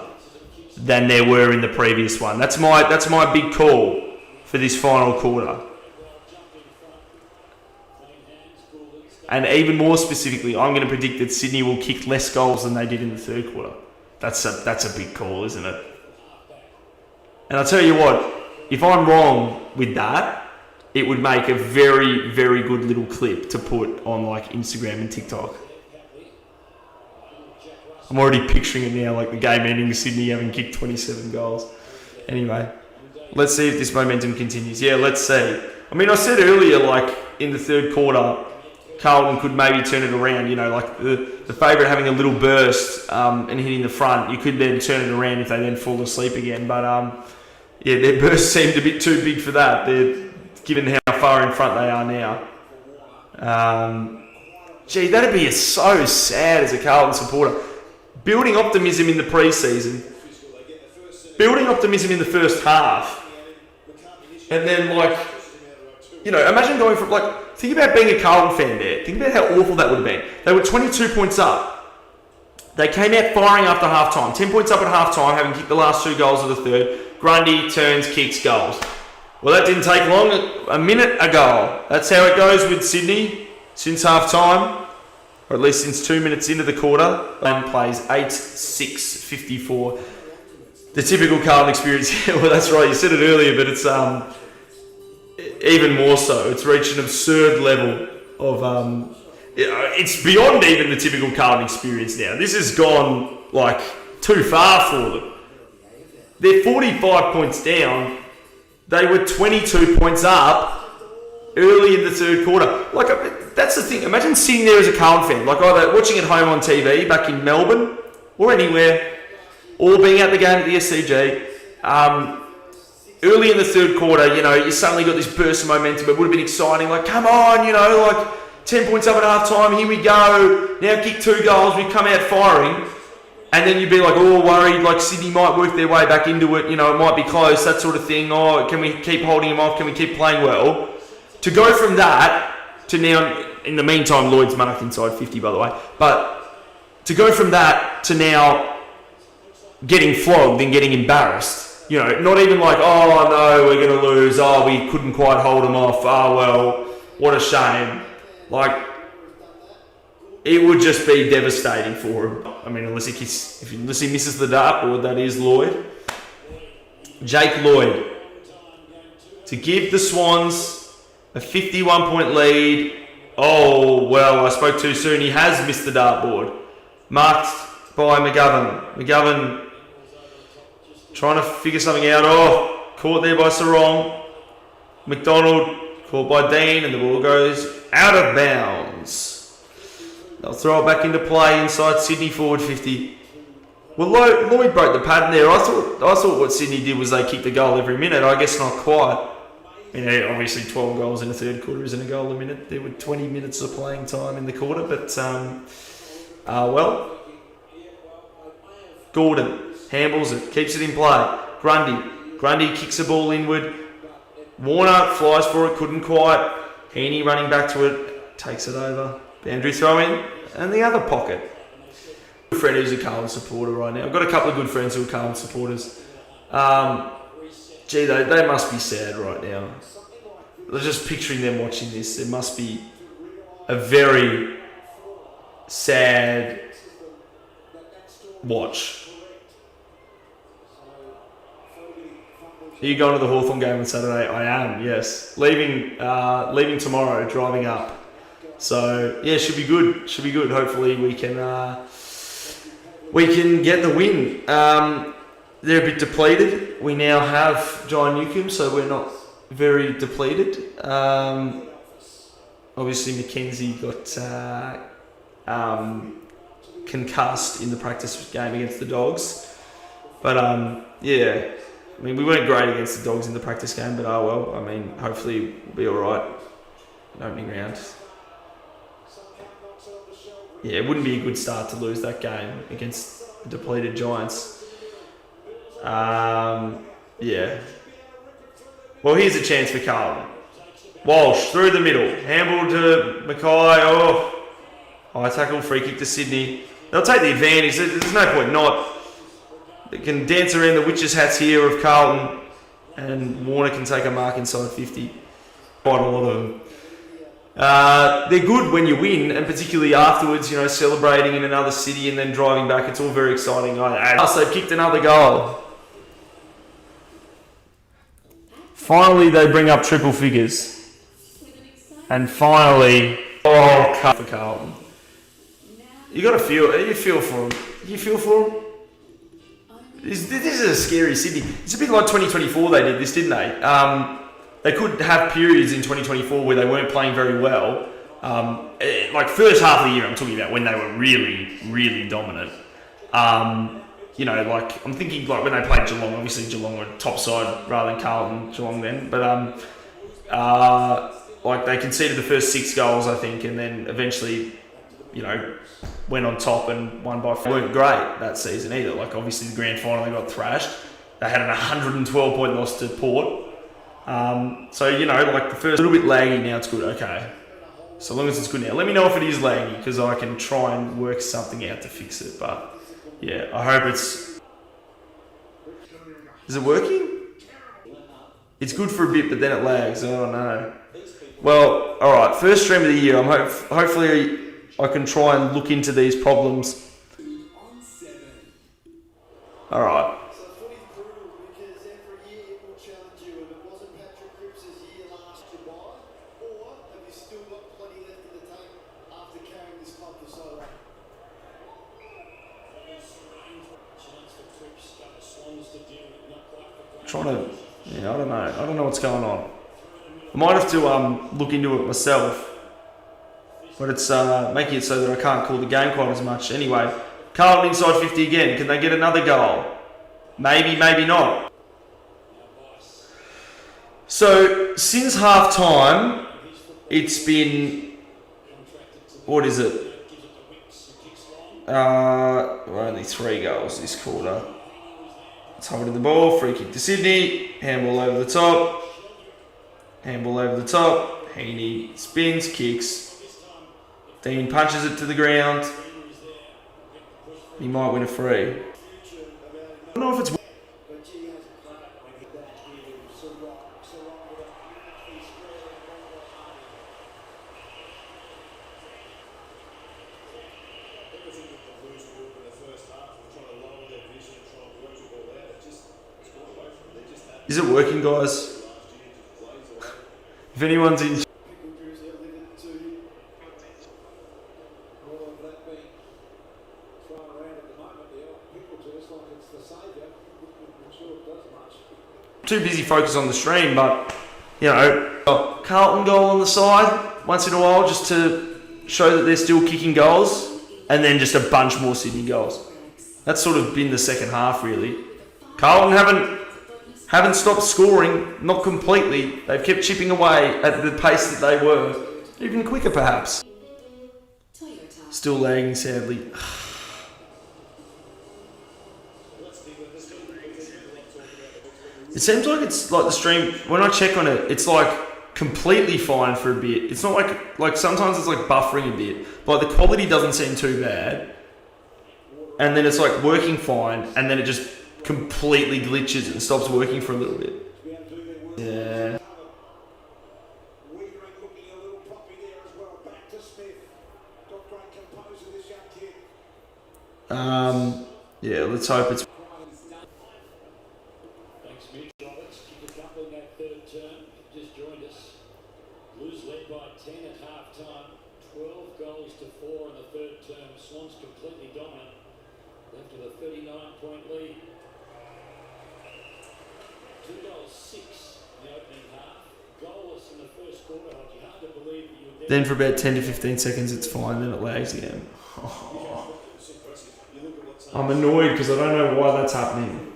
than there were in the previous one. That's my big call for this final quarter. And even more specifically, I'm going to predict that Sydney will kick less goals than they did in the third quarter. That's a big call, isn't it? And I'll tell you what, if I'm wrong with that, it would make a very, very good little clip to put on like Instagram and TikTok. I'm already picturing it now, like the game ending, Sydney having kicked 27 goals. Anyway, let's see if this momentum continues. Yeah, let's see. I mean, I said earlier, like in the third quarter, Carlton could maybe turn it around. You know, like the favourite having a little burst and hitting the front, you could then turn it around if they then fall asleep again. But yeah, their burst seemed a bit too big for that. They're given how far in front they are now. Gee, that'd be so sad as a Carlton supporter. Building optimism in the pre-season, building optimism in the first half, and then like, you know, imagine going from like, think about being a Carlton fan there. Think about how awful that would have been. They were 22 points up. They came out firing after half-time. 10 points up at half-time, having kicked the last 2 goals of the third. Grundy turns, kicks, goals. Well, that didn't take long. A minute, a goal. That's how it goes with Sydney since half-time. Or at least since 2 minutes into the quarter, and plays 8-6-54. The typical Carlton experience. Well, that's right. You said it earlier, but it's even more so. It's reached an absurd level of. It's beyond even the typical Carlton experience now. This has gone like too far for them. They're 45 points down. They were 22 points up early in the third quarter. Like, that's the thing. Imagine sitting there as a Carlton fan, like either watching at home on TV back in Melbourne or anywhere, or being at the game at the SCG. Early in the third quarter, you know, you suddenly got this burst of momentum. It would have been exciting. Like, come on, you know, like 10 points up at half time. Here we go. Now kick 2 goals. We come out firing. And then you'd be like, oh, worried, like Sydney might work their way back into it. You know, it might be close, that sort of thing. Oh, can we keep holding them off? Can we keep playing well? To go from that to now, in the meantime, Lloyd's marked inside 50, by the way. But to go from that to now getting flogged and getting embarrassed. You know, not even like, oh, no, we're going to lose. Oh, we couldn't quite hold them off. Oh, well, what a shame. Like, it would just be devastating for him. I mean, unless he misses the dartboard, that is Lloyd. Jake Lloyd. To give the Swans a 51-point lead. Oh, well, I spoke too soon. He has missed the dartboard. Marked by McGovern. McGovern trying to figure something out. Oh, caught there by Sarong. McDonald caught by Dean, and the ball goes out of bounds. They'll throw it back into play inside Sydney forward 50. Well, Lloyd broke the pattern there. I thought what Sydney did was they kicked a goal every minute. I guess not quite. You know, obviously 12 goals in the third quarter isn't a goal a minute. There were 20 minutes of playing time in the quarter, but well, Gordon handles it, keeps it in play. Grundy kicks the ball inward. Warner flies for it, couldn't quite. Heaney running back to it, takes it over. Boundary throw in, and the other pocket. A friend who's a Carlton supporter right now. I've got a couple of good friends who are Carlton supporters. Gee, they must be sad right now. I'm just picturing them watching this. It must be a very sad watch. Are you going to the Hawthorn game on Saturday? I am, yes. Leaving tomorrow, driving up. So yeah, should be good. Should be good. Hopefully we can get the win. They're a bit depleted. We now have John Newcomb, so we're not very depleted. Obviously Mackenzie got concussed in the practice game against the Dogs, but yeah, I mean we weren't great against the Dogs in the practice game, but oh well. I mean hopefully we'll be all right in opening round. Yeah, it wouldn't be a good start to lose that game against the depleted Giants. Yeah. Well, here's a chance for Carlton. Walsh through the middle, handball to Mackay. Oh, high tackle, free kick to Sydney. They'll take the advantage. There's no point not. They can dance around the witches' hats here of Carlton, and Warner can take a mark inside 50. Quite a lot of them. They're good when you win, and particularly afterwards, you know, celebrating in another city and then driving back. It's all very exciting. Plus, they've kicked another goal. Finally, they bring up triple figures. And finally, cut for Carlton. You got to feel. You feel for them. You feel for them. This is a scary Sydney. It's a bit like 2024. They did this, didn't they? They could have periods in 2024 where they weren't playing very well. Like first half of the year, I'm talking about when they were really, really dominant. You know, like I'm thinking like when they played Geelong. Obviously, Geelong were top side rather than Carlton. Geelong then, but like they conceded the first 6 goals, I think, and then eventually, you know, went on top and won by 4. Weren't great that season either. Like obviously the grand final they got thrashed. They had an 112-point loss to Port. So you know, like the first a little bit laggy, now it's good. Okay, so long as it's good now. Let me know if it is laggy because I can try and work something out to fix it. But yeah, I hope it's. Is it working? It's good for a bit, but then it lags. Oh no. Well, all right. First stream of the year. Hopefully I can try and look into these problems. All right. So footy's brutal because every year it will challenge you, and it wasn't Patrick Cripps' year last July, or have you still got plenty left in the tank after carrying this club for so long? Trying to, yeah, I don't know. I don't know what's going on. I might have to look into it myself, but it's making it so that I can't call the game quite as much. Anyway, Carlton inside 50 again. Can they get another goal? Maybe, maybe not. So since half time, it's been, what is it? Only 3 goals this quarter. It's holding the ball, free kick to Sydney, handball over the top, handball over the top, Heaney spins, kicks, Dean punches it to the ground, he might win a free. I don't know if it's... Is it working, guys? If anyone's in... Too busy focused on the stream, but, you know, Carlton goal on the side once in a while just to show that they're still kicking goals, and then just a bunch more Sydney goals. That's sort of been the second half, really. Carlton haven't stopped scoring, not completely. They've kept chipping away at the pace that they were, even quicker perhaps. Still lagging, sadly. It seems like it's like the stream, when I check on it, it's like completely fine for a bit. It's not like sometimes it's like buffering a bit. Like the quality doesn't seem too bad. And then it's like working fine, and then it just completely glitches and stops working for a little bit. Yeah. Yeah, let's hope it's... Thanks, Mitch. Roberts kicked a couple in that third term. Just joined us. Blues led by 10 at half time. 12 goals to 4 in the third term. Swans completely dominant. Left with a 39-point lead. 2 goals 6 in the opening half. Goalless in the first quarter. Hodgie, hard to believe that you were there. Then for about 10 to 15 seconds, it's fine. Then it lags again. I'm annoyed because I don't know why that's happening.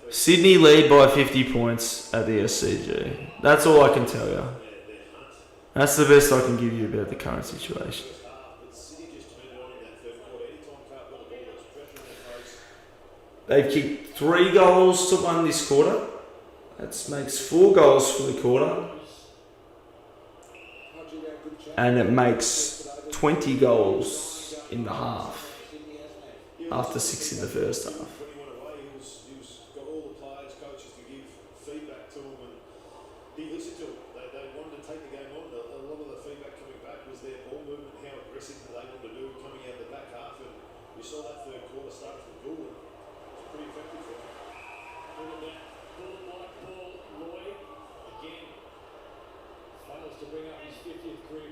Sydney lead by 50 points at the SCG. That's all I can tell you. That's the best I can give you about the current situation. They've kicked 3 goals to 1 this quarter. That makes 4 goals for the quarter. And it makes 20 goals in the half. After 6 in the first half.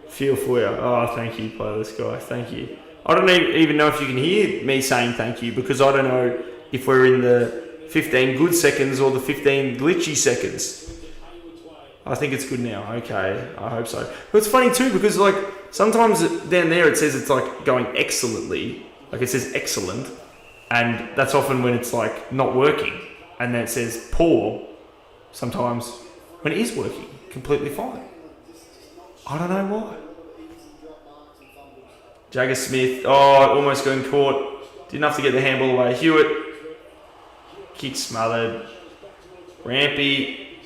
Feel for you. Oh, thank you, playlist guy. Thank you. I don't even know if you can hear me saying thank you because I don't know if we're in the 15 good seconds or the 15 glitchy seconds. I think it's good now. Okay, I hope so. But it's funny too because like sometimes down there it says it's like going excellently. Like it says excellent. And that's often when it's like not working. And then it says poor sometimes when it is working completely fine. I don't know why. Jagger Smith, almost going caught. Didn't have to get the handball away. Hewitt, kick smothered. Rampy.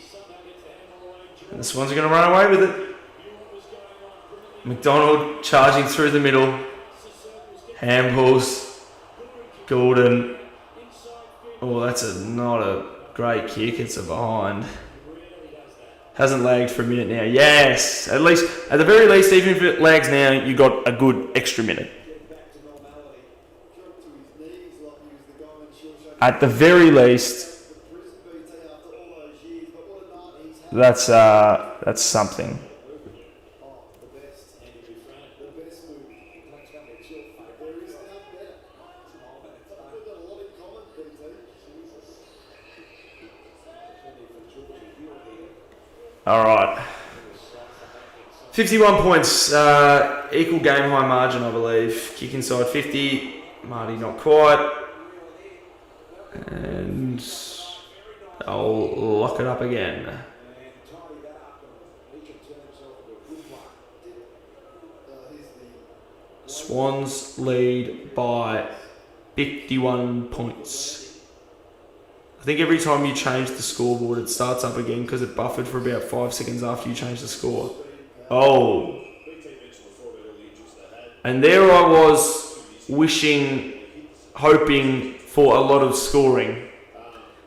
And the Swans are going to run away with it. McDonald charging through the middle. Handballs. Gordon. Oh, that's not a great kick. It's a behind. Hasn't lagged for a minute now. Yes, at the very least, even if it lags now, you got a good extra minute. At the very least, that's something. All right. 51 points, equal game high margin, I believe. Kick inside 50. Marty not quite. And I'll lock it up again. Swans lead by 51 points. I think every time you change the scoreboard, it starts up again because it buffered for about 5 seconds after you change the score. Oh. And there I was wishing, hoping for a lot of scoring.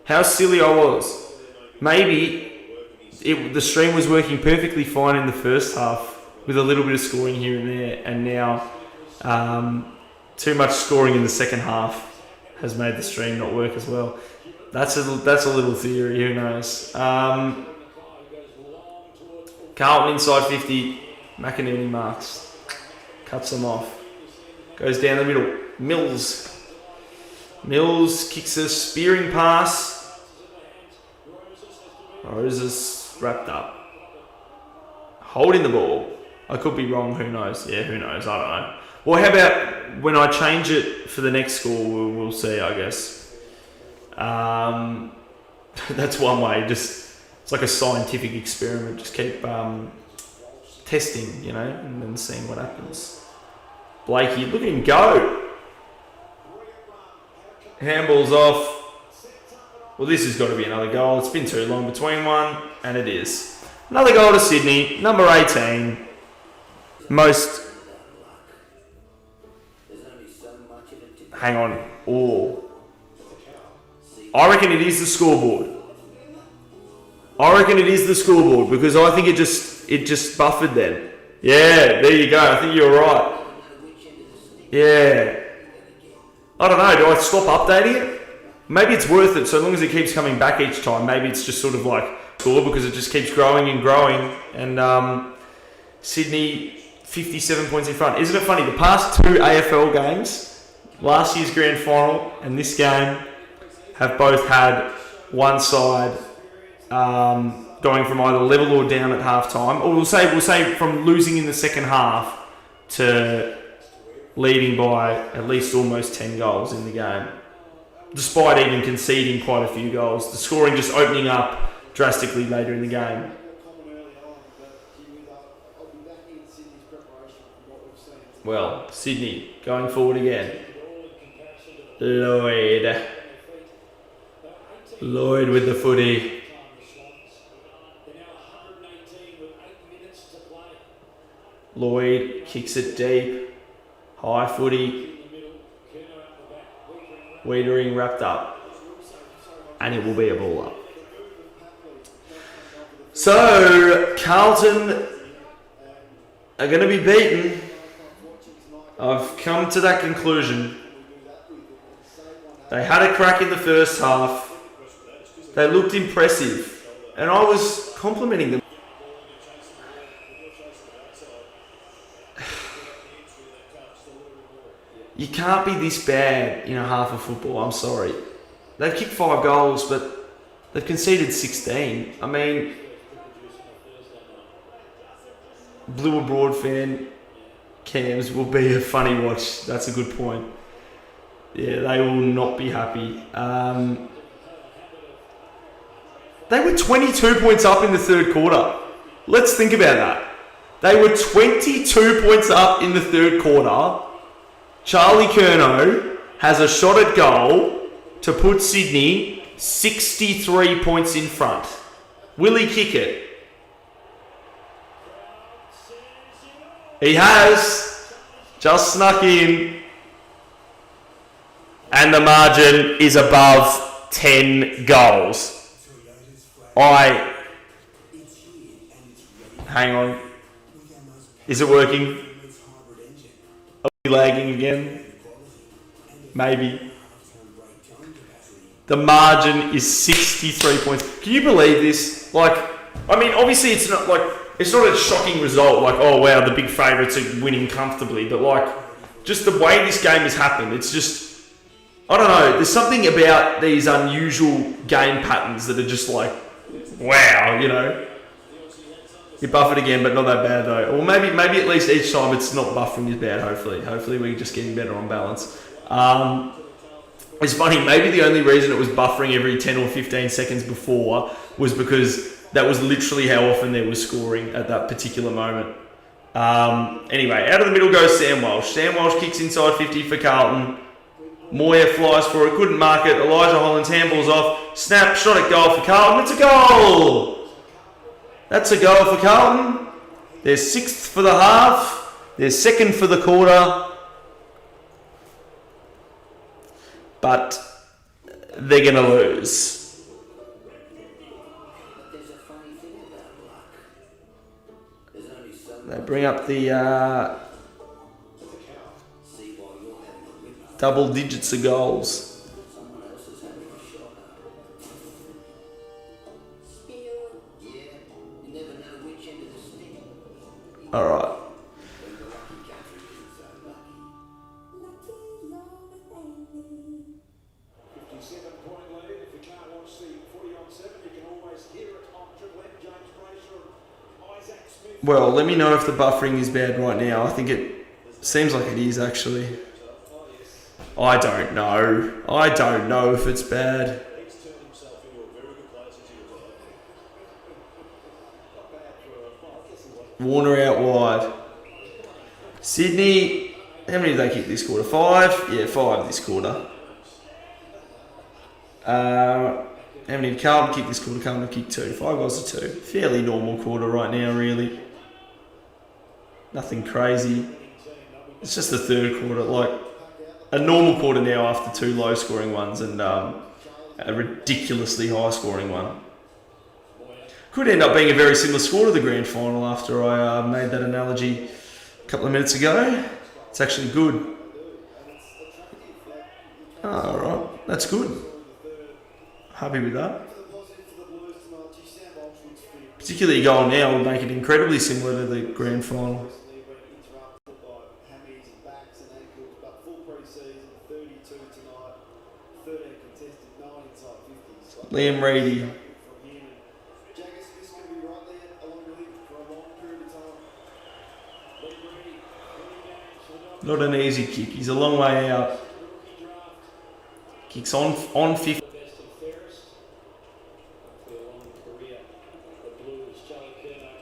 How silly I was. Maybe the stream was working perfectly fine in the first half with a little bit of scoring here and there, and now too much scoring in the second half has made the stream not work as well. That's a little theory, who knows. Carlton inside 50. McInerney marks. Cuts them off. Goes down the middle. Mills kicks a spearing pass. Roses wrapped up. Holding the ball. I could be wrong, who knows? Yeah, who knows? I don't know. Well, how about when I change it for the next score, we'll see, I guess. That's one way. Just it's like a scientific experiment. Just keep testing, and then seeing what happens. Blakey, look at him go. Handball's off. Well, this has got to be another goal. It's been too long between one, and it is. Another goal to Sydney, number 18. Most. Hang on. Oh. I reckon it is the scoreboard. Because I think it just buffered then. Yeah, there you go. I think you're right. Yeah. I don't know. Do I stop updating it? Maybe it's worth it so long as it keeps coming back each time. Maybe it's just sort of like score because it just keeps growing and growing. And Sydney 57 points in front. Isn't it funny? The past two AFL games, last year's grand final and this game, have both had one side going from either level or down at halftime, or we'll say from losing in the second half to leading by at least almost 10 goals in the game, despite even conceding quite a few goals. The scoring just opening up drastically later in the game. Well, Sydney going forward again. Lloyd with the footy. Lloyd kicks it deep. High footy. Wiedering wrapped up. And it will be a ball up. So, Carlton are going to be beaten. I've come to that conclusion. They had a crack in the first half. They looked impressive. And I was complimenting them. You can't be this bad in a half of football, I'm sorry. They've kicked 5 goals, but they've conceded 16. I mean, Blue Abroad fan cams will be a funny watch. That's a good point. Yeah, they will not be happy. They were 22 points up in the third quarter. Let's think about that. They were 22 points up in the third quarter. Charlie Curnow has a shot at goal to put Sydney 63 points in front. Will he kick it? He has. Just snuck in. And the margin is above 10 goals. Hang on. Is it working? Are we lagging again? Maybe. The margin is 63 points. Can you believe this? Like, I mean, obviously it's not a shocking result, like, oh wow, the big favourites are winning comfortably, but like, just the way this game has happened, it's just, I don't know, there's something about these unusual game patterns that are just like, wow, you know. You buff it again, but not that bad though. Or maybe at least each time it's not buffing as bad, hopefully we're just getting better on balance. It's funny, maybe the only reason it was buffering every 10 or 15 seconds before was because that was literally how often there was scoring at that particular moment. Anyway, out of the middle goes Sam Walsh. Sam Walsh kicks inside 50 for Carlton. Moyer flies for it, couldn't mark it. Elijah Holland's handball's off. Snap, shot at goal for Carlton. It's a goal! That's a goal for Carlton. They're 6th for the half. They're 2nd for the quarter. But they're going to lose. They bring up the double digits of goals. All right. Well, let me know if the buffering is bad right now. I think it seems like it is, actually. I don't know if it's bad. Warner out wide. Sydney, how many did they kick this quarter? 5? Yeah, 5 this quarter. How many did Carlton kick this quarter? Carlton kicked 2. 5 goals to 2. Fairly normal quarter right now, really. Nothing crazy. It's just the third quarter. Like, a normal quarter now after 2 low-scoring ones and a ridiculously high-scoring one. Could end up being a very similar score to the grand final after I made that analogy a couple of minutes ago. It's actually good. Alright, that's good. Happy with that. particularly a goal now would make it incredibly similar to the grand final. Recently been interrupted by hammies and backs and ankles, but full pre-season, 32 tonight, 13 contested, 9 inside 50s. Liam Reedy. From him, and Jaggers, this is going to be right there along with him for a long period of time. Not an easy kick. He's a long way out. Kicks on 50. Best and fairest. Hopefully a long career. The Blues, Charlie Kerner.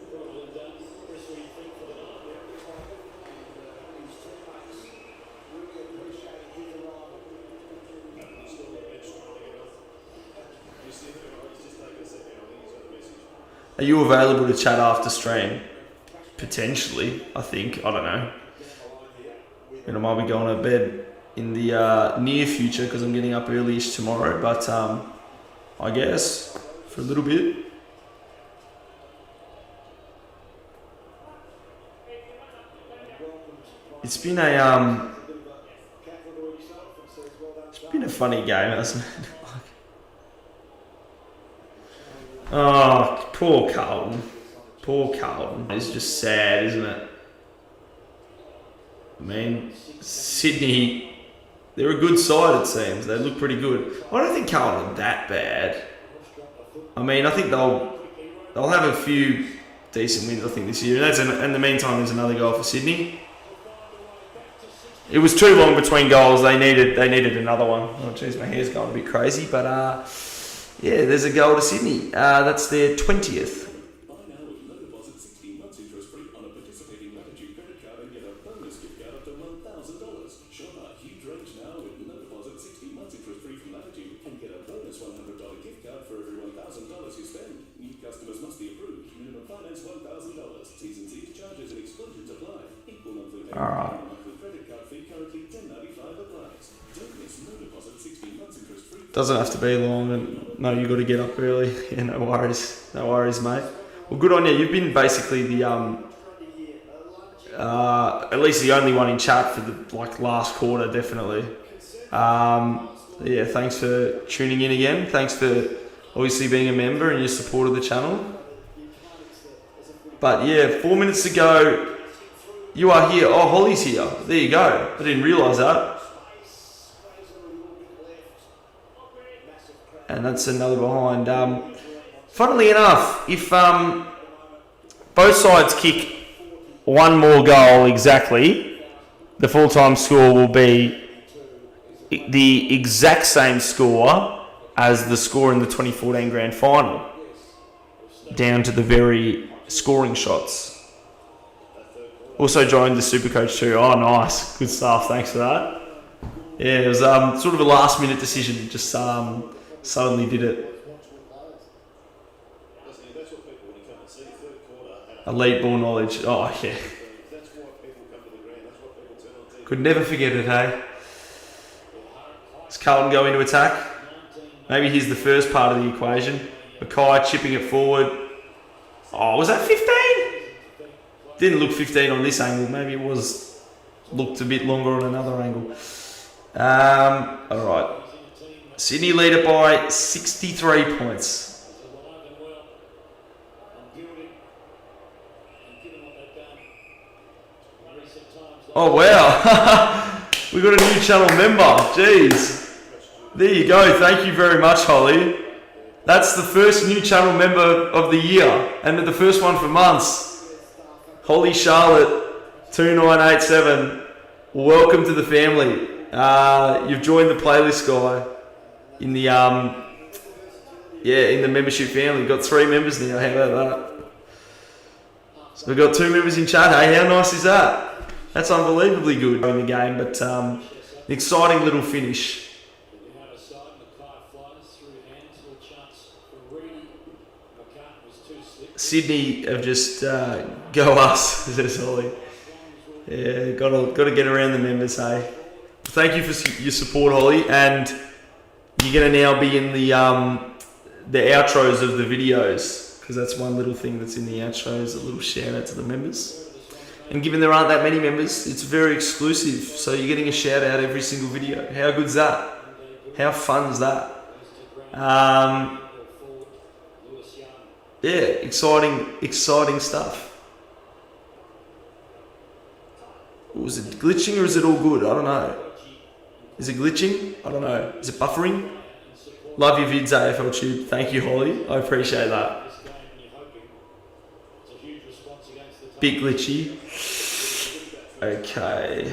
Probably done. Chris, what do you think for the night? His teammates really appreciated his arrival. He's still on the bench trying to get off. You see him, it's just take a second. I think he's got a message. Are you available to chat after stream? Potentially, I think. I don't know. And I might be going to bed in the near future because I'm getting up early-ish tomorrow. But I guess for a little bit. It's been a funny game, hasn't it? Oh, poor Carlton. Poor Carlton. It's just sad, isn't it? I mean, Sydney, they're a good side, it seems. They look pretty good. I don't think Carlton are that bad. I mean, I think they'll have a few decent wins, I think, this year. And in the meantime, there's another goal for Sydney. It was too long between goals. They needed another one. Oh, jeez, my hair's going a bit crazy. But, yeah, there's a goal to Sydney. That's their 20th. Buy now with no deposit, 16 months interest free on a participating Latitude credit card and get a bonus gift card up to $1,000. Shop our huge range now with no deposit, 16 months interest free from Latitude and get a bonus $100 gift card for every $1,000 you spend. New customers must be approved. Minimum finance $1,000. T's and C's, charges and exclusions apply. Equal monthly payment. Alright. Monthly credit card fee currently $10.95 applies. Don't miss no deposit, 16 months interest free. Doesn't have to be long, and no, you got to get up early. Yeah, no worries, mate. Well, good on you. You've been basically the at least the only one in chat for the last quarter, definitely. Yeah, thanks for tuning in again. Thanks for obviously being a member and your support of the channel. But yeah, 4 minutes to go. You are here. Oh, Holly's here. There you go. I didn't realise that. And that's another behind. Funnily enough, if both sides kick one more goal exactly, the full-time score will be the exact same score as the score in the 2014 grand final, down to the very scoring shots. Also joined the Supercoach too. Oh, nice. Good stuff. Thanks for that. Yeah, it was sort of a last-minute decision. Just suddenly did it. Elite ball knowledge. Oh, yeah. Could never forget it, hey? Does Carlton go into attack? Maybe here's the first part of the equation. Mackay chipping it forward. Oh, was that 15? Didn't look 15 on this angle. Maybe it looked a bit longer on another angle. Alright. Sydney lead it by 63 points. Oh wow, we got a new channel member, jeez. There you go, thank you very much, Holly. That's the first new channel member of the year, and the first one for months. Holly Charlotte, 2987, welcome to the family. You've joined the playlist guy in the in the membership family. We've got 3 members now, how about that? So we've got 2 members in chat, hey, how nice is that? That's unbelievably good in the game, but an exciting little finish. Sydney have just go us, says Holly. Yeah, got to get around the members, hey. Thank you for your support, Holly, and you're going to now be in the outros of the videos, because that's one little thing that's in the outros, a little shout out to the members. And given there aren't that many members, it's very exclusive. So you're getting a shout out every single video. How good's that? How fun's that? yeah, exciting stuff. Was it glitching or is it all good? I don't know. Is it glitching? I don't know. Is it buffering? Love your vids, AFL Tube. Thank you, Holly. I appreciate that. Bit glitchy. Okay.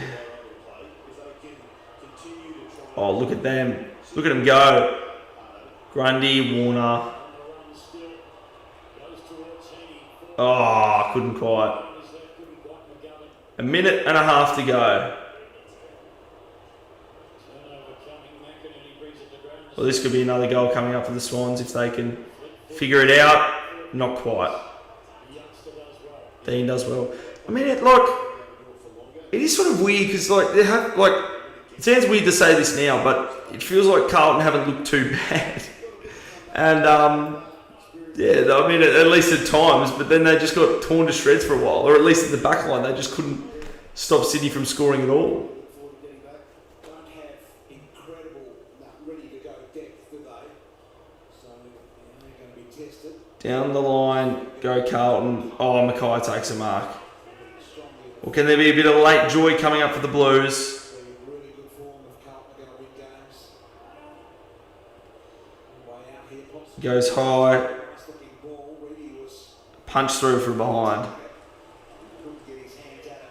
Oh, look at them. Look at them go. Grundy, Warner. Oh, couldn't quite. A minute and a half to go. Well, this could be another goal coming up for the Swans if they can figure it out. Not quite. Dean does well. I mean, it is sort of weird because they have it sounds weird to say this now, but it feels like Carlton haven't looked too bad. And yeah, I mean, at least at times, but then they just got torn to shreds for a while, or at least in the back line, they just couldn't stop Sydney from scoring at all. Don't have incredible, ready to go depth, do they? So they're going to be tested. Down the line, go Carlton. Oh, Mackay takes a mark. Or can there be a bit of late joy coming up for the Blues? Really good form of Carlton are going to win games. Way out here, pops. Goes high. Nice looking ball. Reedy was Punch through from behind. couldn't get his hands at it.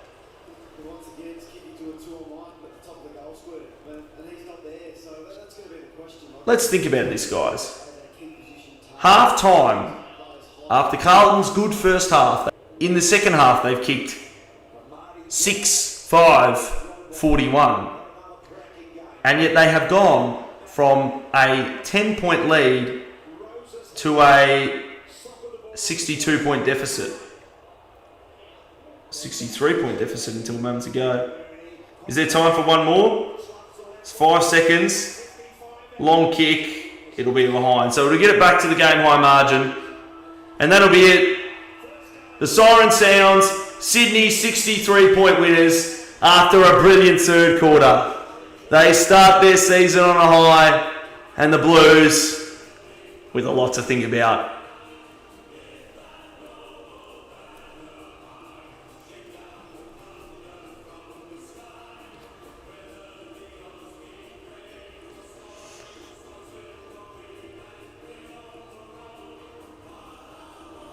And once again, it's kicking to a 2-on-1 at the top of the goal square, and he's not there. So that's going to be the question. Let's think about this, guys. Half time. After Carlton's good first half, in the second half they've kicked 6-5-41, and yet they have gone from a 10-point lead to a 62-point deficit. 63-point deficit until moments ago. Is there time for one more? It's 5 seconds. Long kick. It'll be behind. So it'll get it back to the game high margin. And that'll be it. The siren sounds. Sydney 63-point winners after a brilliant third quarter. They start their season on a high, and the Blues with a lot to think about.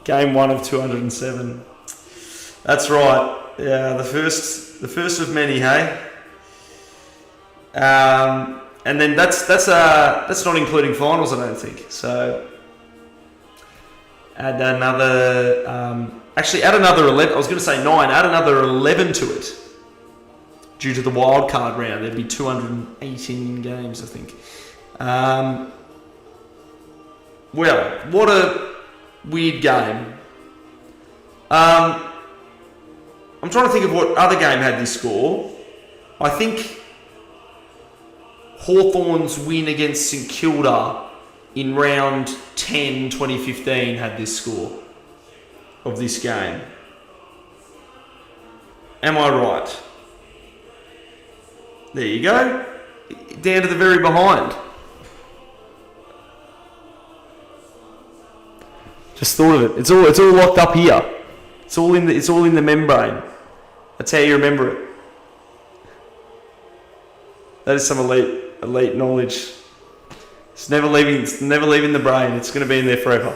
Game 1 of 207. That's right. Yeah, the first of many, hey. And then that's not including finals, I don't think. So add another. Add another 11. I was going to say 9. Add another 11 to it. Due to the wild card round, there'd be 218 games, I think. Well, what a weird game. I'm trying to think of what other game had this score. I think Hawthorn's win against St Kilda in round 10, 2015 had this score of this game. Am I right? There you go. Down to the very behind. Just thought of it. It's all locked up here. It's all in the membrane. That's how you remember it. That is some elite knowledge. It's never leaving the brain. It's going to be in there forever.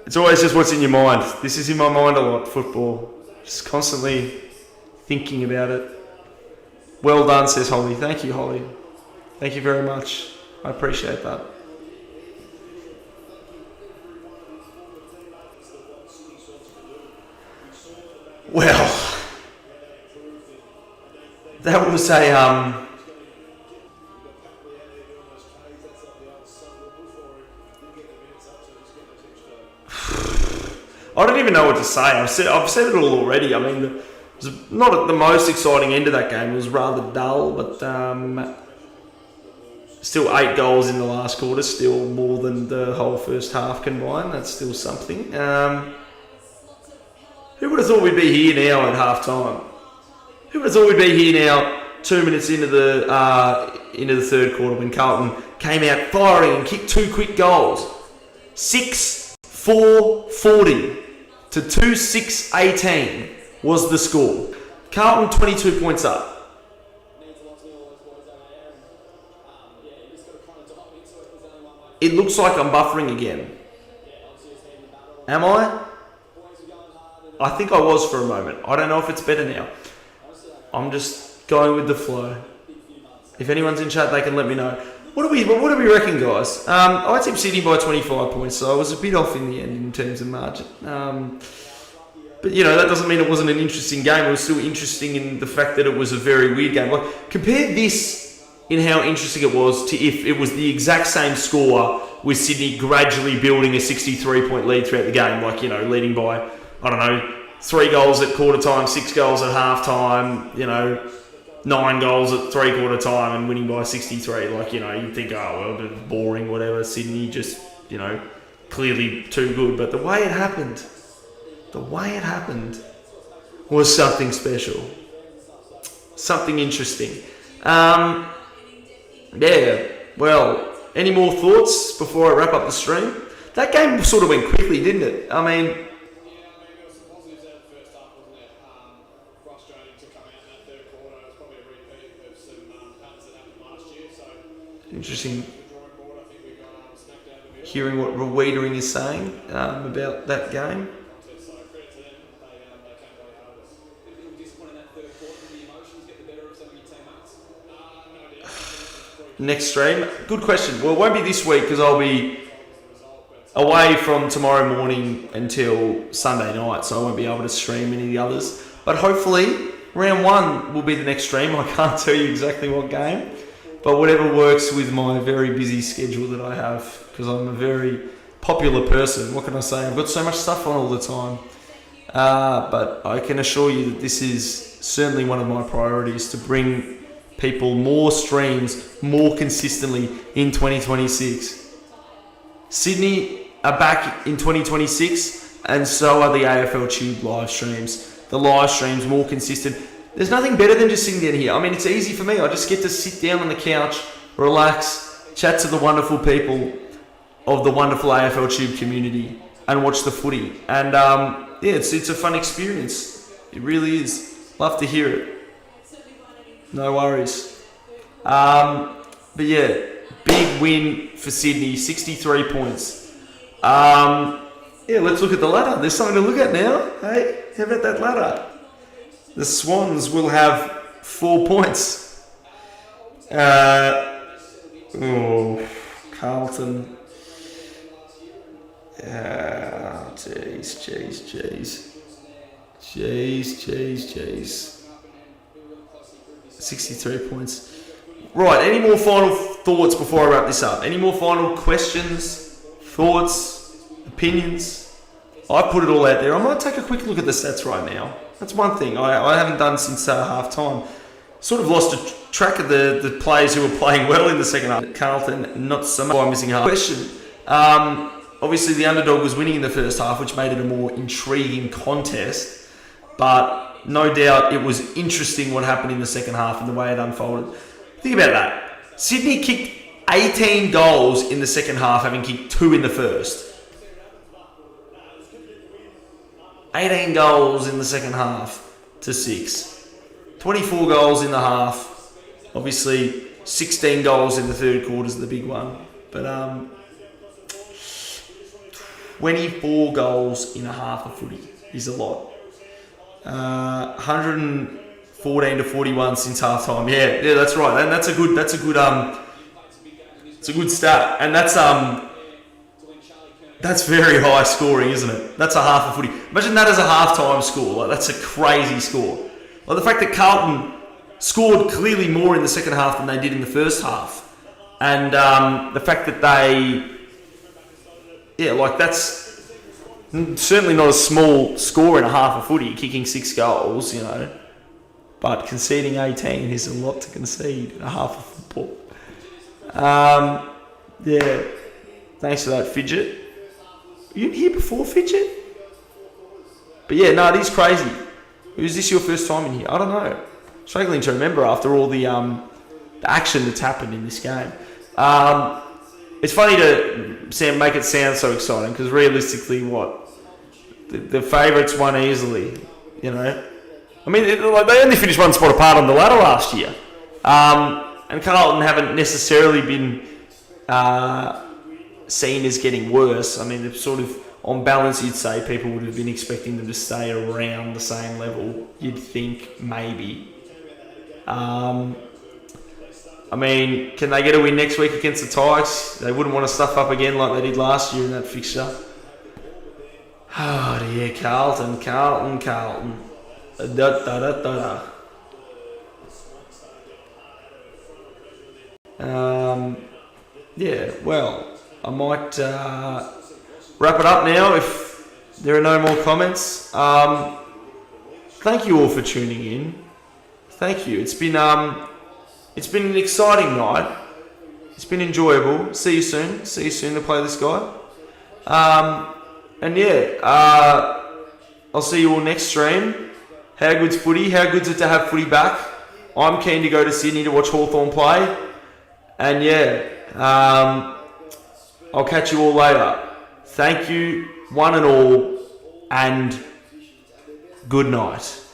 It's always just what's in your mind. This is in my mind a lot. Football. Just constantly thinking about it. Well done, says Holly. Thank you, Holly. Thank you very much. I appreciate that. Well, that was a I don't even know what to say. I've said it all already. I mean, it was not at the most exciting end of that game. It was rather dull, but still 8 goals in the last quarter. Still more than the whole first half combined. That's still something. Who would have thought we'd be here now at half time? Who would have thought we'd be here now 2 minutes into the third quarter when Carlton came out firing and kicked 2 quick goals? 6-4-40 to 2-6-18 was the score. Carlton 22 points up. It looks like I'm buffering again. Am I? I think I was for a moment. I don't know if it's better now. I'm just going with the flow. If anyone's in chat, they can let me know. What do we reckon, guys? I tipped Sydney by 25 points, so I was a bit off in the end in terms of margin. But you know, that doesn't mean it wasn't an interesting game. It was still interesting in the fact that it was a very weird game. Like, compare this in how interesting it was to if it was the exact same score with Sydney gradually building a 63-point lead throughout the game, like, you know, leading by, I don't know, 3 goals at quarter time, 6 goals at half time, you know, 9 goals at 3/4 time and winning by 63. Like, you know, you'd think, oh, well, bit boring, whatever. Sydney just, you know, clearly too good. But the way it happened was something special. Something interesting. Yeah, well, any more thoughts before I wrap up the stream? That game sort of went quickly, didn't it? I mean, there was some positives out of the first half, wasn't it? Frustrating to come out in that third quarter. It was probably a repeat of some patterns that happened last year. So interesting the drawing board, I think we got smacked out of the middle. hearing what Wiedering is saying about that game. So credit to them. They came away hard. You were disappointed in that third quarter. Did the emotions get the better of some of your teammates? No doubt. Next stream? Good question. Well, it won't be this week because I'll be away from tomorrow morning until Sunday night, so I won't be able to stream any of the others. But hopefully, round 1 will be the next stream. I can't tell you exactly what game, but whatever works with my very busy schedule that I have, because I'm a very popular person. What can I say? I've got so much stuff on all the time. But I can assure you that this is certainly one of my priorities, to bring people more streams more consistently in 2026. Sydney are back in 2026, and so are the AFL Tube live streams. The live streams more consistent. There's nothing better than just sitting down here. I mean, it's easy for me. I just get to sit down on the couch, relax, chat to the wonderful people of the wonderful AFL Tube community, and watch the footy. And yeah, it's a fun experience. It really is. Love to hear it. No worries. But yeah, big win for Sydney, 63 points. Yeah, let's look at the ladder. There's something to look at now. Hey, how about that ladder? The Swans will have 4 points. Carlton. Jeez. 63 points. Right, any more final thoughts before I wrap this up? Any more final questions, thoughts, opinions? I put it all out there. I might take a quick look at the stats right now. That's one thing I haven't done since half time. Sort of lost track of the players who were playing well in the second half. Carlton, not so much. I'm missing half. Question. Obviously, the underdog was winning in the first half, which made it a more intriguing contest. But no doubt it was interesting what happened in the second half and the way it unfolded. Think about that. Sydney kicked 18 goals in the second half, having kicked 2 in the first. 18 goals in the second half to 6. 24 goals in the half. Obviously, 16 goals in the third quarter is the big one. But 24 goals in a half of footy is a lot. 114 to 41 since half time. Yeah, that's right. And that's a good stat. And that's very high scoring, isn't it? That's a half of footy. Imagine that as a half-time score. Like, that's a crazy score. Like, the fact that Carlton scored clearly more in the second half than they did in the first half. And the fact that that's certainly not a small score in a half of footy, kicking 6 goals, you know. But conceding 18 is a lot to concede in a half of football. Yeah, thanks for that, Fidget. Were you here before, Fidget? But yeah, no, it is crazy. Is this your first time in here? I don't know. Struggling to remember after all the action that's happened in this game. it's funny to make it sound so exciting because realistically, the favourites won easily. You know, I mean, they only finished one spot apart on the ladder last year, and Carlton haven't necessarily been seen as getting worse. I mean, they're sort of on balance. You'd say people would have been expecting them to stay around the same level. You'd think maybe. I mean, can they get a win next week against the Tigers? They wouldn't want to stuff up again like they did last year in that fixture. Oh dear, Carlton. Yeah, well, I might wrap it up now if there are no more comments. Thank you all for tuning in. Thank you. It's been an exciting night. It's been enjoyable. See you soon. See you soon to play this guy. And yeah, I'll see you all next stream. How good's footy? How good's it to have footy back? I'm keen to go to Sydney to watch Hawthorn play. And yeah, I'll catch you all later. Thank you, one and all, and good night.